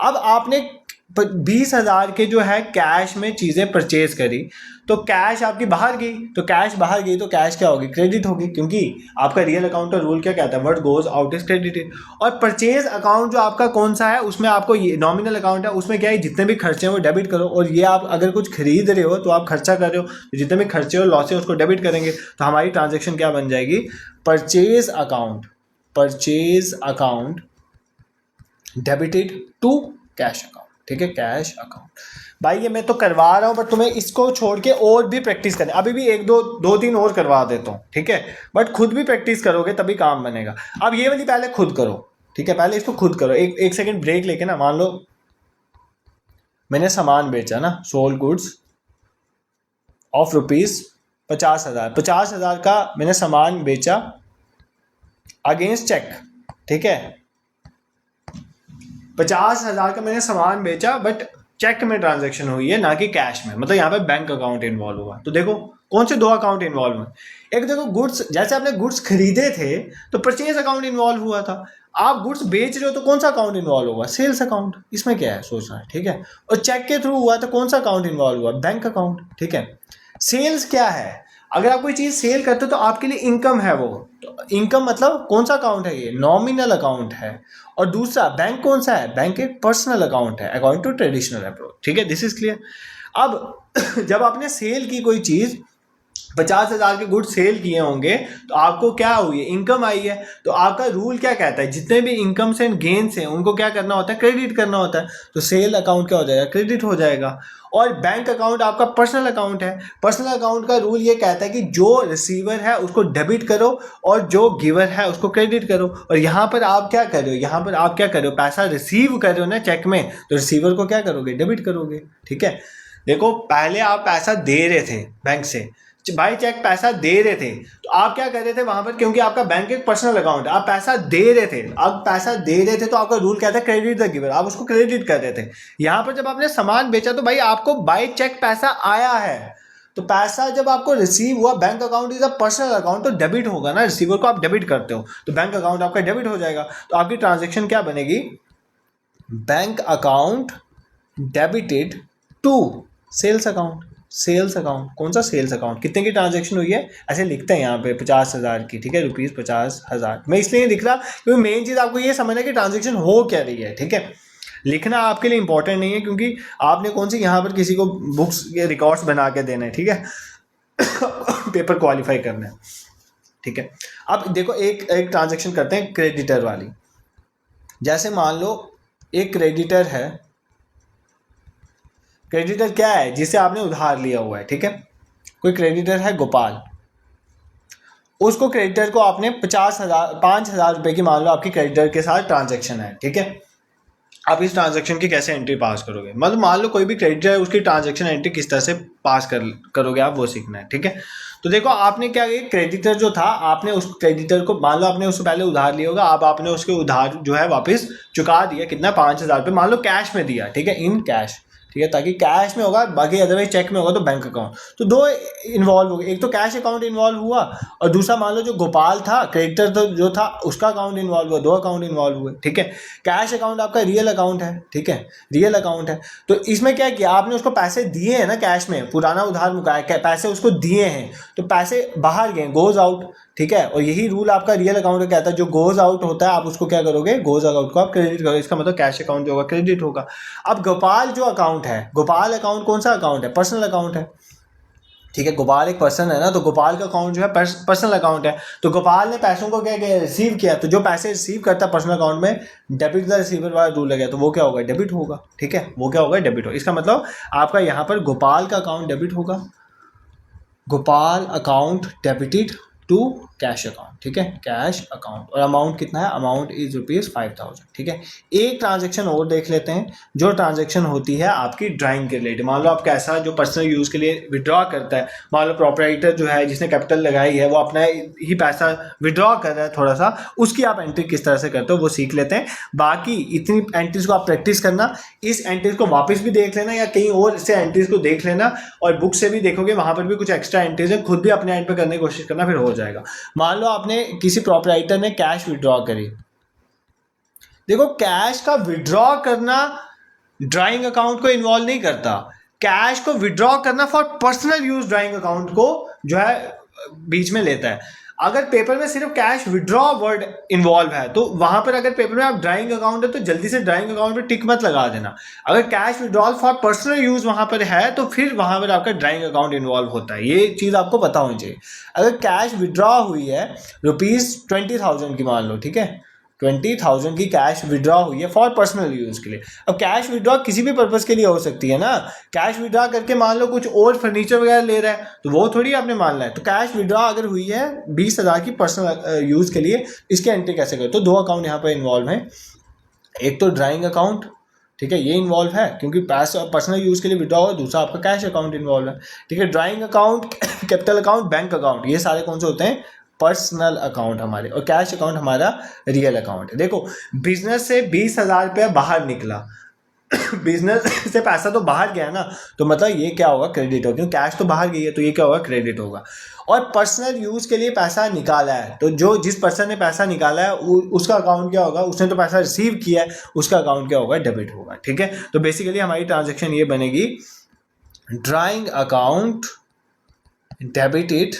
अब आपने 20,000 के जो है कैश में चीज़ें परचेज करी, तो कैश आपकी बाहर गई, तो कैश बाहर गई तो कैश क्या होगी, क्रेडिट होगी, क्योंकि आपका रियल अकाउंट का रूल क्या कहता है, what goes out is credited. और परचेज अकाउंट जो आपका कौन सा है, उसमें आपको ये नॉमिनल अकाउंट है, उसमें क्या है, जितने भी खर्चे हैं वो डेबिट करो। और ये आप अगर कुछ खरीद रहे हो तो आप खर्चा कर रहे हो, तो जितने भी खर्चे और लॉस है उसको डेबिट करेंगे, तो हमारी ट्रांजेक्शन क्या बन जाएगी, purchase account debited to cash account, ठीक है, कैश अकाउंट। भाई ये मैं तो करवा रहा हूँ, बट तुम्हें इसको छोड़ के और भी प्रैक्टिस करनी, अभी भी एक दो तीन और करवा देता हूँ, ठीक है, बट खुद भी प्रैक्टिस करोगे तभी काम बनेगा। अब ये वाली पहले खुद करो, ठीक है, पहले इसको खुद करो। एक सेकंड ब्रेक लेके ना, मान लो मैंने सामान बेचा ना, सोल्ड गुड्स ऑफ ₹50,000, 50,000 का मैंने सामान बेचा अगेंस्ट चेक, ठीक है, 50,000 का मैंने सामान बेचा, बट चेक में ट्रांजैक्शन हुई है, ना कि कैश में, मतलब यहाँ पे बैंक अकाउंट इन्वॉल्व हुआ। तो देखो कौन से दो अकाउंट इन्वॉल्व हैं, एक देखो गुड्स, जैसे आपने गुड्स खरीदे थे तो परचेज अकाउंट इन्वॉल्व हुआ था, आप गुड्स बेच रहे हो तो कौन सा अकाउंट इन्वॉल्व होगा, सेल्स अकाउंट। इसमें क्या है सोचना है, ठीक है। और चेक के थ्रू हुआ तो कौन सा अकाउंट इन्वॉल्व हुआ, बैंक अकाउंट, ठीक है। सेल्स क्या है, अगर आप कोई चीज़ सेल करते हो तो आपके लिए इनकम है वो, तो इनकम मतलब कौन सा अकाउंट है, ये नॉमिनल अकाउंट है। और दूसरा बैंक कौन सा है, बैंक एक पर्सनल अकाउंट है अकॉर्डिंग टू ट्रेडिशनल अप्रोच, ठीक है, दिस इज क्लियर। अब जब आपने सेल की कोई चीज़ 50,000 के गुड्स सेल किए होंगे तो आपको क्या हुई है, इनकम आई है। तो आपका रूल क्या कहता है, जितने भी इनकम्स एंड गेन्स हैं उनको क्या करना होता है, क्रेडिट करना होता है। तो सेल अकाउंट क्या हो जाएगा, क्रेडिट हो जाएगा। और बैंक अकाउंट आपका पर्सनल अकाउंट है। पर्सनल अकाउंट का रूल ये कहता है कि जो रिसीवर है उसको डेबिट करो और जो गिवर है उसको क्रेडिट करो। और यहाँ पर आप क्या कर रहे हो, यहाँ पर आप क्या कर रहे हो, पैसा रिसीव कर रहे हो ना चेक में, तो रिसीवर को क्या करोगे, डेबिट करोगे। ठीक है, देखो पहले आप पैसा दे रहे थे बैंक से, बाई चेक पैसा दे रहे थे, तो आप क्या कर रहे थे वहां पर, क्योंकि आपका बैंक एक पर्सनल अकाउंट है, आप पैसा दे रहे थे। अब पैसा दे रहे थे तो आपका रूल क्या था, क्रेडिट द गिवर, आप उसको क्रेडिट कर रहे थे। यहां पर जब आपने सामान बेचा तो भाई आपको बाई चेक पैसा आया है, तो पैसा जब आपको रिसीव हुआ, bank account is a personal account, तो डेबिट होगा ना, रिसीवर को आप डेबिट करते हो तो बैंक अकाउंट आपका डेबिट हो जाएगा। तो आपकी ट्रांजेक्शन क्या बनेगी, bank account debited to sales account. Sales account, कौन सा सेल्स अकाउंट, कितने की ट्रांजैक्शन हुई है, ऐसे लिखते हैं यहाँ पे 50,000 की। ठीक है, ₹50,000 मैं इसलिए लिख रहा क्योंकि मेन चीज़ आपको ये समझना है कि ट्रांजैक्शन हो क्या रही है। ठीक है, लिखना आपके लिए इंपॉर्टेंट नहीं है क्योंकि आपने कौन सी यहाँ पर किसी को बुक्स या रिकॉर्ड्स बना के देना है। ठीक है पेपर क्वालिफाई करना है। ठीक है, अब देखो एक ट्रांजैक्शन करते हैं क्रेडिटर वाली। जैसे मान लो एक क्रेडिटर है, क्रेडिटर क्या है, जिसे आपने उधार लिया हुआ है। ठीक है, कोई क्रेडिटर है गोपाल, उसको क्रेडिटर को आपने 5,000 रुपए की मान लो आपकी क्रेडिटर के साथ ट्रांजैक्शन है। ठीक है, आप इस ट्रांजैक्शन की कैसे एंट्री पास करोगे, मतलब मान लो कोई भी क्रेडिटर है, उसकी ट्रांजैक्शन एंट्री किस तरह से पास करोगे आप, वो सीखना है। ठीक है, तो देखो आपने क्या किया, क्रेडिटर जो था, आपने उस क्रेडिटर को मान लो आपने उससे पहले उधार लिया होगा, अब आपने उसके उधार जो है वापस चुका दिया, कितना 5,000 रुपये मान लो कैश में दिया। ठीक है, इन कैश। ठीक है, ताकि कैश में होगा, बाकी अदरवाइज चेक में होगा तो बैंक अकाउंट। तो दो इन्वॉल्व हो गए, एक तो कैश अकाउंट इन्वॉल्व हुआ और दूसरा मान लो जो गोपाल था क्रेडिटर तो जो था उसका अकाउंट इन्वॉल्व हुआ, दो अकाउंट इन्वॉल्व हुए। ठीक है, कैश अकाउंट आपका रियल अकाउंट है। ठीक है, रियल अकाउंट है, तो इसमें क्या किया आपने, उसको पैसे दिए हैं ना कैश में, पुराना उधार मुकाया, पैसे उसको दिए हैं, तो पैसे बाहर गए, गोज आउट। ठीक है, और यही रूल आपका रियल अकाउंट का कहता है, जो गोज आउट होता है आप उसको क्या करोगे, गोज आउट को आप क्रेडिट करोगे, इसका मतलब कैश अकाउंट जो होगा क्रेडिट होगा। अब गोपाल जो अकाउंट है, गोपाल अकाउंट कौन सा अकाउंट है, पर्सनल अकाउंट है। ठीक है, गोपाल एक पर्सन है ना, तो गोपाल का अकाउंट जो है पर्सनल अकाउंट है। तो गोपाल ने पैसों को क्या किया, रिसीव किया, तो जो पैसे रिसीव करता है पर्सनल अकाउंट में, डेबिट द रिसीवर वाला रूल लगा, तो वो क्या होगा, डेबिट होगा। ठीक है, वो क्या होगा, डेबिट होगा। इसका मतलब आपका यहाँ पर गोपाल का अकाउंट डेबिट होगा, Gopal account debited to cash account. ठीक है, कैश अकाउंट, और अमाउंट कितना है, अमाउंट इज ₹5,000। ठीक है, एक ट्रांजैक्शन और देख लेते हैं, जो ट्रांजैक्शन होती है आपकी ड्राइंग के रिलेटेड। मान लो आप कैसा जो पर्सनल यूज़ के लिए विड्रॉ करता है, मान लो प्रोपराइटर जो है जिसने कैपिटल लगाई है वो अपना ही पैसा विड्रॉ कर रहा है थोड़ा सा, उसकी आप एंट्री किस तरह से करते हो वो सीख लेते हैं। बाकी इतनी एंट्रीज को आप प्रैक्टिस करना, इस एंट्रीज को वापस भी देख लेना या कहीं और से एंट्रीज को देख लेना, और बुक से भी देखोगे वहां पर भी कुछ एक्स्ट्रा एंट्रीज है, खुद भी अपने एंड पे करने की कोशिश करना, फिर हो जाएगा। मान लो आपने किसी प्रोपराइटर ने कैश विड्रॉ करी, देखो कैश का विड्रॉ करना ड्राइंग अकाउंट को इन्वॉल्व नहीं करता, कैश को विड्रॉ करना for personal use drawing account को जो है बीच में लेता है। अगर पेपर में सिर्फ कैश विड्रॉ वर्ड इन्वॉल्व है तो वहां पर अगर पेपर में आप ड्राइंग अकाउंट है तो जल्दी से ड्राइंग अकाउंट पे टिक मत लगा देना। अगर cash withdrawal for personal use वहां पर है तो फिर वहां पर आपका ड्राइंग अकाउंट इन्वॉल्व होता है, ये चीज आपको पता होनी चाहिए। अगर कैश विड्रॉ हुई है ₹20,000 की मान लो, ठीक है, 20,000 की कैश विड्रॉ हुई है फॉर पर्सनल यूज के लिए। अब कैश विड्रॉ किसी भी पर्पज के लिए हो सकती है ना, कैश विड्रॉ करके मान लो कुछ और फर्नीचर वगैरह ले रहा है तो वो थोड़ी आपने मानना है। तो कैश विड्रॉ अगर हुई है 20,000 की पर्सनल यूज के लिए, इसकी एंट्री कैसे करें, तो दो अकाउंट यहाँ पर इन्वॉल्व हैं, एक तो ड्राइंग अकाउंट, ठीक है, ये इन्वॉल्व है क्योंकि पैसा पर्सनल यूज के लिए विड्रॉ हुआ, दूसरा आपका कैश अकाउंट इन्वॉल्व है। ठीक है, drawing account, capital account, bank account, ये सारे कौन से होते हैं, पर्सनल अकाउंट हमारे, और कैश अकाउंट हमारा रियल अकाउंट है। देखो बिजनेस से 20,000 रुपया बाहर निकला बिजनेस से पैसा तो बाहर गया ना, तो मतलब ये क्या होगा, क्रेडिट होगा, क्योंकि कैश तो बाहर गई है तो ये क्या होगा, क्रेडिट होगा। और पर्सनल यूज के लिए पैसा निकाला है तो जो जिस पर्सन ने पैसा निकाला है उसका अकाउंट क्या होगा, उसने तो पैसा रिसीव किया है, उसका अकाउंट क्या होगा, डेबिट होगा। ठीक है, तो बेसिकली हमारी ट्रांजेक्शन ये बनेगी, drawing account debited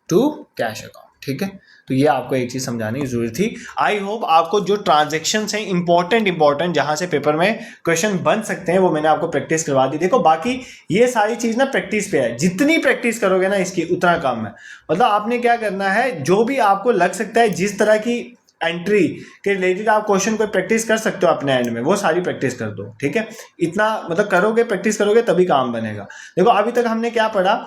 to cash account. ठीक है, तो ये आपको एक चीज़ समझाने की जरूरत थी। आई होप आपको जो ट्रांजेक्शन हैं इंपॉर्टेंट जहाँ से पेपर में क्वेश्चन बन सकते हैं वो मैंने आपको प्रैक्टिस करवा दी। देखो बाकी ये सारी चीज़ ना प्रैक्टिस पे है, जितनी प्रैक्टिस करोगे ना इसकी उतना काम है। मतलब आपने क्या करना है, जो भी आपको लग सकता है जिस तरह की एंट्री के रिलेटेड आप क्वेश्चन को प्रैक्टिस कर सकते हो अपने एंड में, वो सारी प्रैक्टिस कर दो। ठीक है, इतना मतलब करोगे, प्रैक्टिस करोगे तभी काम बनेगा। देखो अभी तक हमने क्या पढ़ा,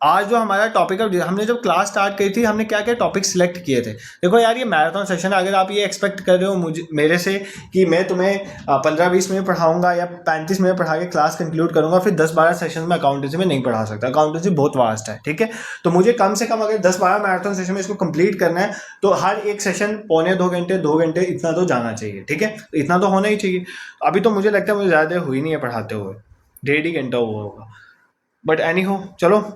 आज जो हमारा टॉपिक है, हमने जब क्लास स्टार्ट की थी हमने क्या क्या टॉपिक सिलेक्ट किए थे। देखो यार ये मैराथन सेशन है, अगर आप ये एक्सपेक्ट कर रहे हो मुझे मेरे से कि मैं तुम्हें 15-20 मिनट पढ़ाऊंगा या 35 मिनट पढ़ा के क्लास कंक्लूड करूंगा, फिर 10-12 सेशन में अकाउंटेंसी में नहीं पढ़ा सकता। अकाउंटेंसी बहुत वास्ट है, ठीक है। तो मुझे कम से कम अगर 10-12 मैराथन सेशन में इसको कंप्लीट करना है तो हर एक सेशन पौने 2 घंटे इतना तो जाना चाहिए। ठीक है, इतना तो होना ही चाहिए। अभी तो मुझे लगता है मुझे ज़्यादा हुई नहीं है पढ़ाते हुए, 1.5 घंटा हुआ होगा। बट एनी हो, चलो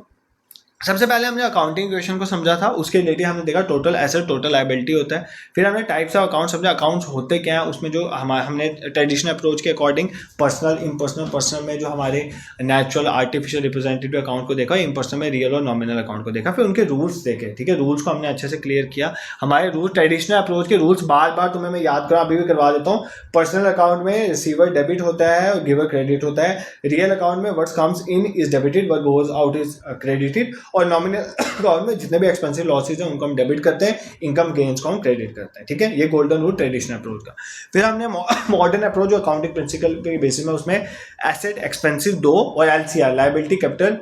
सबसे पहले हमने अकाउंटिंग क्वेश्चन को समझा था, उसके रिलेटेड हमने देखा टोटल एसेट टोटल लायबिलिटी होता है। फिर हमने टाइप्स ऑफ अकाउंट समझा, अकाउंट्स होते क्या है, उसमें जो हमने ट्रेडिशनल अप्रोच के अकॉर्डिंग पर्सनल इम्पर्सनल, पर्सनल में जो हमारे नेचुरल आर्टिफिशियल रिप्रेजेंटेटिव अकाउंट को देखा, इम्पर्सनल में रियल और नॉमिनल अकाउंट को देखा, फिर उनके रूल्स देखे। ठीक है, रूल्स को हमने अच्छे से क्लियर किया। हमारे रूल्स ट्रेडिशनल अप्रोच के रूल्स बार बार तुम्हें मैं याद करा, अभी भी करवा देता हूँ। पर्सनल अकाउंट में रिसीवर डेबिट होता है और गिवर क्रेडिट होता है। रियल अकाउंट में what comes in is debited, what goes out is credited. और नॉमिनल अकाउंट में जितने भी एक्सपेंसिव लॉसेज हैं उनको हम डेबिट करते हैं, इनकम गेन्स को हम क्रेडिट करते हैं। ठीक है, ये गोल्डन रूल ट्रेडिशनल अप्रोच का। फिर हमने मॉडर्न अप्रोच जो अकाउंटिंग प्रिंसिपल के बेसिस में, उसमें एसेट एक्सपेंसिव 2 और एलसीआर लायबिलिटी कैपिटल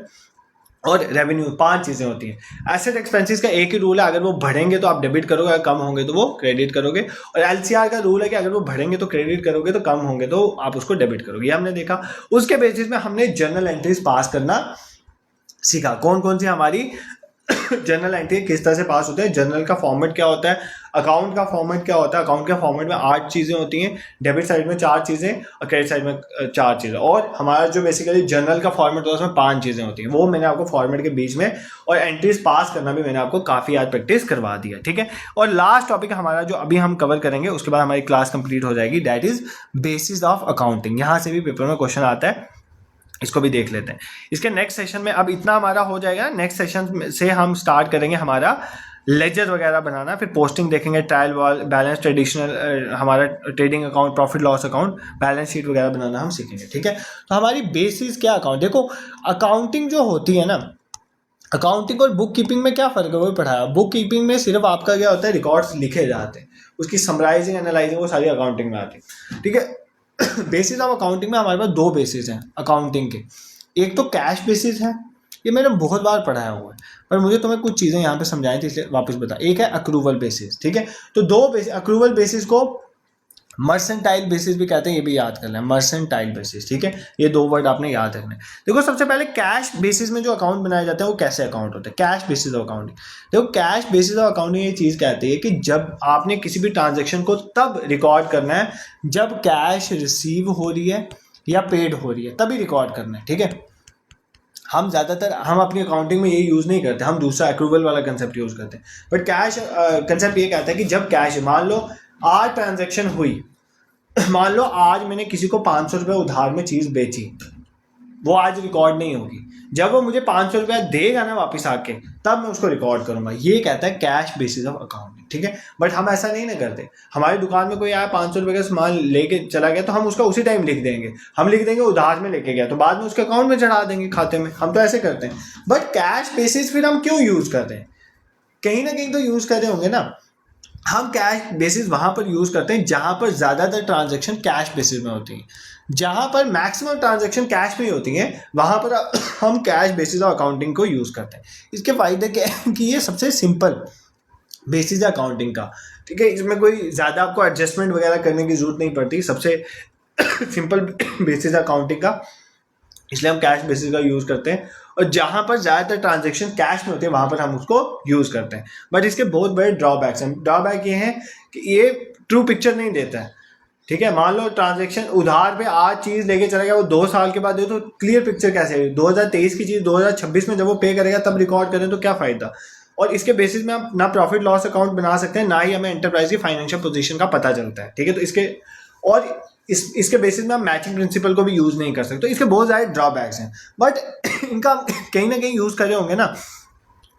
और रेवेन्यू 5 चीज़ें होती हैं। एसेट एक्सपेंसेस का एक ही रूल है, अगर वो बढ़ेंगे तो आप डेबिट करोगे, अगर कम होंगे तो वो क्रेडिट करोगे। और एलसीआर का रूल है कि अगर वो बढ़ेंगे तो क्रेडिट करोगे, तो कम होंगे तो आप उसको डेबिट करोगे। ये हमने देखा। उसके बेसिस में हमने जर्नल एंट्रीज पास करना सीखा। कौन कौन सी हमारी जर्नल एंट्री किस तरह से पास होते हैं, जर्नल का फॉर्मेट क्या होता है, अकाउंट का फॉर्मेट क्या होता है। अकाउंट के फॉर्मेट में 8 चीज़ें होती हैं, डेबिट साइड में 4 चीज़ें और क्रेडिट साइड में 4 चीज़ें। और हमारा जो बेसिकली जर्नल का फॉर्मेट होता है उसमें 5 चीज़ें होती हैं, वो मैंने आपको फॉर्मेट के बीच में, और एंट्रीज पास करना भी मैंने आपको काफ़ी आज प्रैक्टिस करवा दिया। ठीक है, और लास्ट टॉपिक हमारा जो अभी हम कवर करेंगे, उसके बाद हमारी क्लास कंप्लीट हो जाएगी, that is basis of accounting. यहाँ से भी पेपर में क्वेश्चन आता है, इसको भी देख लेते हैं। इसके नेक्स्ट सेशन में अब इतना हमारा हो जाएगा। नेक्स्ट सेशन से हम स्टार्ट करेंगे हमारा लेजर वगैरह बनाना, फिर पोस्टिंग देखेंगे, ट्रायल बैलेंस, ट्रेडिशनल हमारा trading account, profit loss account, balance sheet वगैरह बनाना हम सीखेंगे। ठीक है, तो हमारी बेसिस क्या अकाउंट। देखो अकाउंटिंग जो होती है ना, अकाउंटिंग और बुक कीपिंग में क्या फ़र्क है वो पढ़ाया। बुक कीपिंग में सिर्फ आपका क्या होता है, रिकॉर्ड्स लिखे जाते हैं, उसकी समराइजिंग एनालाइजिंग वो सारी अकाउंटिंग में आती है। ठीक है, बेसिस ऑफ अकाउंटिंग में हमारे पास 2 बेसिस हैं अकाउंटिंग के। एक तो कैश बेसिस है, ये मैंने बहुत बार पढ़ाया हुआ है, पर मुझे तुम्हें कुछ चीज़ें यहाँ पे समझाई थी इसलिए वापस बता। एक है अक्रूवल बेसिस। ठीक है, तो 2 बेसिस, अक्रूवल बेसिस को मर्सेंटाइल बेसिस भी कहते हैं, ये भी याद कर लें, मर्सेंटाइल बेसिस। ठीक है, ये 2 वर्ड आपने याद रखने। देखो सबसे पहले कैश बेसिस में जो अकाउंट बनाए जाते हैं वो कैसे अकाउंट होते हैं, कैश बेसिस ऑफ अकाउंटिंग। देखो कैश बेसिस ऑफ अकाउंटिंग ये चीज़ कहती है कि जब आपने किसी भी ट्रांजेक्शन को तब रिकॉर्ड करना है जब कैश रिसीव हो रही है या पेड हो रही है, तभी रिकॉर्ड करना है। ठीक है, हम ज़्यादातर अपनी अकाउंटिंग में ये यूज़ नहीं करते, हम दूसरा अक्रूवल वाला कंसेप्ट यूज़ करते हैं। बट कैश कंसेप्ट ये कहता है कि जब कैश, मान लो आज ट्रांजैक्शन हुई, मान लो आज मैंने किसी को 500 रुपये उधार में चीज़ बेची, वो आज रिकॉर्ड नहीं होगी। जब वो मुझे 500 रुपया देगा ना वापस आके, तब मैं उसको रिकॉर्ड करूंगा। ये कहता है कैश बेसिस ऑफ अकाउंटिंग। ठीक है, बट हम ऐसा नहीं ना करते। हमारी दुकान में कोई आया 500 रुपये का सामान लेके चला गया तो हम उसका उसी टाइम लिख देंगे, हम लिख देंगे उधार में लेके गया, तो बाद में उसके अकाउंट में चढ़ा देंगे खाते में, हम तो ऐसे करते हैं। बट कैश बेसिस फिर हम क्यों यूज़ करते हैं, कहीं ना कहीं तो यूज़ कर रहे होंगे ना। हम कैश बेसिस वहाँ पर यूज़ करते हैं जहाँ पर ज़्यादातर ट्रांजैक्शन कैश बेसिस में होती हैं, जहाँ पर मैक्सिमम ट्रांजैक्शन कैश में ही होती हैं, वहाँ पर हम कैश बेसिस ऑफ अकाउंटिंग को यूज़ करते हैं। इसके फ़ायदे क्या है कि ये सबसे सिंपल बेसिस है अकाउंटिंग का। ठीक है, इसमें कोई ज़्यादा आपको एडजस्टमेंट वगैरह करने की ज़रूरत नहीं पड़ती, सबसे सिंपल बेसिस है अकाउंटिंग का, इसलिए हम कैश बेसिस का यूज़ करते हैं। और जहाँ पर ज़्यादातर ट्रांजैक्शन कैश में होते हैं वहाँ पर हम उसको यूज़ करते हैं। बट इसके बहुत बड़े ड्रॉबैक्स हैं। ड्रॉबैक ये हैं कि ये ट्रू पिक्चर नहीं देता है। ठीक है, मान लो ट्रांजैक्शन उधार पे आज चीज़ लेके चला गया, वो 2 साल के बाद दे तो क्लियर पिक्चर कैसे है। 2023 की चीज़ 2026 में जब वो पे करेगा तब रिकॉर्ड करें तो क्या फ़ायदा। और इसके बेसिस में हम ना प्रॉफिट लॉस अकाउंट बना सकते हैं, ना ही हमें एंटरप्राइज की फाइनेंशियल पोजीशन का पता चलता है। ठीक है, तो इसके बेसिस में हम मैचिंग प्रिंसिपल को भी यूज़ नहीं कर सकते। तो इसके बहुत सारे ड्रॉबैक्स हैं, बट इनका कहीं ना कहीं यूज़ कर रहे होंगे ना,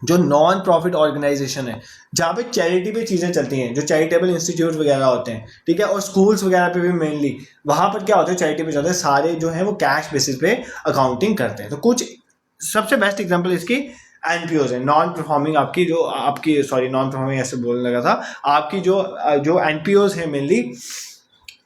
जो नॉन प्रॉफिट ऑर्गेनाइजेशन है, जहाँ पे चैरिटी पे चीज़ें चलती हैं, जो चैरिटेबल इंस्टीट्यूट वगैरह होते हैं, ठीक है, और स्कूल्स वगैरह पे भी मेनली, वहाँ पर क्या होता है, चैरिटी पे चलते हैं, सारे जो है वो कैश बेसिस पे अकाउंटिंग करते हैं। तो कुछ सबसे बेस्ट एग्जांपल इसकी एनपीओज है, नॉन परफॉर्मिंग आपकी जो आपकी नॉन परफॉर्मिंग ऐसे बोलने लगा था, आपकी जो एनपीओज है मेनली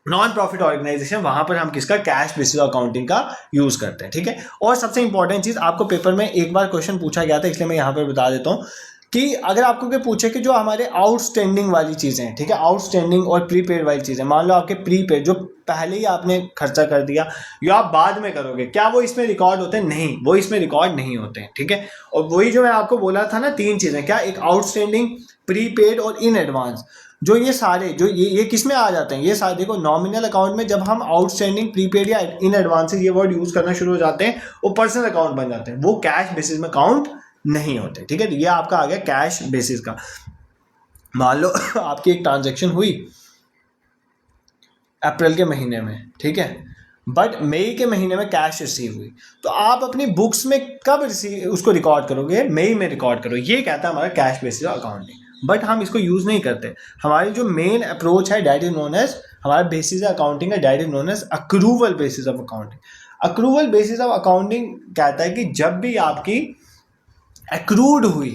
नॉन प्रॉफिट ऑर्गेनाइजेशन, वहां पर हम किसका कैश बेसिस अकाउंटिंग का यूज करते हैं, ठीक है। और सबसे इंपॉर्टेंट चीज, आपको पेपर में एक बार क्वेश्चन पूछा गया था, इसलिए मैं यहाँ पर बता देता हूँ कि अगर आपको कोई पूछे कि जो हमारे आउटस्टैंडिंग वाली चीज़ें हैं, ठीक है, आउटस्टैंडिंग और प्रीपेड वाली चीज़ें, मान लो आपके प्रीपेड जो पहले ही आपने खर्चा कर दिया या आप बाद में करोगे, क्या वो इसमें रिकॉर्ड होते हैं? नहीं, वो इसमें रिकॉर्ड नहीं होते हैं, ठीक है। और वही जो मैं आपको बोला था ना, 3 चीज़ें, क्या, एक आउटस्टैंडिंग, प्रीपेड और इन एडवांस, जो ये सारे जो ये किस में आ जाते हैं, ये सारे देखो नॉमिनल अकाउंट में जब हम आउटस्टैंडिंग, प्रीपेड या इन एडवांसेस ये वर्ड यूज करना शुरू हो जाते हैं, वो पर्सनल अकाउंट बन जाते हैं, वो कैश बेसिस में काउंट नहीं होते, ठीक है। तो ये आपका आ गया कैश बेसिस का। मान लो आपकी एक ट्रांजैक्शन हुई अप्रैल के महीने में, ठीक है, बट मई के महीने में कैश रिसीव हुई, तो आप अपनी बुक्स में कब उसको रिकॉर्ड करोगे? मई में रिकॉर्ड करो। ये कहता है हमारा कैश बेसिस अकाउंटिंग, बट हम इसको यूज नहीं करते। हमारी जो मेन अप्रोच है, दैट इज नोन एज, हमारा बेसिस अकाउंटिंग है, that is known as accrual basis of accounting. Accrual basis of accounting कहता है कि जब भी आपकी एक्रूड हुई,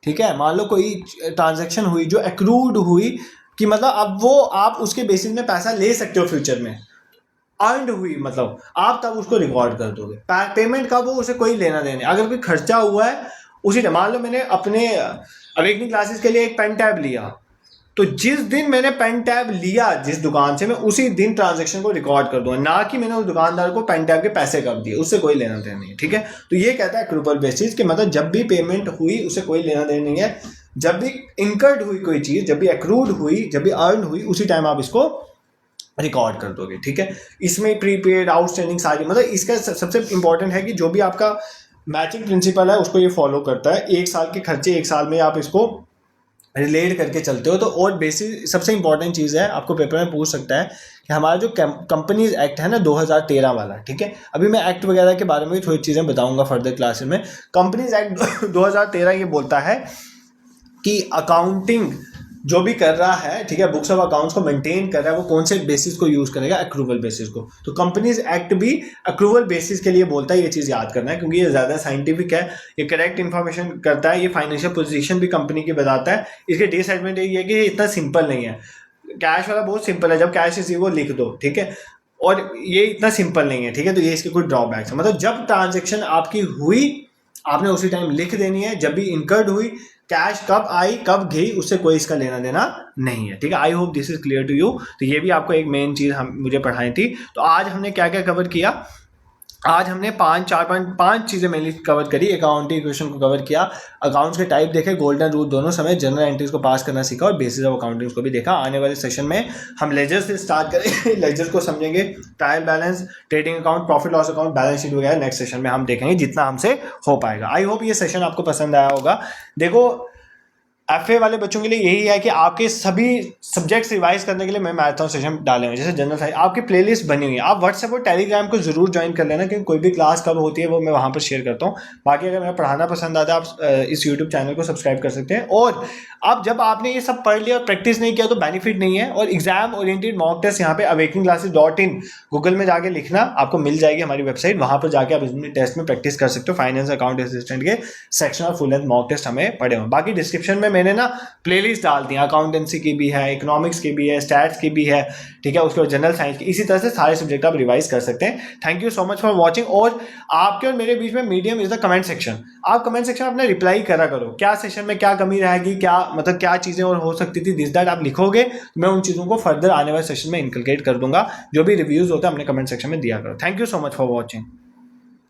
ठीक है, मान लो कोई ट्रांजैक्शन हुई जो एक्रूड हुई, कि मतलब अब वो आप उसके बेसिस में पैसा ले सकते हो फ्यूचर में, अर्नड हुई, मतलब आप तब उसको रिकॉर्ड कर दोगे। पेमेंट कब हो, उसे कोई लेना देना। अगर कोई खर्चा हुआ है उसी टाइम, मान लो मैंने अपने अवेकनिंग क्लासेस के लिए एक पेन टैब लिया, तो जिस दिन मैंने पेन टैब लिया जिस दुकान से, मैं उसी दिन ट्रांजैक्शन को रिकॉर्ड कर दूंगा, ना कि मैंने उस दुकानदार को पेन टैब के पैसे कब दिए, उससे कोई लेना देना नहीं है, ठीक है। तो ये कहता है एक्रूवल बेसिस, कि मतलब जब भी पेमेंट हुई उसे कोई लेना देना नहीं है, जब भी इनकर्ड हुई कोई चीज़, जब भी एक्रूड हुई, जब भी अर्न हुई, उसी टाइम आप इसको रिकॉर्ड कर दोगे, ठीक है। इसमें प्रीपेड, आउटस्टैंडिंग सारी, मतलब इसका सबसे इंपॉर्टेंट है कि जो भी आपका मैचिंग प्रिंसिपल है उसको ये फॉलो करता है। 1 साल के खर्चे 1 साल में आप इसको रिलेट करके चलते हो। तो और बेसिक सबसे इंपॉर्टेंट चीज़ है, आपको पेपर में पूछ सकता है कि हमारा जो कंपनीज एक्ट है ना 2013 वाला, ठीक है, अभी मैं एक्ट वगैरह के बारे में भी थोड़ी चीज़ें बताऊंगा फर्दर क्लासेस में। कंपनीज एक्ट 2013 ये बोलता है कि अकाउंटिंग जो भी कर रहा है, ठीक है, बुक्स ऑफ अकाउंट्स को मेंटेन कर रहा है, वो कौन से बेसिस को यूज़ करेगा? एक्रूवल बेसिस को। तो कंपनीज एक्ट भी एक्रूवल बेसिस के लिए बोलता है, ये चीज़ याद करना है, क्योंकि ये ज़्यादा साइंटिफिक है, ये करेक्ट इन्फॉर्मेशन करता है, ये फाइनेंशियल पोजीशन भी कंपनी की बताता है। इसके डिसएडवांटेज ये है कि ये इतना सिंपल नहीं है। कैश वाला बहुत सिंपल है, जब कैश रिसीव हो लिख दो, ठीक है, और ये इतना सिंपल नहीं है, ठीक है। तो ये इसके कुछ ड्रॉबैक्स है, मतलब जब ट्रांजेक्शन आपकी हुई आपने उसी टाइम लिख देनी है, जब भी इनकर्ड हुई, कैश कब आई कब गई उससे कोई इसका लेना देना नहीं है, ठीक है। I hope this is clear to you. तो ये भी आपको एक मेन चीज़ मुझे पढ़ाई थी। तो आज हमने क्या क्या कवर किया? आज हमने 5 चीज़ें मेनली कवर करी। अकाउंटिंग इक्वेशन को कवर किया, अकाउंट्स के टाइप देखे, गोल्डन रूल दोनों समय, जनरल एंट्रीज को पास करना सीखा, और बेसिस ऑफ अकाउंटिंग को भी देखा। आने वाले सेशन में हम लेजर से स्टार्ट करेंगे, लेजर को समझेंगे, trial balance, trading account, profit loss account, balance sheet वगैरह नेक्स्ट सेशन में हम देखेंगे, जितना हमसे हो पाएगा। आई होप ये सेशन आपको पसंद आया होगा। देखो, एफए वाले बच्चों के लिए यही है कि आपके सभी सब्जेक्ट्स रिवाइज करने के लिए मैं मैराथन सेशन डाले हुए, जैसे जनरल साइंस आपकी प्लेलिस्ट बनी हुई है। आप व्हाट्सएप और टेलीग्राम को जरूर ज्वाइन कर लेना, क्योंकि कोई भी क्लास कब होती है वो मैं वहाँ पर शेयर करता हूँ। बाकी अगर मेरा पढ़ाना पसंद आता है, आप इस यूट्यूब चैनल को सब्सक्राइब कर सकते हैं। और अब जब आपने ये सब पढ़ लिया और प्रैक्टिस नहीं किया तो बेनिफिट नहीं है। और एग्जाम ओरिएंटेड मॉक टेस्ट यहाँ पे awakeningclasses.in गूगल में जाके लिखना, आपको मिल जाएगी हमारी वेबसाइट, वहाँ पर जाके आप इसमें टेस्ट में प्रैक्टिस कर सकते हो। फाइनेंस अकाउंट असिस्टेंट के सेक्शन और फुल लेंथ मॉक टेस्ट हमें पढ़े हुए। बाकी डिस्क्रिप्शन में मैंने ना प्लेलिस्ट डाल दी, अकाउंटेंसी की भी है, इकोनॉमिक्स की भी है, स्टैट्स की भी है, ठीक है, उसके बाद जनरल साइंस की। इसी तरह से सारे सब्जेक्ट आप रिवाइज कर सकते हैं। Thank you so much for watching. और आपके और मेरे बीच में medium is the comment section. आप कमेंट सेक्शन अपने रिप्लाई करा करो, क्या सेशन में क्या कमी रहेगी, क्या मतलब क्या चीज़ें और हो सकती थी, दिस दैट आप लिखोगे तो मैं उन चीज़ों को फर्दर आने वाले सेशन में इनकलकेट कर दूंगा। जो भी रिव्यूज़ होता है अपने कमेंट सेक्शन में दिया करो। Thank you so much for watching.